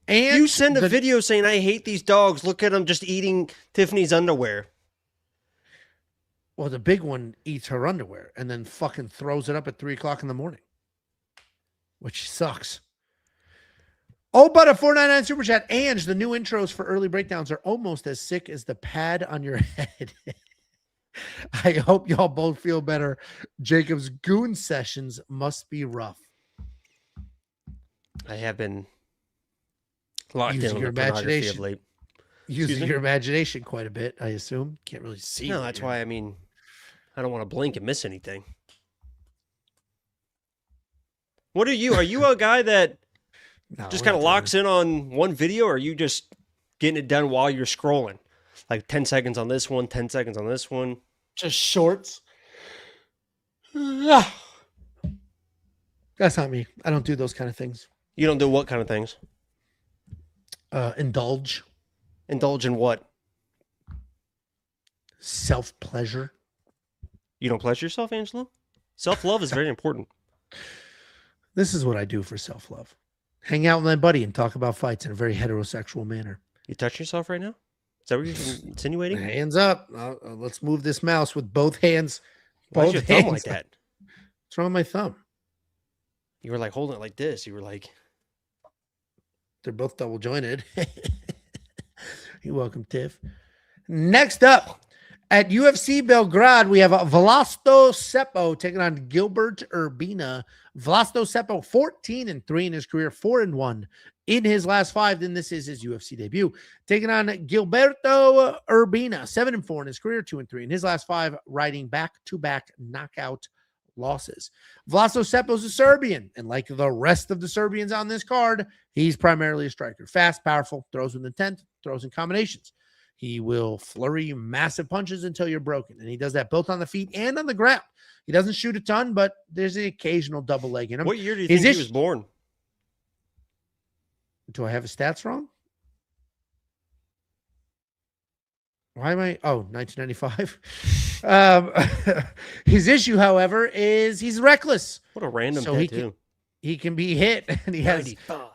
And you send a video saying, I hate these dogs. Look at them just eating Tiffany's underwear. Well, the big one eats her underwear and then fucking throws it up at 3 o'clock in the morning, which sucks. But a 499 super chat. Ange, the new intros for early breakdowns are almost as sick as the pad on your head. I hope y'all both feel better. Jacob's goon sessions must be rough. I have been locked using in your on the pornography of imagination. late. Using your imagination quite a bit, I assume. Can't really see. No, that's why, I don't want to blink and miss anything. What are you? Are you a guy that just kind of locks in on one video, or are you just getting it done while you're scrolling? Like 10 seconds on this one, 10 seconds on this one. Just shorts. That's not me. I don't do those kind of things. You don't do what kind of things? Indulge. Indulge in what? Self-pleasure. You don't pleasure yourself, Angelo? Self-love is very important. This is what I do for self-love. Hang out with my buddy and talk about fights in a very heterosexual manner. You touch yourself right now? Is that what you're insinuating? Hands up. Let's move this mouse with both hands. Why's your thumb like that? What's wrong with my thumb? You were like holding it like this. You were like... They're both double jointed. You're welcome, Tiff. Next up, at UFC Belgrade, we have Vlasto Seppo taking on Gilbert Urbina. Vlasto Seppo, 14-3 in his career, 4-1 in his last 5. Then this is his UFC debut. Taking on Gilberto Urbina, 7-4 in his career, 2-3 in his last 5, riding back-to-back knockout losses. Vlasto Seppo's a Serbian, and like the rest of the Serbians on this card, he's primarily a striker. Fast, powerful, throws with intent, throws in combinations. He will flurry massive punches until you're broken, and he does that both on the feet and on the ground. He doesn't shoot a ton, but there's the occasional double leg in him. What year do you think he was born? Do I have his stats wrong? Why am I? Oh, 1995. His issue, however, is he's reckless. What a random tattoo. He can be hit, and he has. 95.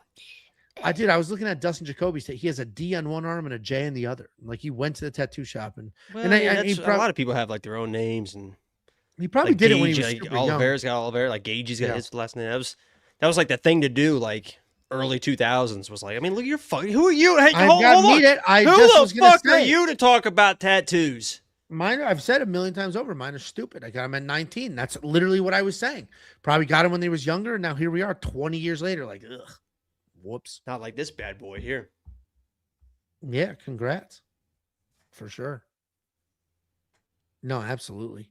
I was looking at Dustin Jacoby's. He has a D on one arm and a J on the other. Like he went to the tattaoo shop, and a lot of people have like their own names, and he probably like did Gage, it when he was like, super Oliveira's young. got Oliveira, like Gagey's got his last name. That was like the thing to do, like early 2000s. Was like, I mean, look, you're fucking. Who are you? Hey, hold on. Who the fuck are you to talk about tattoos? Mine, I've said a million times over, mine are stupid. I got him at 19. That's literally what I was saying. Probably got him when they was younger, and now here we are 20 years later. Like, ugh. Whoops. Not like this bad boy here. Yeah, congrats. For sure. No, absolutely.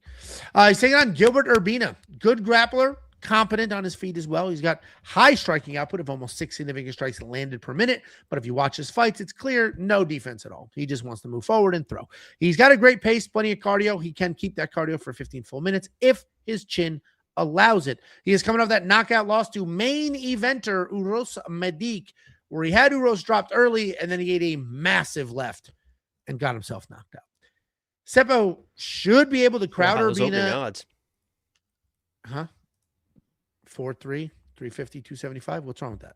He's taking on Gilbert Urbina. Good grappler, competent on his feet as well. He's got high striking output of almost 6 significant strikes landed per minute. But if you watch his fights, it's clear no defense at all. He just wants to move forward and throw. He's got a great pace, plenty of cardio. He can keep that cardio for 15 full minutes if his chin allows it. He is coming off that knockout loss to main eventer Uros Medic, where he had Uros dropped early, and then he ate a massive left and got himself knocked out. Seppo should be able to crowd Urbina. Odds. Huh? 4-3, 350, 275. What's wrong with that?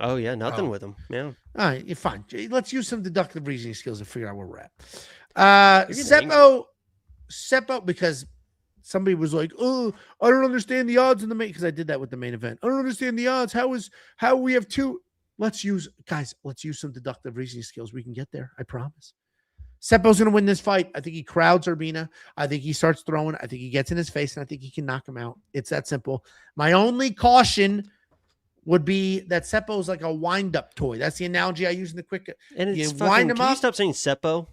Oh, yeah, nothing with him. Yeah. All right, you're fine. Let's use some deductive reasoning skills to figure out where we're at. Seppo, because somebody was like, oh, I don't understand the odds in the main, because I did that with the main event. I don't understand the odds. How we have two. Let's use some deductive reasoning skills. We can get there. I promise. Seppo's going to win this fight. I think he crowds Urbina. I think he starts throwing. I think he gets in his face, and I think he can knock him out. It's that simple. My only caution would be that Seppo's like a wind-up toy. That's the analogy I use in the quick. And it's wind him up. Can you stop saying Seppo?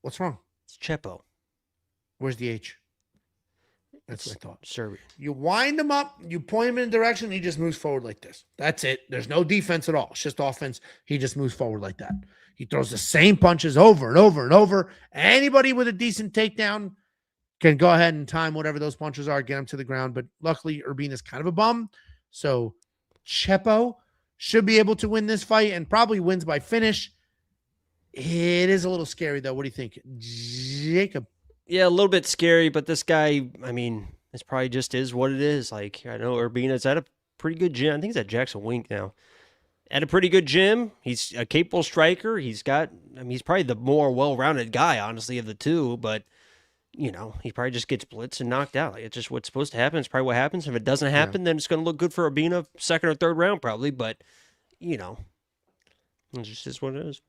What's wrong? It's Chepo. Where's the H? That's what I thought. Serbian. You wind him up, you point him in a direction, and he just moves forward like this. That's it. There's no defense at all. It's just offense. He just moves forward like that. He throws the same punches over and over and over. Anybody with a decent takedown can go ahead and time whatever those punches are, get him to the ground. But luckily, Urbina is kind of a bum. So Chepo should be able to win this fight and probably wins by finish. It is a little scary, though. What do you think? Jacob? Yeah, a little bit scary, but this guy, I mean, This probably just is what it is. Like, I know Urbina's at a pretty good gym. I think he's at Jackson Wink now. At a pretty good gym. He's a capable striker. He's probably the more well-rounded guy, honestly, of the two. But, he probably just gets blitzed and knocked out. Like, it's just what's supposed to happen. It's probably what happens. If it doesn't happen, then it's going to look good for Urbina second or third round probably. But, it just is what it is.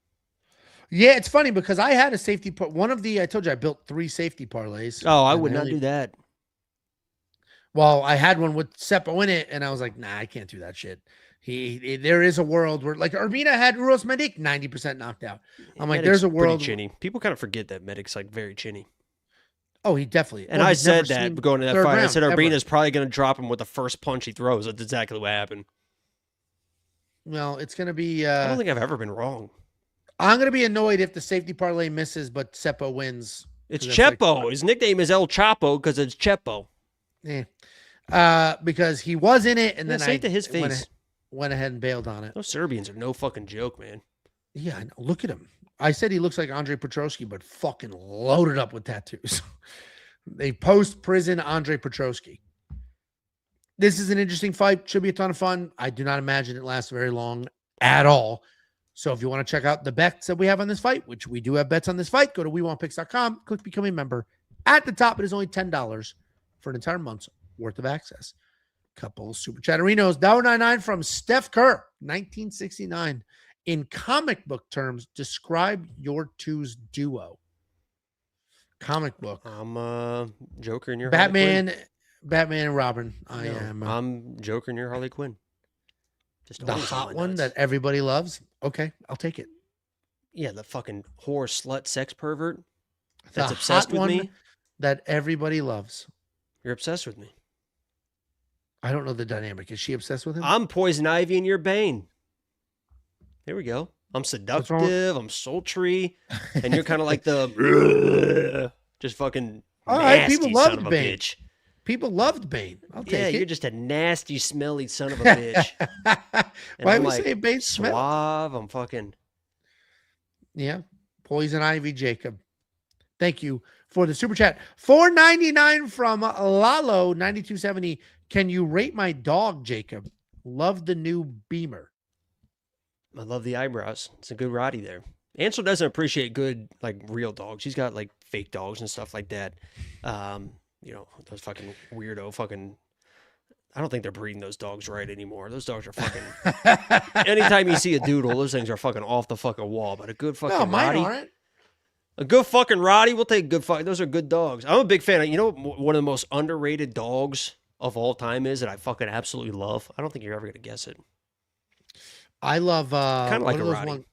Yeah, it's funny because I had a safety I told you I built 3 safety parlays. Oh, I would not do that. Well, I had one with Seppo in it, and I was like, nah, I can't do that shit. There is a world where, like, Urbina had Uros Medic 90% knocked out. I'm like, there's a world. Chinny. People kind of forget that Medic's like very chinny. Oh, he definitely. And I said that going to that fight. I said Urbina's probably going to drop him with the first punch he throws. That's exactly what happened. Well, it's going to be. I don't think I've ever been wrong. I'm going to be annoyed if the safety parlay misses, but Seppo wins. It's Chepo. His nickname is El Chapo because it's Chepo. Yeah. Because he was in it, and then say it to his face. Went ahead and bailed on it. Those Serbians are no fucking joke, man. Yeah, I know. Look at him. I said he looks like Andre Petrosky, but fucking loaded up with tattoos. They post-prison Andre Petrosky. This is an interesting fight. Should be a ton of fun. I do not imagine it lasts very long at all. So if you want to check out the bets that we have on this fight, which we do have bets on this fight, go to WeWantPicks.com, click Become a Member. At the top, it is only $10 for an entire month's worth of access. Couple super chatterinos. $1.99 from Steph Kerr, 1969. In comic book terms, describe your two's duo. Comic book. I'm Joker and you're Batman. Harley Quinn. Batman and Robin. I'm Joker and you're Harley Quinn. Just the hot one that everybody loves. Okay, I'll take it. Yeah, the fucking whore, slut, sex pervert that's obsessed with me. That everybody loves. You're obsessed with me. I don't know the dynamic. Is she obsessed with him? I'm Poison Ivy and you're Bane. There we go. I'm seductive. I'm sultry. And you're kind of like the just fucking all right, nasty people loved son of a Bane. bitch. People loved Bane. I'll take it. Yeah, you're just a nasty, smelly son of a bitch. Why we say Bane smell? Suave. I'm fucking. Yeah. Poison Ivy Jacob. Thank you for the super chat. $4.99 from Lalo 9270. Can you rate my dog, Jacob? Love the new Beamer. I love the eyebrows. It's a good Roddy there. Ansel doesn't appreciate good, like, real dogs. He's got, like, fake dogs and stuff like that. Those fucking weirdo fucking... I don't think they're breeding those dogs right anymore. Those dogs are fucking... Anytime you see a doodle, those things are fucking off the fucking wall. But a good fucking mine Roddy... aren't. A good fucking Roddy, we'll take good fucking... Those are good dogs. I'm a big fan of... You know what one of the most underrated dogs of all time is that I fucking absolutely love? I don't think you're ever going to guess it. I love kind of like a Roddy.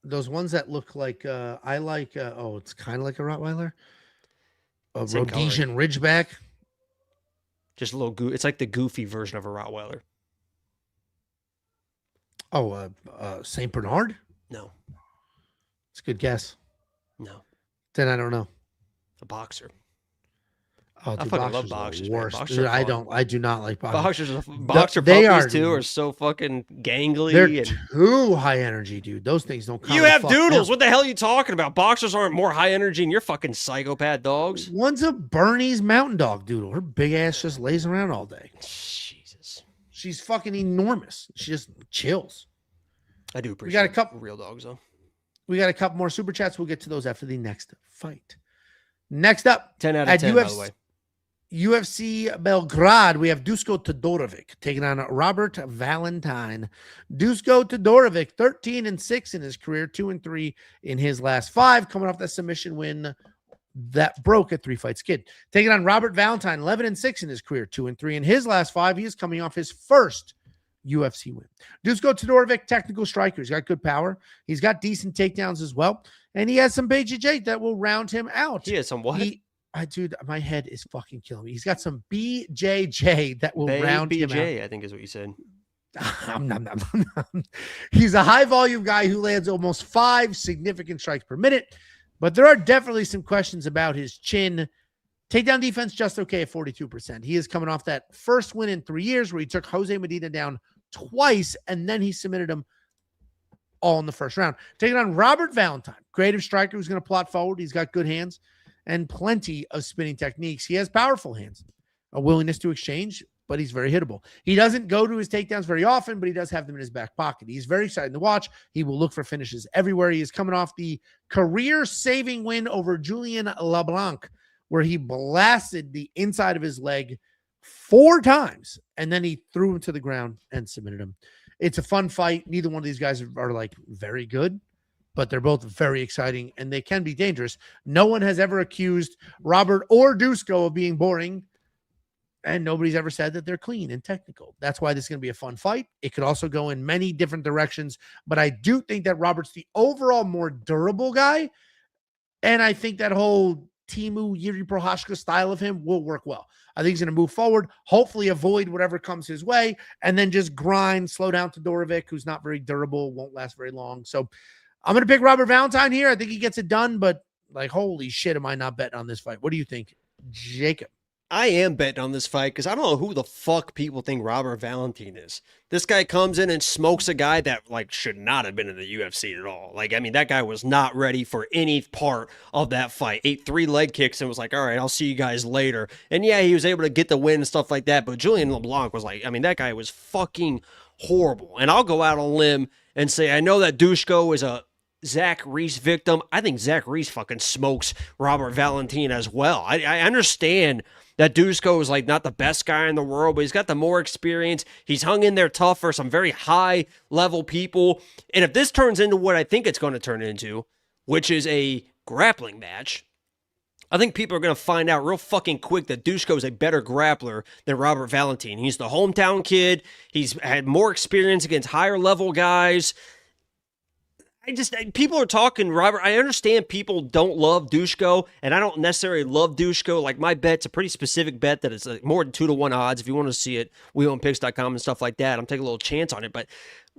Those ones that look like I like it's kind of like a Rottweiler. A Rhodesian Ridgeback. Just a little it's like the goofy version of a Rottweiler. Oh, Saint Bernard? No. It's a good guess. No. Then I don't know. A boxer. Oh, I fucking love boxers. Boxers dude, I do not like boxers. Boxer puppies too are so fucking gangly. They're too high energy, dude. Those things don't come. You have doodles. What the hell are you talking about? Boxers aren't more high energy than your fucking psychopath dogs. One's a Bernese mountain dog doodle. Her big ass just lays around all day. Jesus. She's fucking enormous. She just chills. I do appreciate we got a couple real dogs though. We got a couple more super chats. We'll get to those after the next fight. Next up, 10 out of 10, by the way. UFC Belgrade, we have Dusko Todorovic taking on Robert Valentine. Dusko Todorovic, 13-6 in his career, 2-3 in his last 5, coming off that submission win that broke a 3-fight skid. Taking on Robert Valentine, 11-6 in his career, 2-3 in his last 5. He is coming off his first UFC win. Dusko Todorovic, technical striker. He's got good power. He's got decent takedowns as well. And he has some BJJ that will round him out. He has some what? Dude, my head is fucking killing me. He's got some BJJ that will round him out. I think is what you said. He's a high volume guy who lands almost 5 significant strikes per minute, but there are definitely some questions about his chin. Takedown defense just okay at 42%. He is coming off that first win in 3 years where he took Jose Medina down twice and then he submitted him all in the first round. Taking on Robert Valentine, creative striker who's going to plot forward. He's got good hands and plenty of spinning techniques. He has powerful hands. a willingness to exchange, but he's very hittable. He doesn't go to his takedowns very often, but he does have them in his back pocket. He's very exciting to watch. He will look for finishes everywhere. He is coming off the career-saving win over Julian LeBlanc, where he blasted the inside of his leg 4 times, and then he threw him to the ground and submitted him. It's a fun fight. Neither one of these guys are like very good, but they're both very exciting, and they can be dangerous. No one has ever accused Robert or Dusko of being boring, and nobody's ever said that they're clean and technical. That's why this is going to be a fun fight. It could also go in many different directions, but I do think that Robert's the overall more durable guy, and I think that whole Timu Yuri Prohashka style of him will work well. I think he's going to move forward, hopefully avoid whatever comes his way, and then just grind, slow down to Todorovic, who's not very durable, won't last very long. So I'm going to pick Robert Valentine here. I think he gets it done, but like, holy shit, am I not betting on this fight? What do you think, Jacob? I am betting on this fight because I don't know who the fuck people think Robert Valentine is. This guy comes in and smokes a guy that like should not have been in the UFC at all. Like, I mean, that guy was not ready for any part of that fight. 8 3 leg kicks and was like, all right, I'll see you guys later. And yeah, he was able to get the win and stuff like that. But Julian LeBlanc was like, I mean, that guy was fucking horrible. And I'll go out on a limb and say, I know that Dusko is a Zach Reese victim. I think Zach Reese fucking smokes Robert Valentine as well. I understand that Dusko is like not the best guy in the world, but he's got the more experience. He's hung in there tough for some very high level people. And if this turns into what I think it's going to turn into, which is a grappling match, I think people are going to find out real fucking quick that Dusko is a better grappler than Robert Valentine. He's the hometown kid. He's had more experience against higher level guys. People are talking, Robert. I understand people don't love Dusko, and I don't necessarily love Dusko. Like, my bet's a pretty specific bet that it's like more than 2-1 odds. If you want to see it, weownpicks.com and stuff like that. I'm taking a little chance on it. But,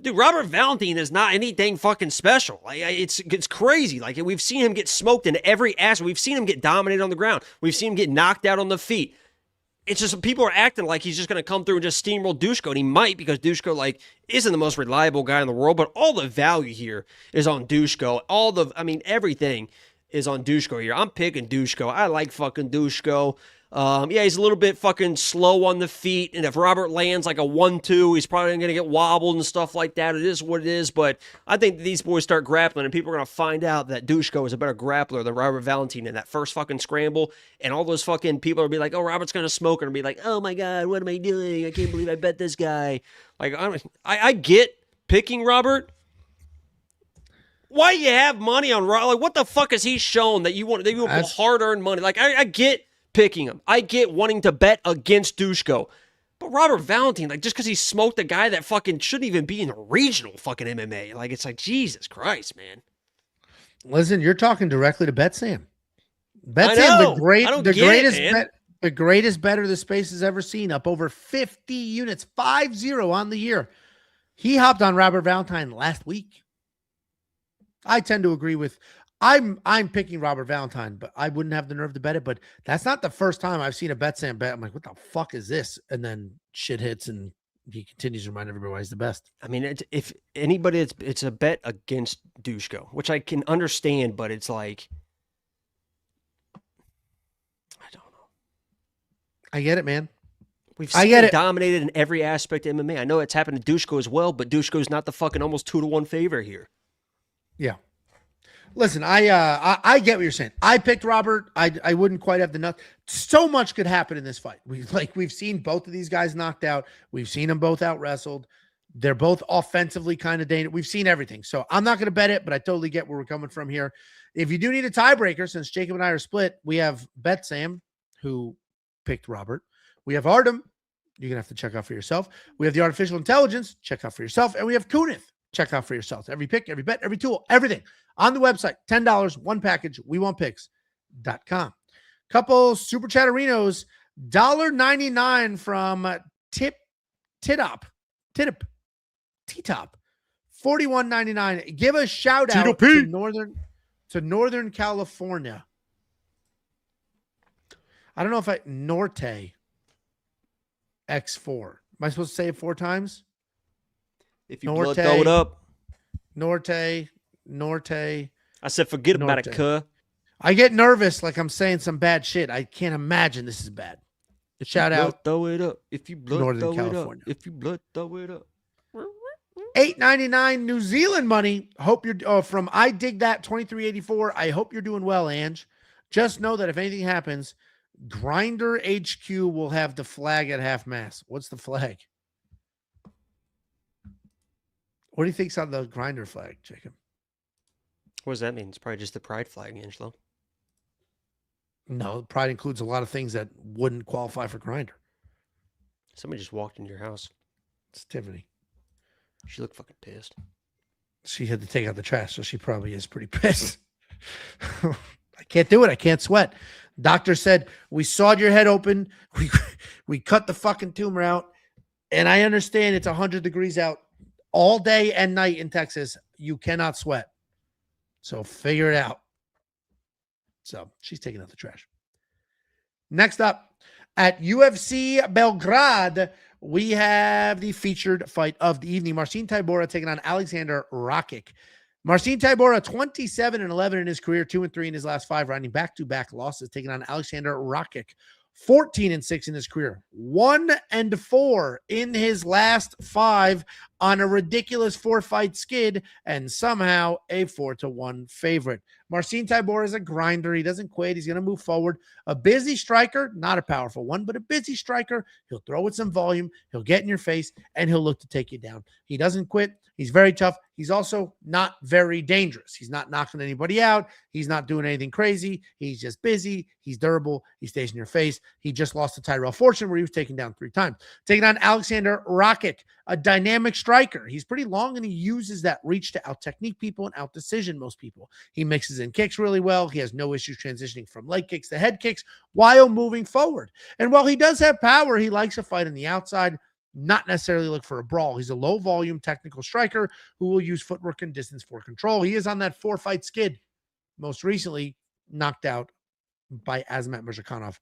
dude, Robert Valentine is not anything fucking special. Like, it's crazy. Like, we've seen him get smoked in every aspect. We've seen him get dominated on the ground. We've seen him get knocked out on the feet. It's just people are acting like he's just going to come through and just steamroll Dusko, and he might because Dusko like isn't the most reliable guy in the world, but all the value here is on Dusko. Everything is on Dusko here. I'm picking Dusko. I like fucking Dusko. Yeah, he's a little bit fucking slow on the feet, and if Robert lands like a 1-2, he's probably going to get wobbled and stuff like that. It is what it is, but I think these boys start grappling, and people are going to find out that Dusko is a better grappler than Robert Valentine in that first fucking scramble, and all those fucking people will be like, oh, Robert's going to smoke, and be like, oh my God, what am I doing? I can't believe I bet this guy. Like, I get picking Robert. Why you have money on Robert? Like, what the fuck has he shown that you want hard-earned money? Like, I get picking him. I get wanting to bet against Dusko. But Robert Valentine, like, just because he smoked a guy that fucking shouldn't even be in a regional fucking MMA, like, it's like, Jesus Christ, man. Listen, you're talking directly to Bet Sam. Bet Sam, the greatest better the space has ever seen, up over 50 units, 5-0 on the year. He hopped on Robert Valentine last week. I tend to agree with I'm picking Robert Valentine, but I wouldn't have the nerve to bet it. But that's not the first time I've seen a Bet Sam bet. I'm like, what the fuck is this? And then shit hits, and he continues to remind everybody why he's the best. I mean, if anybody, it's a bet against Dusko, which I can understand, but it's like, I don't know. I get it, man. We've seen him dominated in every aspect of MMA. I know it's happened to Dusko as well, but Dusko's not the fucking almost 2-1 favor here. Yeah. Listen, I get what you're saying. I picked Robert. I wouldn't quite have the nuts. So much could happen in this fight. We've seen both of these guys knocked out. We've seen them both out wrestled. They're both offensively kind of dangerous. We've seen everything. So I'm not going to bet it, but I totally get where we're coming from here. If you do need a tiebreaker, since Jacob and I are split, we have Bet Sam, who picked Robert. We have Artem. You're going to have to check out for yourself. We have the Artificial Intelligence. Check out for yourself. And we have Kunith. Check out for yourself. Every pick, every bet, every tool, everything on the website. $10, one package, weontpicks.com. Couple super chatterinos, $1.99 from T-Top, $41.99. Give a shout out to Northern California. I don't know if Norte X4. Am I supposed to say it 4 times? If you blood, throw it up. Norte. I said, forget about it, cuh. I get nervous like I'm saying some bad shit. I can't imagine this is bad. Shout out, throw it up. If you blood, Northern throw California. It up. If you blood, throw it up. $8.99 New Zealand money. Hope you're from I Dig That 2384. I hope you're doing well, Ange. Just know that if anything happens, Grinder HQ will have the flag at half mast. What's the flag? What do you think's on the Grinder flag, Jacob? What does that mean? It's probably just the pride flag, Angelo. No, pride includes a lot of things that wouldn't qualify for Grinder. Somebody just walked into your house. It's Tiffany. She looked fucking pissed. She had to take out the trash, so she probably is pretty pissed. I can't do it. I can't sweat. Doctor said, we sawed your head open. We cut the fucking tumor out. And I understand it's 100 degrees out all day and night in Texas. You cannot sweat. So figure it out. So she's taking out the trash. Next up, at UFC Belgrade, we have the featured fight of the evening. Marcin Tybura taking on Alexander Rakic. Marcin Tybura, 27-11 in his career, 2-3 in his last 5, riding back-to-back losses, taking on Alexander Rakic. 14-6 in his career, 1-4 in his last 5 on a ridiculous 4-fight skid, and somehow a 4-1 favorite. Marcin Tybura is a grinder. He doesn't quit. He's going to move forward. A busy striker, not a powerful one, but a busy striker. He'll throw with some volume. He'll get in your face, and he'll look to take you down. He doesn't quit. He's very tough. He's also not very dangerous. He's not knocking anybody out. He's not doing anything crazy. He's just busy. He's durable. He stays in your face. He just lost to Tyrell Fortune, where he was taken down 3 times. Taking on Alexander Rakic, a dynamic striker. He's pretty long, and he uses that reach to out-technique people and out-decision most people. He mixes in kicks really well. He has no issues transitioning from leg kicks to head kicks while moving forward. And while he does have power, he likes to fight on the outside, not necessarily look for a brawl. He's a low-volume technical striker who will use footwork and distance for control. He is on that 4-fight skid, most recently knocked out by Azamat Murzakanov.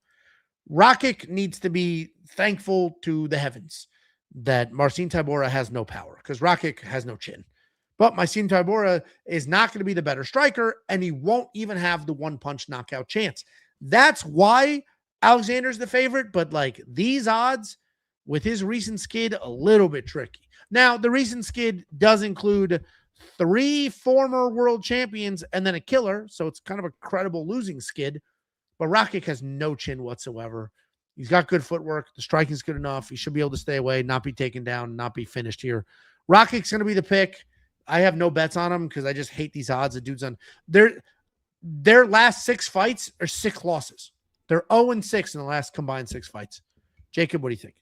Rakic needs to be thankful to the heavens that Marcin Tybura has no power, because Rakic has no chin. But Marcin Tybura is not going to be the better striker, and he won't even have the one-punch knockout chance. That's why Alexander's the favorite, but like these odds, with his recent skid, a little bit tricky. Now, the recent skid does include 3 former world champions and then a killer, so it's kind of a credible losing skid. But Rakic has no chin whatsoever. He's got good footwork. The striking's good enough. He should be able to stay away, not be taken down, not be finished here. Rakic's going to be the pick. I have no bets on him because I just hate these odds. The dude's on their last 6 fights are 6 losses. They're 0-6 in the last combined 6 fights. Jacob, what do you think?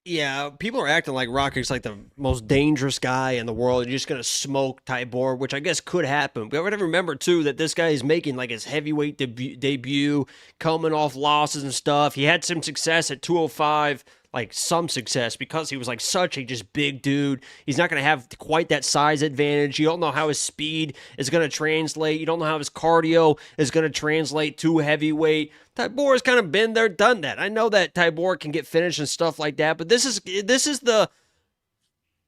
Yeah, people are acting like Rakic's like the most dangerous guy in the world. You're just going to smoke Tybura, which I guess could happen. But we have to remember, too, that this guy is making like his heavyweight debut, coming off losses and stuff. He had some success at 205, like some success, because he was like such a just big dude. He's not going to have quite that size advantage. You don't know how his speed is going to translate. You don't know how his cardio is going to translate to heavyweight. Tybura's kind of been there, done that. I know that Tybura can get finished and stuff like that, but this is the,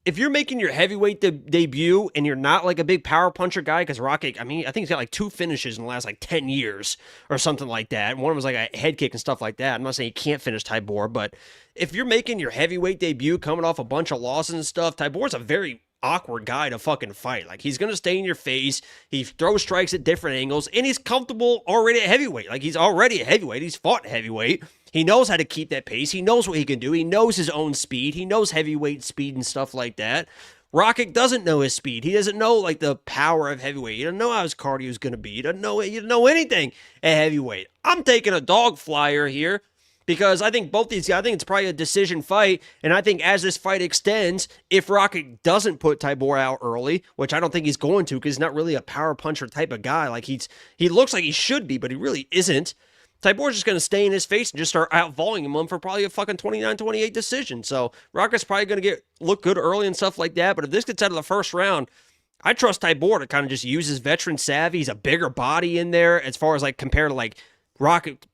if you're making your heavyweight debut and you're not like a big power puncher guy, because Rakic, I mean, I think he's got like 2 finishes in the last like 10 years or something like that. And one was like a head kick and stuff like that. I'm not saying you can't finish Tybura, but if you're making your heavyweight debut coming off a bunch of losses and stuff, Tybura's a very awkward guy to fucking fight. Like, he's going to stay in your face. He throws strikes at different angles, and he's comfortable already at heavyweight. Like, he's already a heavyweight. He's fought heavyweight. He knows how to keep that pace. He knows what he can do. He knows his own speed. He knows heavyweight speed and stuff like that. Rakic doesn't know his speed. He doesn't know like the power of heavyweight. He doesn't know how his cardio is going to be. He doesn't know anything at heavyweight. I'm taking a dog flyer here, because I think both these guys, I think it's probably a decision fight. And I think as this fight extends, if Rakic doesn't put Tybura out early, which I don't think he's going to, because he's not really a power puncher type of guy. Like, he looks like he should be, but he really isn't. Tybura's just going to stay in his face and just start out-volleying him for probably a fucking 29-28 decision. So Rakic's probably going to look good early and stuff like that. But if this gets out of the first round, I trust Tybura to kind of just use his veteran savvy. He's a bigger body in there as far as like compared to like Rakic,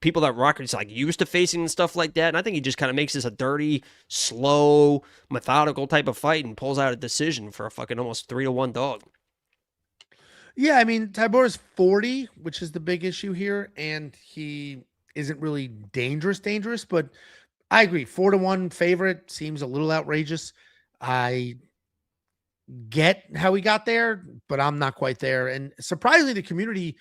people that Rakic's like used to facing and stuff like that. And I think he just kind of makes this a dirty, slow, methodical type of fight and pulls out a decision for a fucking almost 3-1 dog. Yeah, I mean, Tybura's 40, which is the big issue here, and he isn't really dangerous, but I agree. 4-1 favorite seems a little outrageous. I get how he got there, but I'm not quite there. And surprisingly, the community,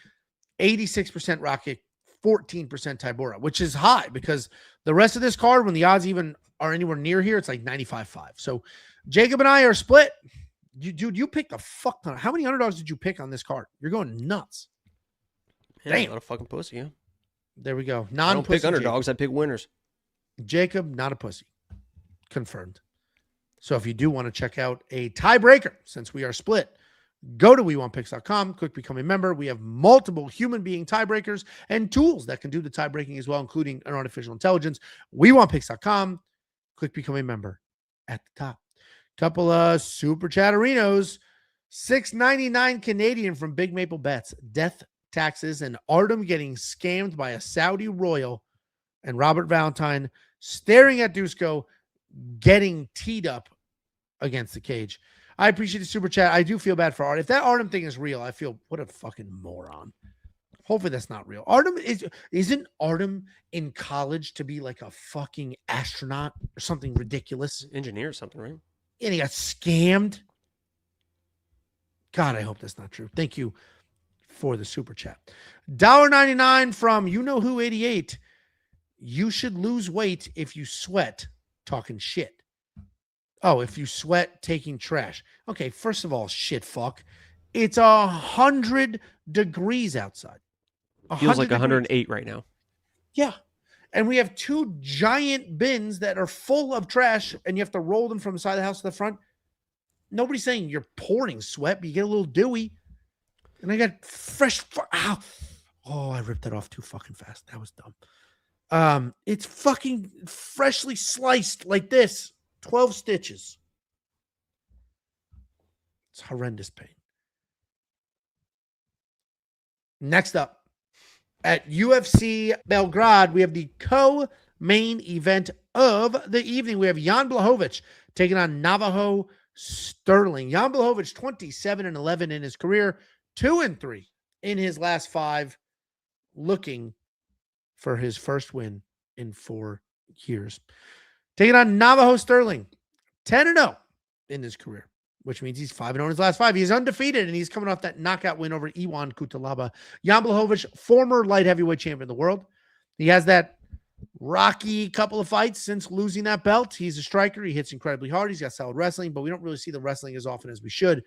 86% Rocket, 14% Tybura, which is high because the rest of this card, when the odds even are anywhere near here, it's like 95.5. So Jacob and I are split. You picked a fuck ton. How many underdogs did you pick on this card? You're going nuts. Yeah, damn. Not a fucking pussy, yeah. There we go. I don't pick underdogs. Jacob. I pick winners. Jacob, not a pussy. Confirmed. So if you do want to check out a tiebreaker, since we are split, go to WeWantPicks.com, click Become a Member. We have multiple human being tiebreakers and tools that can do the tie breaking as well, including an artificial intelligence. WeWantPicks.com, click Become a Member at the top. Couple of super chatterinos. $6.99 Canadian from Big Maple Bets. Death, taxes, and Artem getting scammed by a Saudi royal, and Robert Valentine staring at Dusko getting teed up against the cage. I appreciate the super chat. I do feel bad for Artem. If that Artem thing is real, I feel what a fucking moron. Hopefully that's not real. Artem isn't Artem in college to be like a fucking astronaut or something ridiculous? Engineer or something, right? And he got scammed. God, I hope that's not true. Thank you for the super chat. $1.99 from you know who 88. You should lose weight if you sweat talking shit. Oh, if you sweat taking trash. Okay, first of all, shit fuck. It's 100 degrees outside. Feels like 108 right now. Yeah. And we have two giant bins that are full of trash, and you have to roll them from the side of the house to the front. Nobody's saying you're pouring sweat, but you get a little dewy. And I got fresh. Ow. Oh, I ripped that off too fucking fast. That was dumb. It's fucking freshly sliced like this. 12 stitches. It's horrendous pain. Next up, at UFC Belgrade, we have the co-main event of the evening. We have Jan Blachowicz taking on Navajo Sterling. Jan Blachowicz, 27-11 in his career, 2-3 in his last 5, looking for his first win in 4 years. Taking on Navajo Sterling, 10-0 in his career, which means he's 5-0 in his last 5. He's undefeated, and he's coming off that knockout win over Iwan Kutalaba. Jan Blachowicz, former light heavyweight champion of the world. He has that rocky couple of fights since losing that belt. He's a striker. He hits incredibly hard. He's got solid wrestling, but we don't really see the wrestling as often as we should.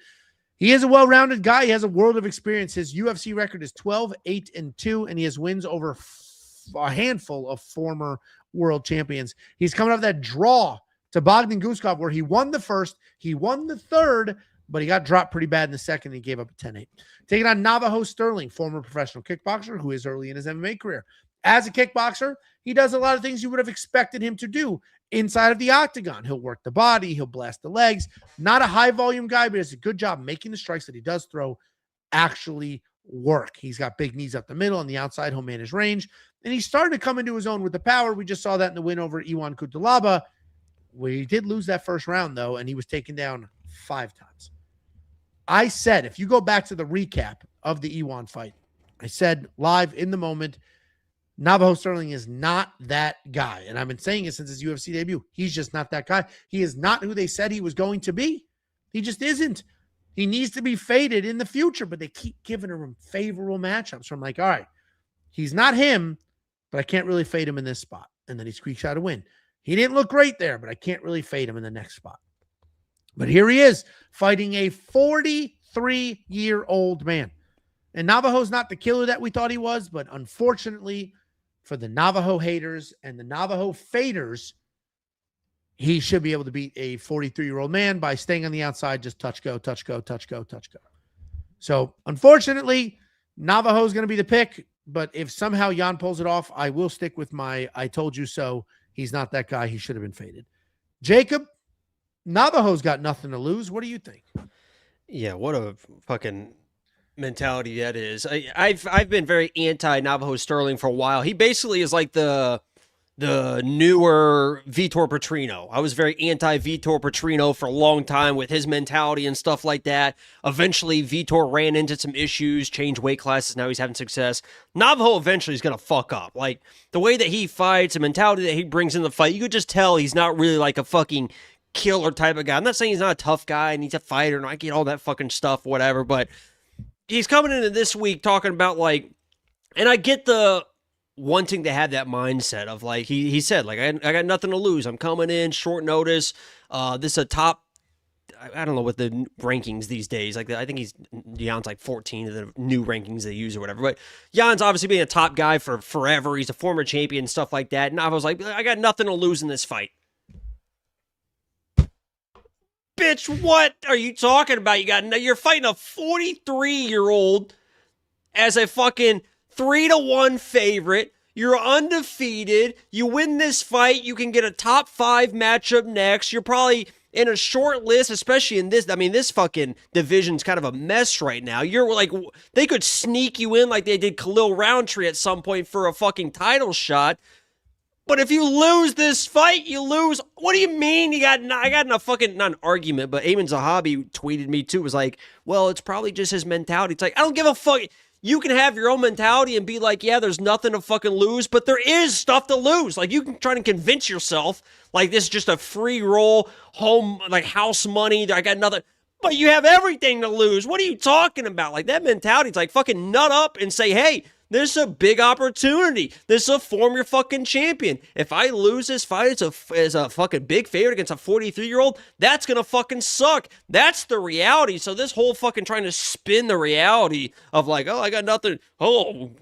He is a well-rounded guy. He has a world of experience. His UFC record is 12-8-2, and he has wins over a handful of former world champions. He's coming off that draw to Bogdan Guskov, where he won the first, he won the third, but he got dropped pretty bad in the second. And he gave up a 10-8. Taking on Navajo Sterling, former professional kickboxer who is early in his MMA career. As a kickboxer, he does a lot of things you would have expected him to do inside of the octagon. He'll work the body, he'll blast the legs. Not a high volume guy, but does a good job making the strikes that he does throw actually work. He's got big knees up the middle. On the outside, he'll manage range. And he's starting to come into his own with the power. We just saw that in the win over Iwan Kutalaba. We did lose that first round, though, and he was taken down 5 times. I said, if you go back to the recap of the Iwan fight, I said live in the moment, Navajo Sterling is not that guy. And I've been saying it since his UFC debut. He's just not that guy. He is not who they said he was going to be. He just isn't. He needs to be faded in the future, but they keep giving him favorable matchups. So I'm like, all right, he's not him, but I can't really fade him in this spot. And then he squeaks out a win. He didn't look great there, but I can't really fade him in the next spot. But here he is fighting a 43-year-old man. And Navajo's not the killer that we thought he was, but unfortunately for the Navajo haters and the Navajo faders, he should be able to beat a 43-year-old man by staying on the outside, just touch, go, touch, go, touch, go, touch, go. So unfortunately, Navajo's going to be the pick, but if somehow Jan pulls it off, I will stick with my I told you so. He's not that guy. He should have been faded. Jacob, Navajo's got nothing to lose. What do you think? Yeah, what a fucking mentality that is. I've been very anti Navajo Sterling for a while. He basically is like the the newer Vitor Petrino. I was very anti-Vitor Petrino for a long time with his mentality and stuff like that. Eventually, Vitor ran into some issues, changed weight classes, now he's having success. Navajo eventually is going to fuck up. Like, the way that he fights, the mentality that he brings in the fight, you could just tell he's not really like a fucking killer type of guy. I'm not saying he's not a tough guy and he's a fighter and I get all that fucking stuff, whatever, but he's coming into this week talking about, like, and I get the wanting to have that mindset of, like, he said, like, I got nothing to lose. I'm coming in short notice. This is a top, I don't know what the rankings these days, like, I think Jan's like 14 of the new rankings they use or whatever, but Jan's obviously being a top guy for forever. He's a former champion and stuff like that. And I was like, I got nothing to lose in this fight. Bitch, what are you talking about? You're fighting a 43-year-old as a fucking 3-1 favorite. You're undefeated. You win this fight, you can get a top 5 matchup next. You're probably in a short list, especially in this. I mean, this fucking division's kind of a mess right now. You're like, they could sneak you in like they did Khalil Roundtree at some point for a fucking title shot. But if you lose this fight, you lose. What do you mean? I got in a fucking, not an argument, but Ayman Zahabi tweeted me too. Was like, well, it's probably just his mentality. It's like, I don't give a fuck. You can have your own mentality and be like, yeah, there's nothing to fucking lose, but there is stuff to lose. Like, you can try to convince yourself, like, this is just a free roll, home, like, house money. I got nothing. But you have everything to lose. What are you talking about? Like, that mentality, it's like, fucking nut up and say, hey, this is a big opportunity. This is a form your fucking champion. If I lose this fight as a fucking big favorite against a 43-year-old, that's going to fucking suck. That's the reality. So this whole fucking trying to spin the reality of, like, oh, I got nothing. Oh,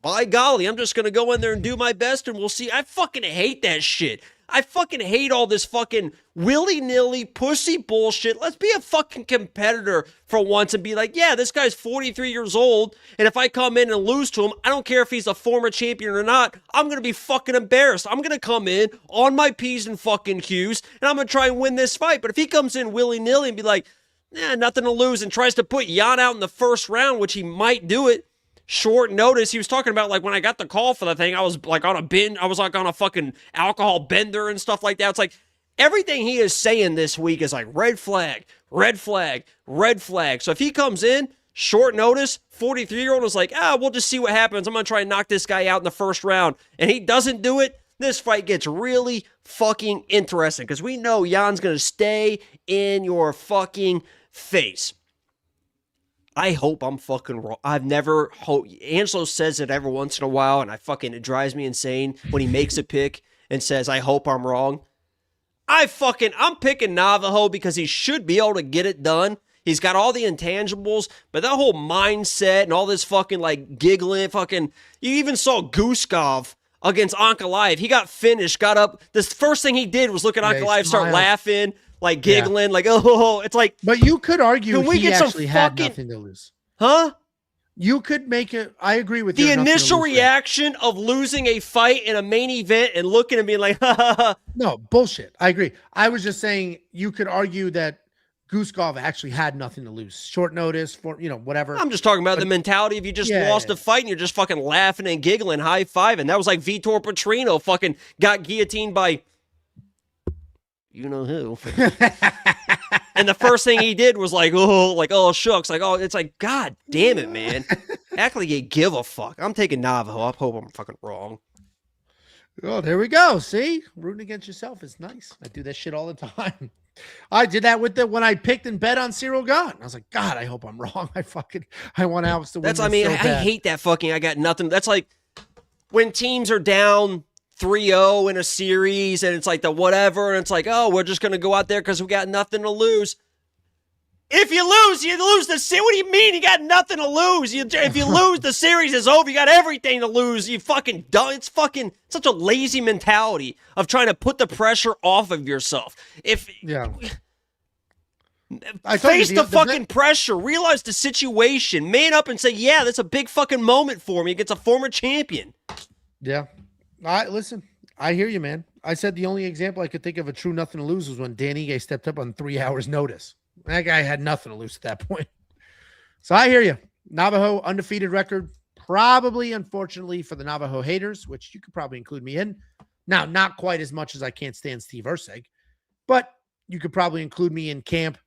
by golly, I'm just going to go in there and do my best and we'll see. I fucking hate that shit. I fucking hate all this fucking willy-nilly pussy bullshit. Let's be a fucking competitor for once and be like, yeah, this guy's 43 years old, and if I come in and lose to him, I don't care if he's a former champion or not, I'm going to be fucking embarrassed. I'm going to come in on my P's and fucking Q's, and I'm going to try and win this fight. But if he comes in willy-nilly and be like, nothing to lose, and tries to put Jan out in the first round, which he might do it, short notice. He was talking about, like, when I got the call for the thing, I was like on a binge. I was like on a fucking alcohol bender and stuff like that. It's like everything he is saying this week is like red flag, red flag, red flag. So if he comes in short notice, 43-year-old is like, we'll just see what happens. I'm going to try and knock this guy out in the first round. And he doesn't do it. This fight gets really fucking interesting because we know Jan's going to stay in your fucking face. I hope I'm fucking wrong. I've never hoped. Angelo says it every once in a while, and it drives me insane when he makes a pick and says, I hope I'm wrong. I'm picking Navajo because he should be able to get it done. He's got all the intangibles, but that whole mindset and all this fucking, like, giggling, fucking, you even saw Guskov against Ankalaev. He got finished, got up. This first thing he did was look at Ankalaev start laughing. Like, giggling, like, oh, it's like... But you could argue he actually had nothing to lose. Huh? You could make it... I agree with you. The initial reaction of losing a fight in a main event and looking at me like, ha, ha, ha. No, bullshit. I agree. I was just saying you could argue that Guskov actually had nothing to lose. Short notice, for whatever. I'm just talking about the mentality if you just lost a fight and you're just fucking laughing and giggling, high-fiving. That was like Vitor Petrino fucking got guillotined by... you know who. And the first thing he did was like, oh, shucks. Like, oh, it's like, God damn it, man. Act like you give a fuck. I'm taking Navajo. I hope I'm fucking wrong. Oh, there we go. See? Rooting against yourself is nice. I do that shit all the time. I did that when I picked and bet on Cyril Gane. I was like, God, I hope I'm wrong. I want Alex to win. I hate that fucking, I got nothing. That's like when teams are down 3-0 in a series and it's like the whatever and it's like, oh, we're just going to go out there because we got nothing to lose. If you lose the series. What do you mean you got nothing to lose? If you lose, the series is over. You got everything to lose. You fucking done. It's fucking such a lazy mentality of trying to put the pressure off of yourself. Face the fucking pressure. Realize the situation. Man up and say, yeah, that's a big fucking moment for me against a former champion. Yeah. Listen, I hear you, man. I said the only example I could think of a true nothing to lose was when Dan Ige stepped up on 3 hours notice. That guy had nothing to lose at that point. So I hear you. Navajo undefeated record, probably, unfortunately, for the Navajo haters, which you could probably include me in. Now, not quite as much as I can't stand Steve Erceg, but you could probably include me in camp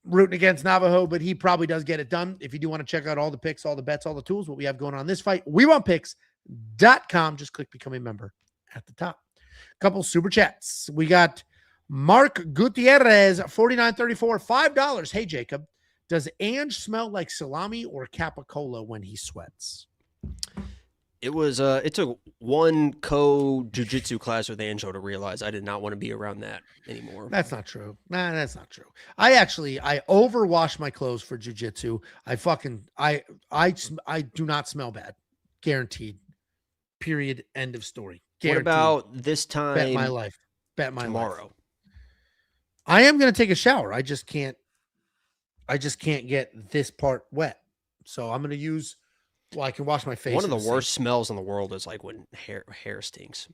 rooting against Navajo, but he probably does get it done. If you do want to check out all the picks, all the bets, all the tools, what we have going on this fight, WeWantPicks.com. Just click become a member at the top. Couple super chats. We got Mark Gutierrez, 4934, $5. Hey, Jacob, does Ange smell like salami or capicola when he sweats? It took one jiu-jitsu class with Angelo to realize I did not want to be around that anymore. That's not true. Nah, that's not true. I overwash my clothes for jiu-jitsu. I do not smell bad. Guaranteed. Period. End of story. Guaranteed. What about this time? Bet my life. Bet my tomorrow. Life. I am going to take a shower. I just can't get this part wet. So I'm going to use, I can wash my face. One of the worst smells in the world is like when hair stinks.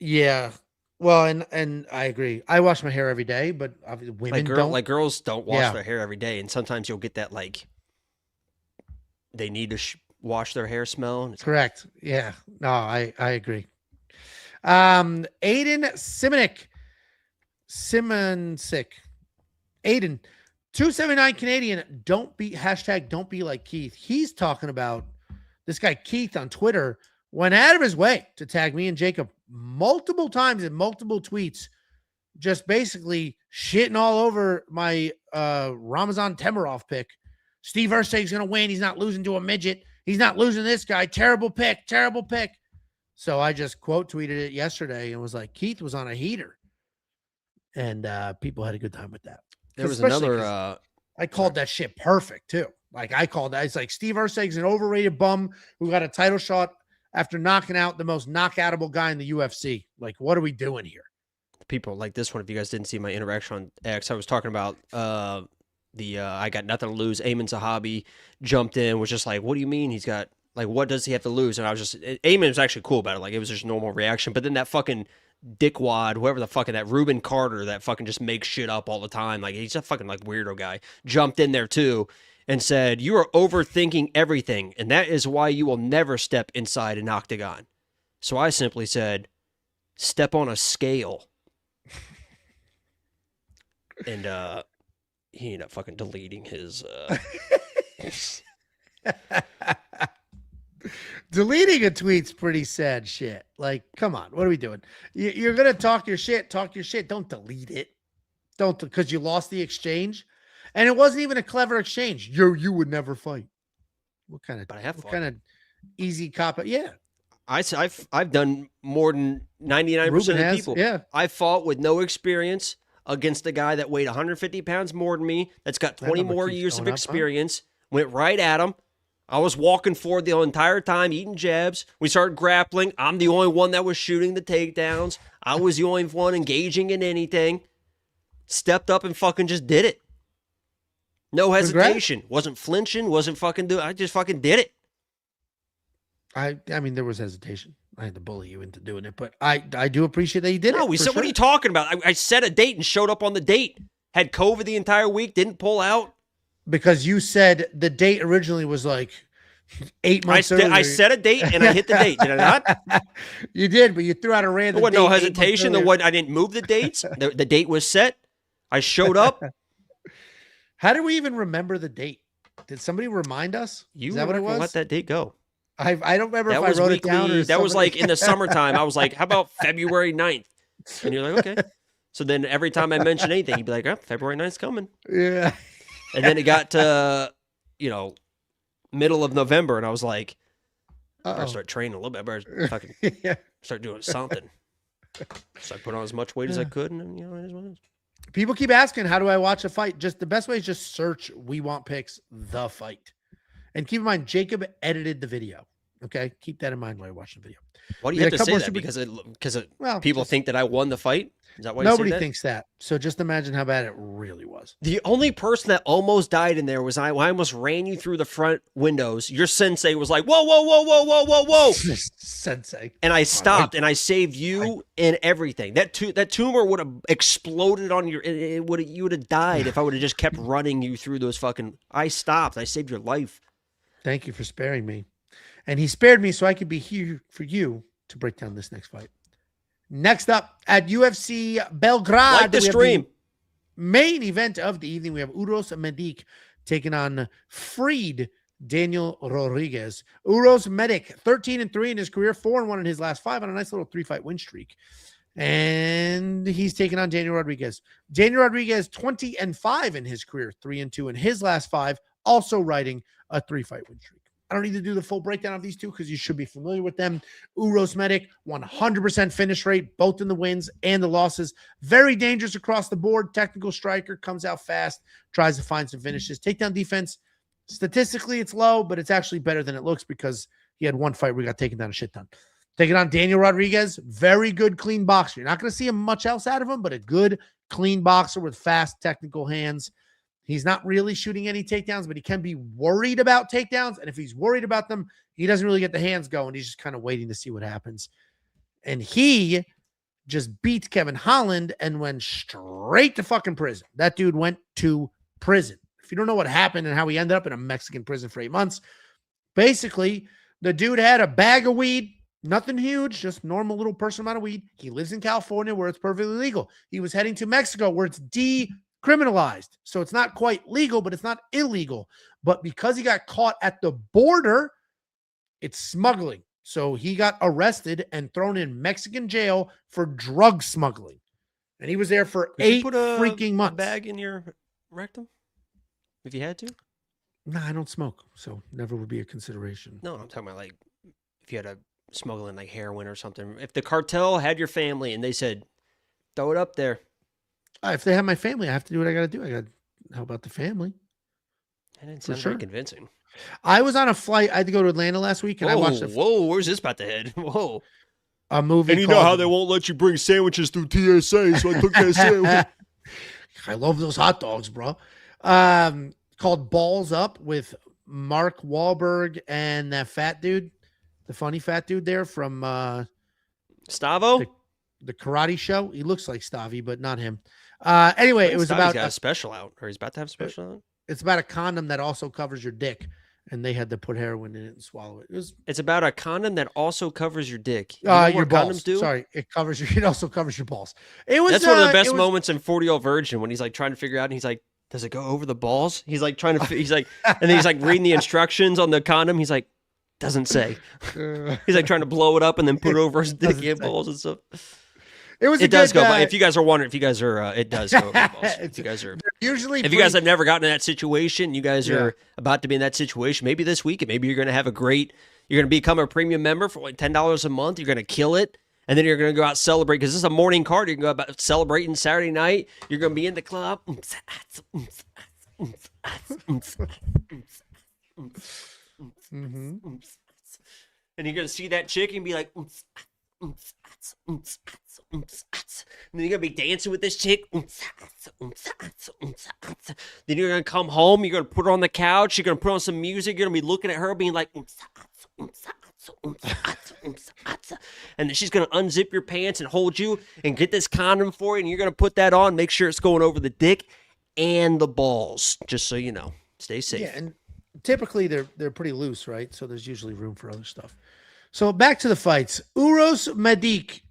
Yeah. Well, and I agree. I wash my hair every day, but women don't. Girls don't wash their hair every day. And sometimes you'll get that, they need to wash their hair smell. And correct. Yeah. No, I agree. Aiden Simonsick. Aiden, 279 Canadian. Don't be like Keith. He's talking about this guy Keith on Twitter went out of his way to tag me and Jacob multiple times in multiple tweets, just basically shitting all over my Ramazan Temirov pick. Steve Erceg's going to win. He's not losing to a midget. He's not losing this guy. Terrible pick. So I just quote tweeted it yesterday and was like, Keith was on a heater. And people had a good time with that. There was another. I called that shit perfect too. I called that. It's like Steve Erceg's an overrated bum who got a title shot after knocking out the most knockoutable guy in the UFC. What are we doing here? People like this one. If you guys didn't see my interaction on X, I was talking about I got nothing to lose. Ayman Zahabi jumped in, was just like, what do you mean he's got, what does he have to lose? And I was just, Ayman was actually cool about it. It was just a normal reaction. But then that fucking dickwad, whoever the fucking, that Ruben Carter that fucking just makes shit up all the time. He's a fucking weirdo guy. Jumped in there too and said, you are overthinking everything. And that is why you will never step inside an octagon. So I simply said, step on a scale. And he ended up fucking deleting his Deleting a tweet's pretty sad shit. Come on, what are we doing? You're gonna talk your shit. Don't delete it. Don't, because you lost the exchange, and it wasn't even a clever exchange. You would never fight. What kind of? But I have what kind of easy cop? Yeah, I've done more than 99% of people. Yeah, I fought with no experience against a guy that weighed 150 pounds more than me. That's got 20 more years of experience. Went right at him. I was walking forward the entire time, eating jabs. We started grappling. I'm the only one that was shooting the takedowns. I was the only one engaging in anything. Stepped up and fucking just did it. No hesitation. Wasn't flinching. Wasn't fucking doing. I just fucking did it. I mean, there was hesitation. I had to bully you into doing it, but I do appreciate that you did it. No, we said, what are you talking about? I set a date and showed up on the date. Had COVID the entire week. Didn't pull out. Because you said the date originally was 8 months earlier. I set a date and I hit the date. Did I not? You did, but you threw out a random date. No hesitation. I didn't move the dates. The date was set. I showed up. How do we even remember the date? Did somebody remind us? Is that what it was? Let that date go. I don't remember if I wrote it down. Or that was in the summertime. I was like, how about February 9th? And you're like, okay. So then every time I mention anything, you'd be like, oh, February 9th's coming. Yeah. And then it got to, middle of November, and I was like, I better start training a little bit. I better fucking start doing something. So I put on as much weight as I could, and it is what it is. People keep asking, how do I watch a fight? Just the best way is just search We Want Picks, the fight. And keep in mind, Jacob edited the video. Okay? Keep that in mind while you're watching the video. Why do you have to say that? Because people think that I won the fight? Is that why nobody thinks that? So just imagine how bad it really was. The only person that almost died in there was I almost ran you through the front windows. Your sensei was like, whoa, whoa, whoa, whoa, whoa, whoa, whoa. Sensei. And I stopped and I saved you and everything. That tumor would have exploded on your, you would have died if I would have just kept running you through those fucking, I stopped. I saved your life. Thank you for sparing me. And he spared me so I could be here for you to break down this next fight. Next up at UFC Belgrade, like the stream. Main event of the evening. We have Uros Medic taking on Freed Daniel Rodriguez. Uros Medic, 13-3 in his career, 4-1 in his last 5 on a nice little 3-fight win streak. And he's taking on Daniel Rodriguez. Daniel Rodriguez, 20-5 in his career, 3-2 in his last 5, also riding a 3-fight win streak. I don't need to do the full breakdown of these two because you should be familiar with them. Uros Medic, 100% finish rate, both in the wins and the losses. Very dangerous across the board. Technical striker, comes out fast, tries to find some finishes. Takedown defense, statistically it's low, but it's actually better than it looks because he had one fight where he got taken down a shit ton. Taking on Daniel Rodriguez, very good, clean boxer. You're not going to see much else out of him, but a good, clean boxer with fast, technical hands. He's not really shooting any takedowns, but he can be worried about takedowns. And if he's worried about them, he doesn't really get the hands going. He's just kind of waiting to see what happens. And he just beat Kevin Holland and went straight to fucking prison. That dude went to prison. If you don't know what happened and how he ended up in a Mexican prison for 8 months, basically, the dude had a bag of weed, nothing huge, just normal little person amount of weed. He lives in California where it's perfectly legal. He was heading to Mexico where it's decriminalized. So it's not quite legal, but it's not illegal. But because he got caught at the border, it's smuggling. So he got arrested and thrown in Mexican jail for drug smuggling. And he was there for 8 freaking months. Bag in your rectum? If you had to? Nah, I don't smoke, so never would be a consideration. No, I'm talking about like if you had to smuggle in like heroin or something. If the cartel had your family and they said, throw it up there. If they have my family, I have to do what I got to do. I got to help out the family. That didn't sound very convincing. I was on a flight. I had to go to Atlanta last week, and I watched Whoa, where's this about to head? Whoa. A movie. And you know how they won't let you bring sandwiches through TSA, so I took that sandwich. I love those hot dogs, bro. Called Balls Up with Mark Wahlberg and that fat dude, the funny fat dude there from Stavo? The karate show. He looks like Stavi, but not him. Anyway, it was about a special out, or he's about to have a special out. It's about a condom that also covers your dick, and they had to put heroin in it and swallow it. It's about a condom that also covers your dick. You know your balls. Condoms do? Sorry, it also covers your balls. That's one of the best moments in 40-Year-Old Virgin when he's like trying to figure out, and he's like, does it go over the balls? He's like trying to, he's like, and then he's like reading the instructions on the condom. He's like, doesn't say. He's like trying to blow it up and then put it over his dick and balls and stuff. It does go. If you guys are wondering, it does go over the balls. If you guys are if you guys have never gotten in that situation, you guys are about to be in that situation. Maybe this week, maybe you're going to have you're going to become a premium member for like $10 a month. You're going to kill it. And then you're going to go out celebrate because this is a morning card. You can go about celebrating Saturday night. You're going to be in the club. And you're going to see that chick and be like, and then you're going to be dancing with this chick. Then you're going to come home. You're going to put her on the couch. You're going to put on some music. You're going to be looking at her being like, and then she's going to unzip your pants and hold you and get this condom for you. And you're going to put that on. Make sure it's going over the dick and the balls, just so you know. Stay safe. Yeah, and typically they're pretty loose, right? So there's usually room for other stuff. So back to the fights. Uros Medic,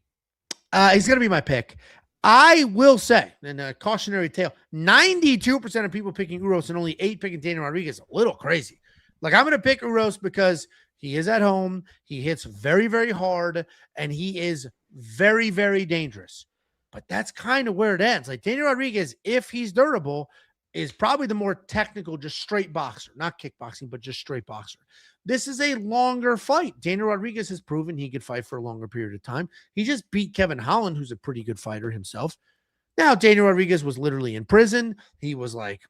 he's going to be my pick. I will say, in a cautionary tale, 92% of people picking Uros and only 8 picking Daniel Rodriguez. A little crazy. Like, I'm going to pick Uros because he is at home. He hits very, very hard, and he is very, very dangerous. But that's kind of where it ends. Like, Daniel Rodriguez, if he's durable, is probably the more technical, just straight boxer. Not kickboxing, but just straight boxer. This is a longer fight. Daniel Rodriguez has proven he could fight for a longer period of time. He just beat Kevin Holland, who's a pretty good fighter himself. Now, Daniel Rodriguez was literally in prison. He was like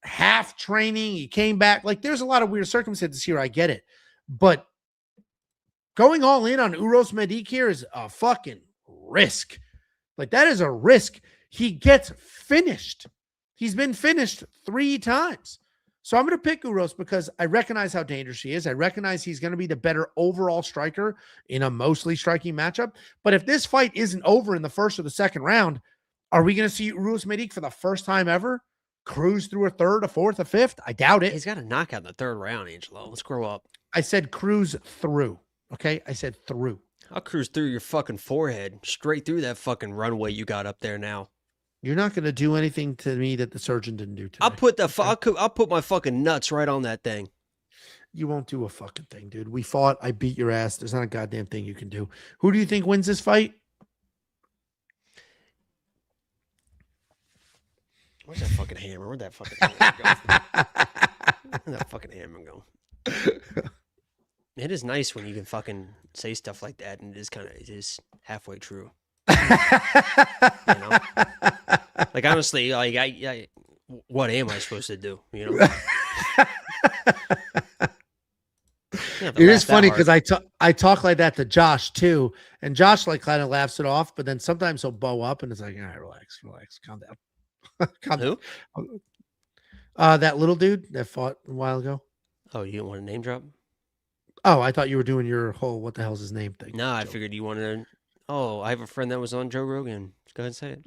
half training. He came back. Like, there's a lot of weird circumstances here. I get it. But going all in on Uros Medic here is a fucking risk. Like, that is a risk. He gets finished. He's been finished 3 times. So I'm going to pick Uros because I recognize how dangerous he is. I recognize he's going to be the better overall striker in a mostly striking matchup. But if this fight isn't over in the first or the second round, are we going to see Uros Medic for the first time ever cruise through a third, a fourth, a fifth? I doubt it. He's got a knockout in the 3rd round, Angelo. Let's grow up. I said cruise through. Okay? I said through. I'll cruise through your fucking forehead, straight through that fucking runway you got up there now. You're not going to do anything to me that the surgeon didn't do today. I'll put my fucking nuts right on that thing. You won't do a fucking thing, dude. We fought. I beat your ass. There's not a goddamn thing you can do. Who do you think wins this fight? Where's that fucking hammer? Where'd that fucking hammer go? Where'd that fucking hammer go? It is nice when you can fucking say stuff like that, and it is halfway true. You know? Like, honestly, like I what am I supposed to do? You know? It is funny because I talk like that to Josh too, and Josh like kind of laughs it off, but then sometimes he'll bow up and it's like, all right, relax, calm down. Who? That little dude that fought a while ago. Oh, you didn't want to name drop? Oh, I thought you were doing your whole what the hell's his name thing. No, I figured you wanted to. Oh, I have a friend that was on Joe Rogan. Go ahead and say it.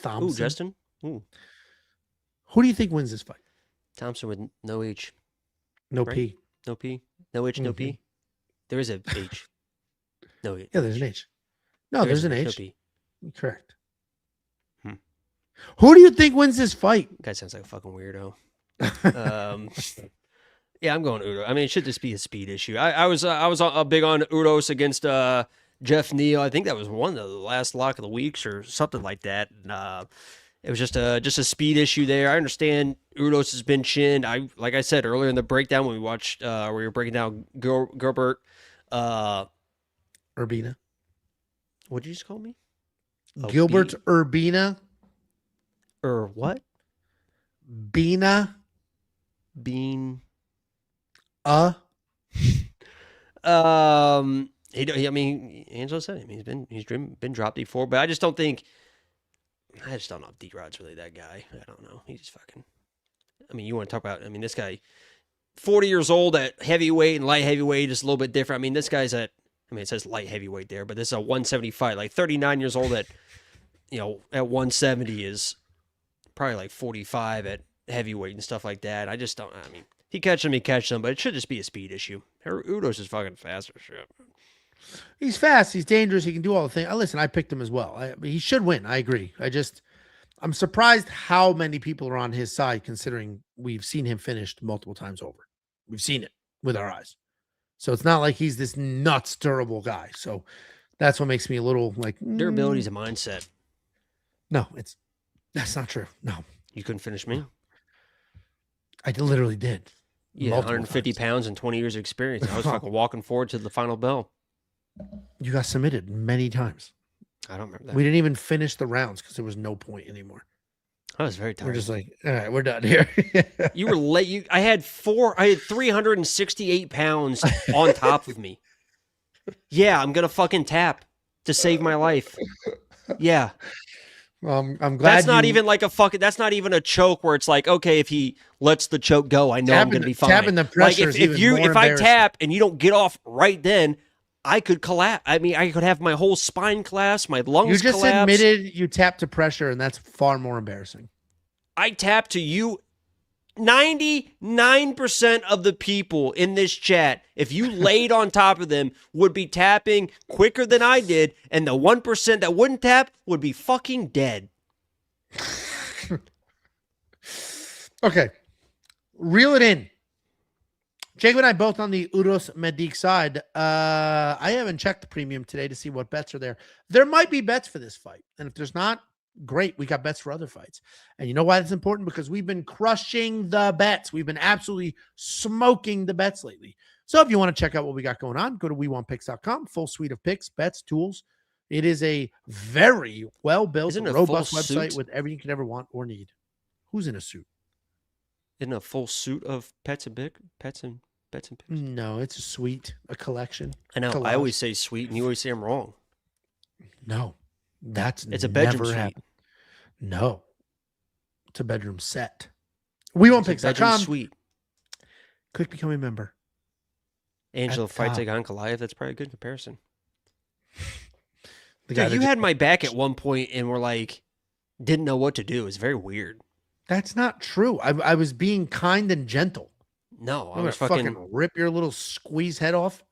Thompson. Ooh, Justin. Ooh. Who do you think wins this fight? Thompson with no H. No right? P. No P. No H, no P. There is a H. No H. Yeah, there's an H. No, there's an H. No P. Correct. Who do you think wins this fight? Guy sounds like a fucking weirdo. Yeah, I'm going Udo. I mean, it should just be a speed issue. I was big on Udos against Jeff Neal. I think that was one of the last lock of the weeks or something like that. And, it was just a speed issue there. I understand Udos has been chinned. Like I said earlier in the breakdown when we watched where we were breaking down Gilbert Urbina. What did you just call me? Gilbert Urbina. What? Bina. Bean. I mean, Angelo said him. He's been dropped before, but I just don't know if D-Rod's really that guy. I don't know. He's just fucking. I mean, you want to talk about? I mean, this guy, 40 years old at heavyweight and light heavyweight is a little bit different. I mean, this guy's at. I mean, it says light heavyweight there, but this is a 175. Like 39 years old at 170 is probably like 45 at heavyweight and stuff like that. I just don't. I mean. He catch them, but it should just be a speed issue. Udos is fucking fast as shit. He's fast. He's dangerous. He can do all the things. Listen, I picked him as well. He should win. I agree. I'm surprised how many people are on his side, considering we've seen him finished multiple times over. We've seen it with our eyes. So it's not like he's this nuts durable guy. So that's what makes me a little like durability is a mindset. No, that's not true. No, you couldn't finish me. I literally did. Yeah, 150 pounds and 20 years of experience. I was fucking walking forward to the final bell. You got submitted many times. I don't remember that. We didn't even finish the rounds because there was no point anymore. I was very tired. We're just like, all right, we're done here. You were late. I had 368 pounds on top of me. Yeah, I'm going to fucking tap to save my life. Yeah. I'm glad that's not even like that's not even a choke where it's like, okay, if he lets the choke go, I know I'm going to be fine. Tapping the pressure like if I tap and you don't get off right then, I could collapse. I mean, I could have my whole spine collapse, my lungs collapse. You just admitted you tapped to pressure, and that's far more embarrassing. I tapped to you. 99% of the people in this chat, if you laid on top of them, would be tapping quicker than I did, and the 1% that wouldn't tap would be fucking dead. Okay. Reel it in. Jacob and I both on the Uros Medic side. I haven't checked the premium today to see what bets are there. There might be bets for this fight, and if there's not, great. We got bets for other fights. And you know why that's important? Because we've been crushing the bets. We've been absolutely smoking the bets lately. So if you want to check out what we got going on, go to WeWantPicks.com. Full suite of picks, bets, tools. It is a very well-built, robust website with everything you could ever want or need. Who's in a suit? In a full suit of pets and picks? No, it's a suite, a collection. I know. I always say suite, and you always say I'm wrong. No, it's a bedroom suite. Happened. No, it's a bedroom set. WeWantPicks.com. Suite. Click become a member. Angelo fights like Goliath. That's probably a good comparison. You had my back at one point and were like, didn't know what to do. It's very weird. That's not true. I was being kind and gentle. No, I was fucking rip your little squeeze head off.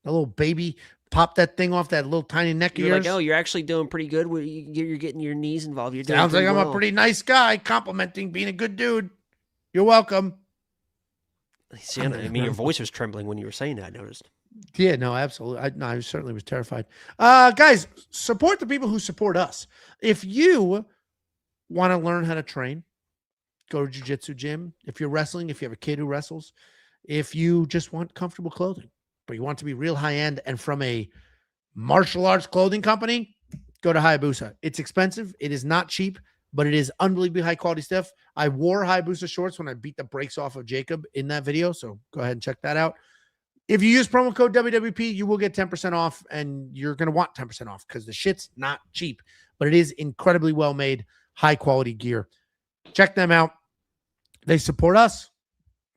A little baby. Pop that thing off that little tiny neck of yours. You're like, oh, you're actually doing pretty good. You're getting your knees involved. You're doing Sounds like I'm well. a pretty nice guy, complimenting being a good dude. You're welcome. See, I mean, your voice was trembling when you were saying that, I noticed. Yeah, no, absolutely. I certainly was terrified. Guys, support the people who support us. If you want to learn how to train, go to jiu-jitsu gym. If you're wrestling, if you have a kid who wrestles, if you just want comfortable clothing, but you want to be real high-end and from a martial arts clothing company, go to Hayabusa. It's expensive. It is not cheap, but it is unbelievably high-quality stuff. I wore Hayabusa shorts when I beat the brakes off of Jacob in that video, so go ahead and check that out. If you use promo code WWP, you will get 10% off, and you're going to want 10% off because the shit's not cheap, but it is incredibly well-made, high-quality gear. Check them out. They support us,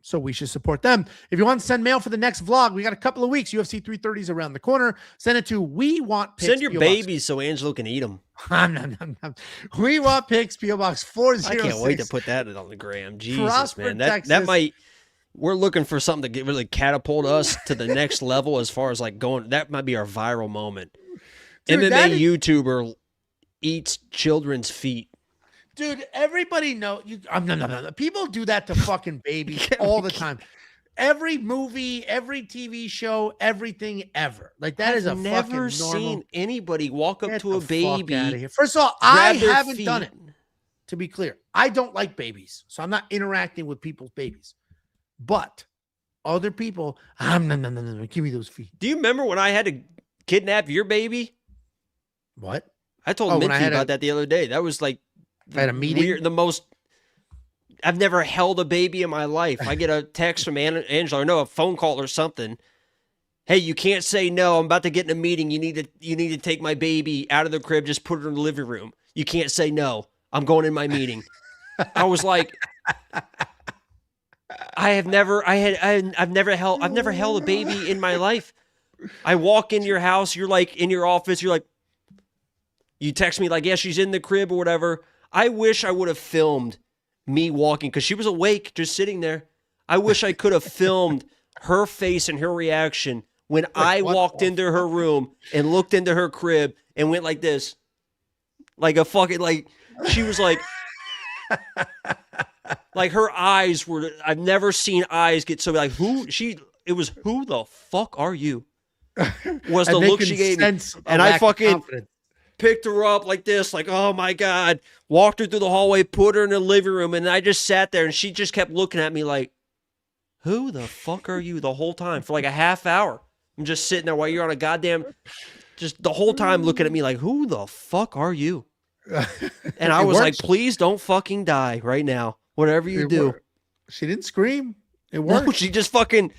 so we should support them. If you want to send mail for the next vlog, we got a couple of weeks. UFC 330 is around the corner. Send it to We Want Picks. Send your babies so Angelo can eat them. We Want Picks, P.O. Box 406. I can't wait to put that on the gram. Jesus, man. That might... We're looking for something to really catapult us to the next level as far as like going. That might be our viral moment. Dude, MMA YouTuber eats children's feet. Dude, everybody know you. No. People do that to fucking babies all the time. Every movie, every TV show, everything ever. Like that is a fucking normal. I've never seen anybody walk up to a baby. First of all, I haven't done it. To be clear, I don't like babies, so I'm not interacting with people's babies. But other people, no, give me those feet. Do you remember when I had to kidnap your baby? What? I told Minty about that the other day. That was like I had a meeting. I've never held a baby in my life. I get a text from Angelo, or no, a phone call or something. Hey, you can't say no. I'm about to get in a meeting. You need to take my baby out of the crib. Just put her in the living room. You can't say no. I'm going in my meeting. I was like. I've never held a baby in my life. I walk in your house, you're like in your office, you're like, you text me like, yeah, she's in the crib or whatever. I wish I would have filmed me walking because she was awake, just sitting there. I wish I could have filmed her face and her reaction when I walked into her room and looked into her crib and went like this. Like a fucking, like, she was like, like her eyes were, I've never seen eyes get so like, it was, who the fuck are you? Was the look she gave me. And I fucking picked her up like this, like, oh my God, walked her through the hallway, put her in the living room. And I just sat there and she just kept looking at me like, who the fuck are you the whole time for like a half hour? I'm just sitting there while you're on a goddamn, just the whole time looking at me like, who the fuck are you? And I was like, please don't fucking die right now. Whatever you do. She didn't scream. It worked. No, she just fucking,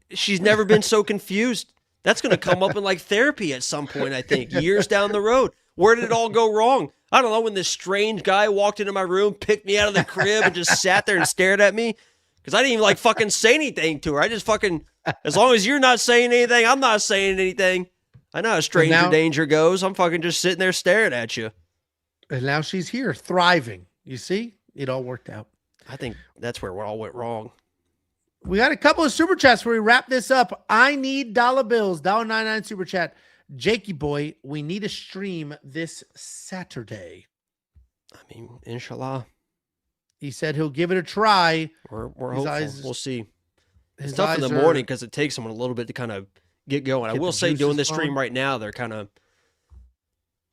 she's never been so confused. That's going to come up in like therapy at some point, I think, years down the road. Where did it all go wrong? I don't know, when this strange guy walked into my room, picked me out of the crib and just sat there and stared at me. Because I didn't even like fucking say anything to her. I just fucking, as long as you're not saying anything, I'm not saying anything. I know how stranger danger goes. I'm fucking just sitting there staring at you. And now she's here, thriving. You see? It all worked out. I think that's where it all went wrong. We got a couple of super chats where we wrap this up. I need dollar bills. $1.99 super chat. Jakey boy, we need a stream this Saturday. I mean, inshallah. He said he'll give it a try. We're hopeful. We'll see. It's tough in the morning because it takes someone a little bit to kind of get going. I will say, doing this stream right now, they're kind of.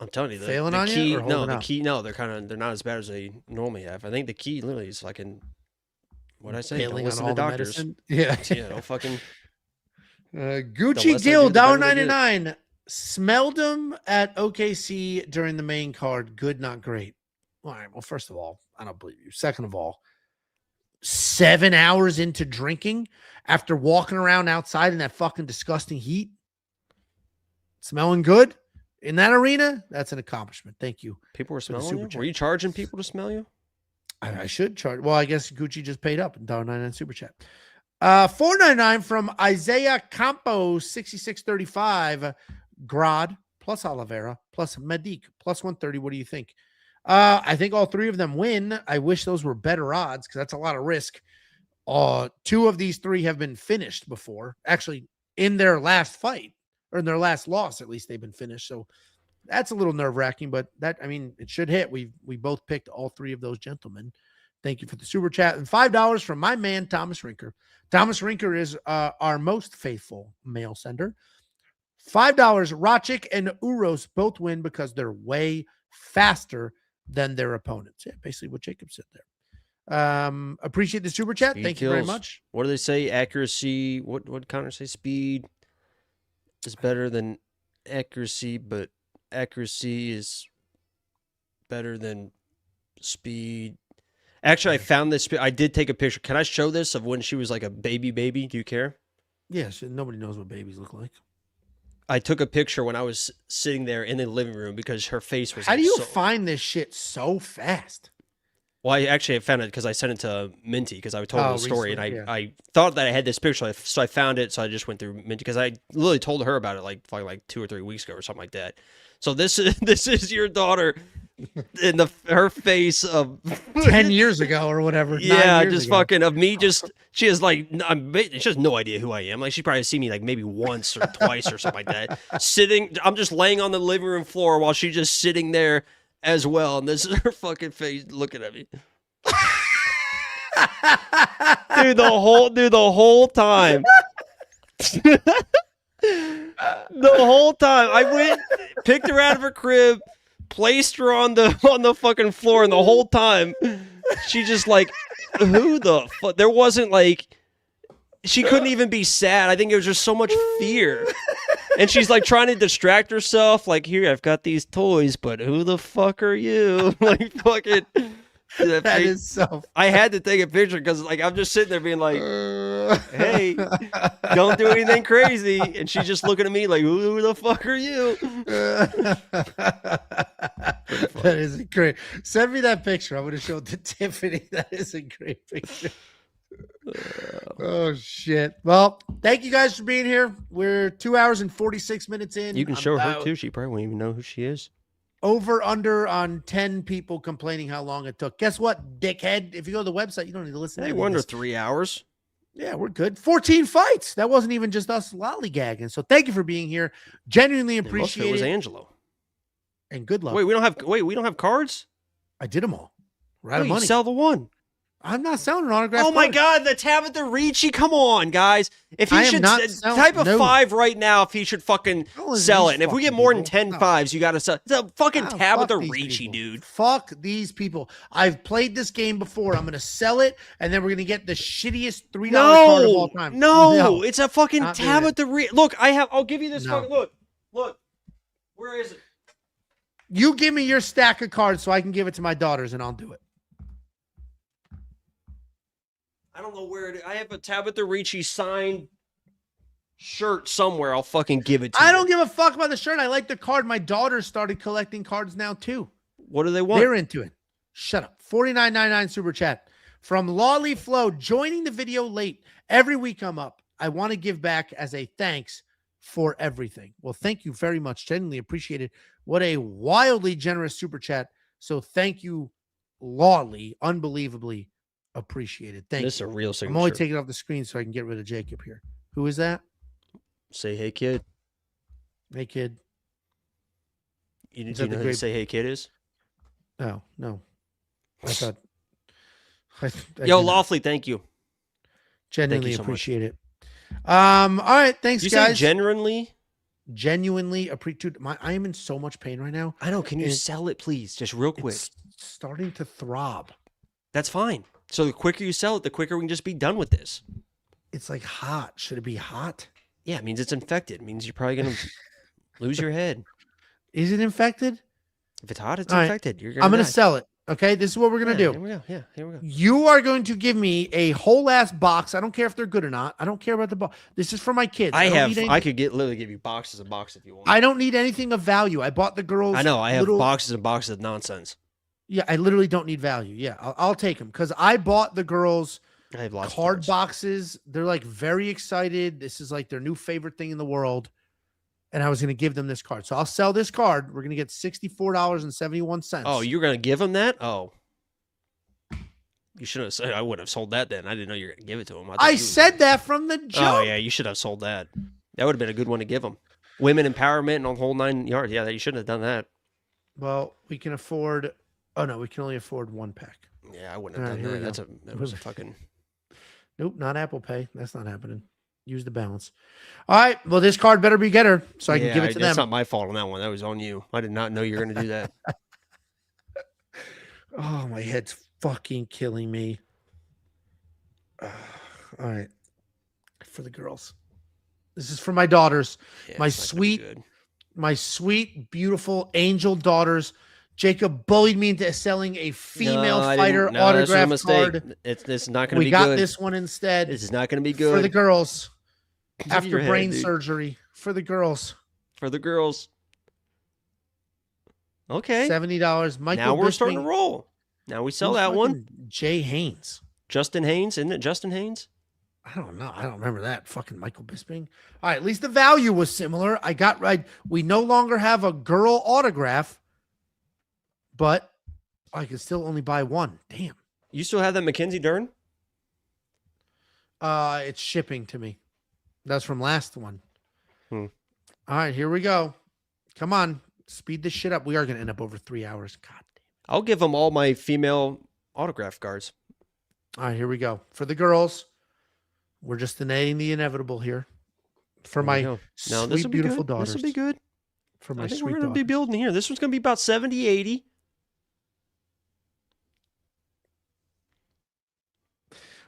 I'm telling you, failing on you? No, they're not as bad as they normally have. I think the key literally is fucking, what I say, don't listen to doctors. Yeah. Don't fucking. Gucci Gill, $1.99. Smelled him at OKC during the main card. Good, not great. All right. Well, first of all, I don't believe you. Second of all, 7 hours into drinking after walking around outside in that fucking disgusting heat, smelling good. In that arena, that's an accomplishment. Thank you. People were smelling you? Were you charging people to smell you? I should charge. Well, I guess Gucci just paid up in $1.99 super chat. $4.99 from Isaiah Campo, 6635. Grad plus Oliveira plus Medic plus 130. What do you think? I think all three of them win. I wish those were better odds because that's a lot of risk. Two of these three have been finished before, actually in their last fight. or in their last loss, at least they've been finished. So that's a little nerve-wracking, but it should hit. We both picked all three of those gentlemen. Thank you for the super chat. And $5 from my man, Thomas Rinker. Thomas Rinker is our most faithful mail sender. $5, Racic and Uros both win because they're way faster than their opponents. Yeah, basically what Jacob said there. Appreciate the super chat. Thank you very much. What do they say? Accuracy. What Connor say? Speed is better than accuracy, but accuracy is better than speed. Actually, I found this. I did take a picture. Can I show this of when she was like a baby? Do you care? Yes. Nobody knows what babies look like. I took a picture when I was sitting there in the living room because her face was. How do you find this shit so fast? Well, I found it because I sent it to Minty because I told her the story, and I thought that I had this picture, so I found it. So I just went through Minty because I literally told her about it like 2 or 3 weeks ago or something like that. So this is your daughter in her face of 10 years ago or whatever. Yeah, just fucking of me. She has she has no idea who I am. Like she probably seen me like maybe once or twice or something like that. Sitting, I'm just laying on the living room floor while she's just sitting there as well, and this is her fucking face looking at me. dude, the whole time. The whole time I went, picked her out of her crib, placed her on the fucking floor, and the whole time she just like, who the fuck? There wasn't like, she couldn't even be sad. I think it was just so much fear. And she's like trying to distract herself, like, here, I've got these toys, but who the fuck are you? Like, fucking. That is so. I had to take a picture because, like, I'm just sitting there being like, hey, don't do anything crazy. And she's just looking at me like, who the fuck are you? That is great. Send me that picture. I'm going to show it to Tiffany. That is a great picture. Oh shit. Well, thank you guys for being here. We're 2 hours and 46 minutes in. You can show her too. She probably won't even know who she is. Over under on 10 people complaining how long it took. Guess what, dickhead? If you go to the website, you don't need to listen. They were under 3 hours. Yeah, we're good. 14 fights. That wasn't even just us lollygagging. So thank you for being here. Genuinely appreciate it. It was Angelo. And good luck. We don't have cards? I did them all. We're out of money. Sell the one. I'm not selling an autograph. Oh my God, the Tabitha Ricci! Come on, guys! If he should type a 5 right now, if he should fucking sell it, and if we get more than 10 5s, you got to sell. It's a fucking Tabitha Ricci, dude. Fuck these people! I've played this game before. I'm gonna sell it, and then we're gonna get the shittiest $3 card of all time. No, it's a fucking Tabitha Ricci. Look, I'll give you this. Fucking look. Where is it? You give me your stack of cards so I can give it to my daughters, and I'll do it. I don't know where it is. I have a Tabitha Ricci signed shirt somewhere. I'll fucking give it to you. I don't give a fuck about the shirt. I like the card. My daughters started collecting cards now, too. What do they want? They're into it. Shut up. $49.99 super chat. From Lolly Flow, joining the video late. Every week I'm up. I want to give back as a thanks for everything. Well, thank you very much. Genuinely appreciate it. What a wildly generous super chat. So thank you, Lolly. Unbelievably appreciated. Thank you. This is a real signature. I'm only taking it off the screen so I can get rid of Jacob here. Who is that? Say hey kid. Hey kid. You know who say hey kid is? Oh, no. I thought. Yo, Lawfully, thank you. Genuinely appreciate it. All right, thanks, you guys. Say genuinely appreciate. I am in so much pain right now. I know. Can you sell it, please, just real quick? It's starting to throb. That's fine. So the quicker you sell it, the quicker we can just be done with this. It's like hot. Should it be hot? Yeah, it means it's infected. It means you're probably going to lose your head. Is it infected? If it's hot, it's infected. Right. I'm going to sell it. Okay, this is what we're going to do. Here we go. Yeah, here we go. You are going to give me a whole ass box. I don't care if they're good or not. I don't care about the box. This is for my kids. I could literally give you boxes and boxes if you want. I don't need anything of value. I bought the girls. I know. I have boxes and boxes of nonsense. Yeah, I literally don't need value. Yeah, I'll take them because I bought the girls I have lots card boxes. They're like very excited. This is like their new favorite thing in the world. And I was going to give them this card. So I'll sell this card. We're going to get $64.71. Oh, you're going to give them that? Oh. You should have said I would have sold that then. I didn't know you were going to give it to them. I said that from the jump. Oh, yeah, you should have sold that. That would have been a good one to give them. women empowerment and a whole 9 yards. Yeah, you shouldn't have done that. Well, we can afford. Oh no, we can only afford 1 pack. Yeah, I wouldn't have done that. That was a fucking. Nope, not Apple Pay. That's not happening. Use the balance. All right. Well, this card better be getter, so I can give it to them. That's not my fault on that one. That was on you. I did not know you were going to do that. Oh, my head's fucking killing me. All right. For the girls. This is for my daughters. Yeah, my sweet, beautiful angel daughters. Jacob bullied me into selling a female fighter autograph card. This is not going to be good. We got this one instead. This is not going to be good. For the girls. After brain surgery. For the girls. For the girls. Okay. $70. Now we're starting to roll. Now we sell that one. Jay Haynes. Justin Haynes, isn't it Justin Haynes? I don't know. I don't remember that. Fucking Michael Bisping. All right, at least the value was similar. I got right. We no longer have a girl autograph, but I can still only buy one. Damn. You still have that Mackenzie Dern? It's shipping to me. That's from last one. All right, here we go. Come on. Speed this shit up. We are going to end up over 3 hours. God damn. I'll give them all my female autograph cards. All right, here we go. For the girls, we're just denying the inevitable here. For my sweet, beautiful daughters. This will be good. For my I think sweet we're going to be building here. This one's going to be about 70, 80.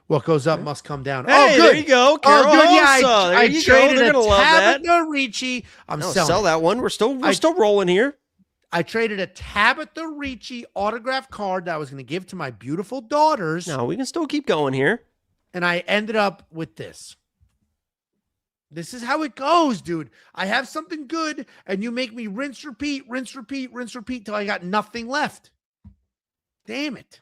What goes up must come down. Hey, good. There you go. Carol good. Yeah, I traded They're a love that. Tabitha Ricci. Sell that one. We're still rolling here. I traded a Tabitha Ricci autograph card that I was going to give to my beautiful daughters. No, we can still keep going here. And I ended up with this. This is how it goes, dude. I have something good, and you make me rinse, repeat till I got nothing left. Damn it.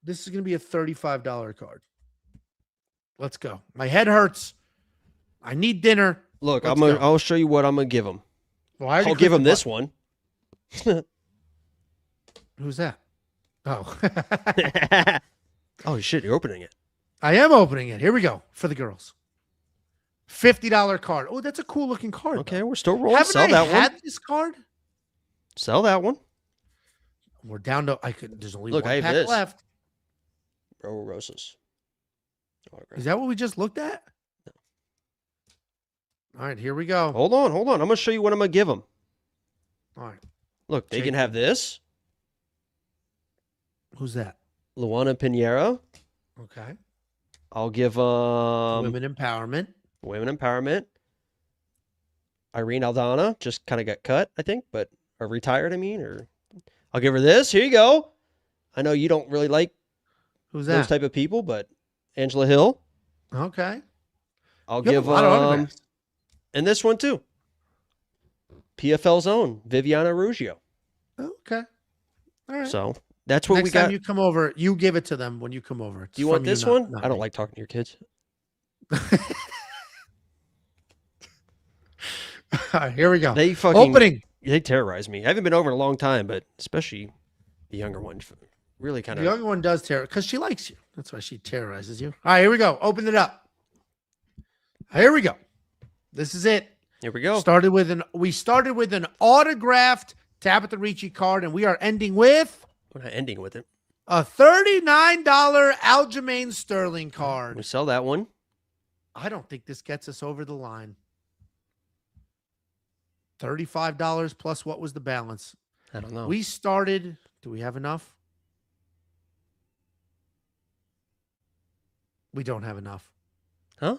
This is going to be a $35 card. Let's go. My head hurts. I need dinner. Look, I'll show you what I'm going to give him. Well, I'll give him this one. Who's that? Oh. Oh, shit. You're opening it. I am opening it. Here we go. For the girls. $50 card. Oh, that's a cool looking card. Okay, we're still rolling. Sell that one. Had this card? Sell that one. We're down to there's only one pack left. Bro Rosas. Is that what we just looked at? No. All right, here we go. Hold on. I'm going to show you what I'm going to give them. All right. Look, they can have this. Who's that? Luana Pinheiro. Okay. I'll give Women Empowerment. Irene Aldana just kind of got cut, I think, or retired, or I'll give her this. Here you go. I know you don't really like who's that? Those type of people, but Angela Hill. Okay. I'll give and this one too. PFL's own Viviana Ruggiero. Okay. All right. So that's what Next we got. Time you come over, you give it to them when you come over. Do you want this one? I don't like talking to your kids. All right, here we go. They opening. They terrorize me. I haven't been over in a long time, but especially the younger one really kind of. The younger one does terrorize because she likes you. That's why she terrorizes you. All right, here we go. Open it up. Here we go. This is it. Here we go. We started with an autographed Tabitha Ricci card, and we are ending with. We're not ending with it. A $39 Aljamain Sterling card. We sell that one. I don't think this gets us over the line. $35 plus what was the balance? I don't know. We started. Do we have enough? We don't have enough. Huh?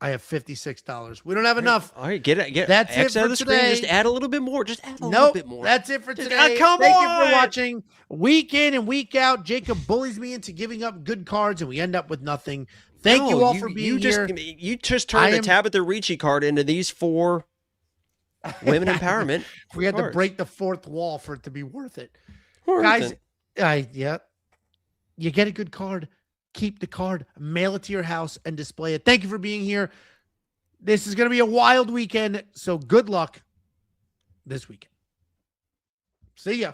I have $56. We don't have enough. All right, get that's X it out for of the screen. today. Just add a little bit more. Just add a little bit more. That's it for today. Come Thank on. you for watching. Week in and week out, Jacob bullies me into giving up good cards, and we end up with nothing. Thank you all for being here. You just turned the Tabitha Ricci card into these 4 women empowerment. We had to break the fourth wall for it to be worth it. Guys, you get a good card. Keep the card, mail it to your house, and display it. Thank you for being here. This is going to be a wild weekend, so good luck this weekend. See ya.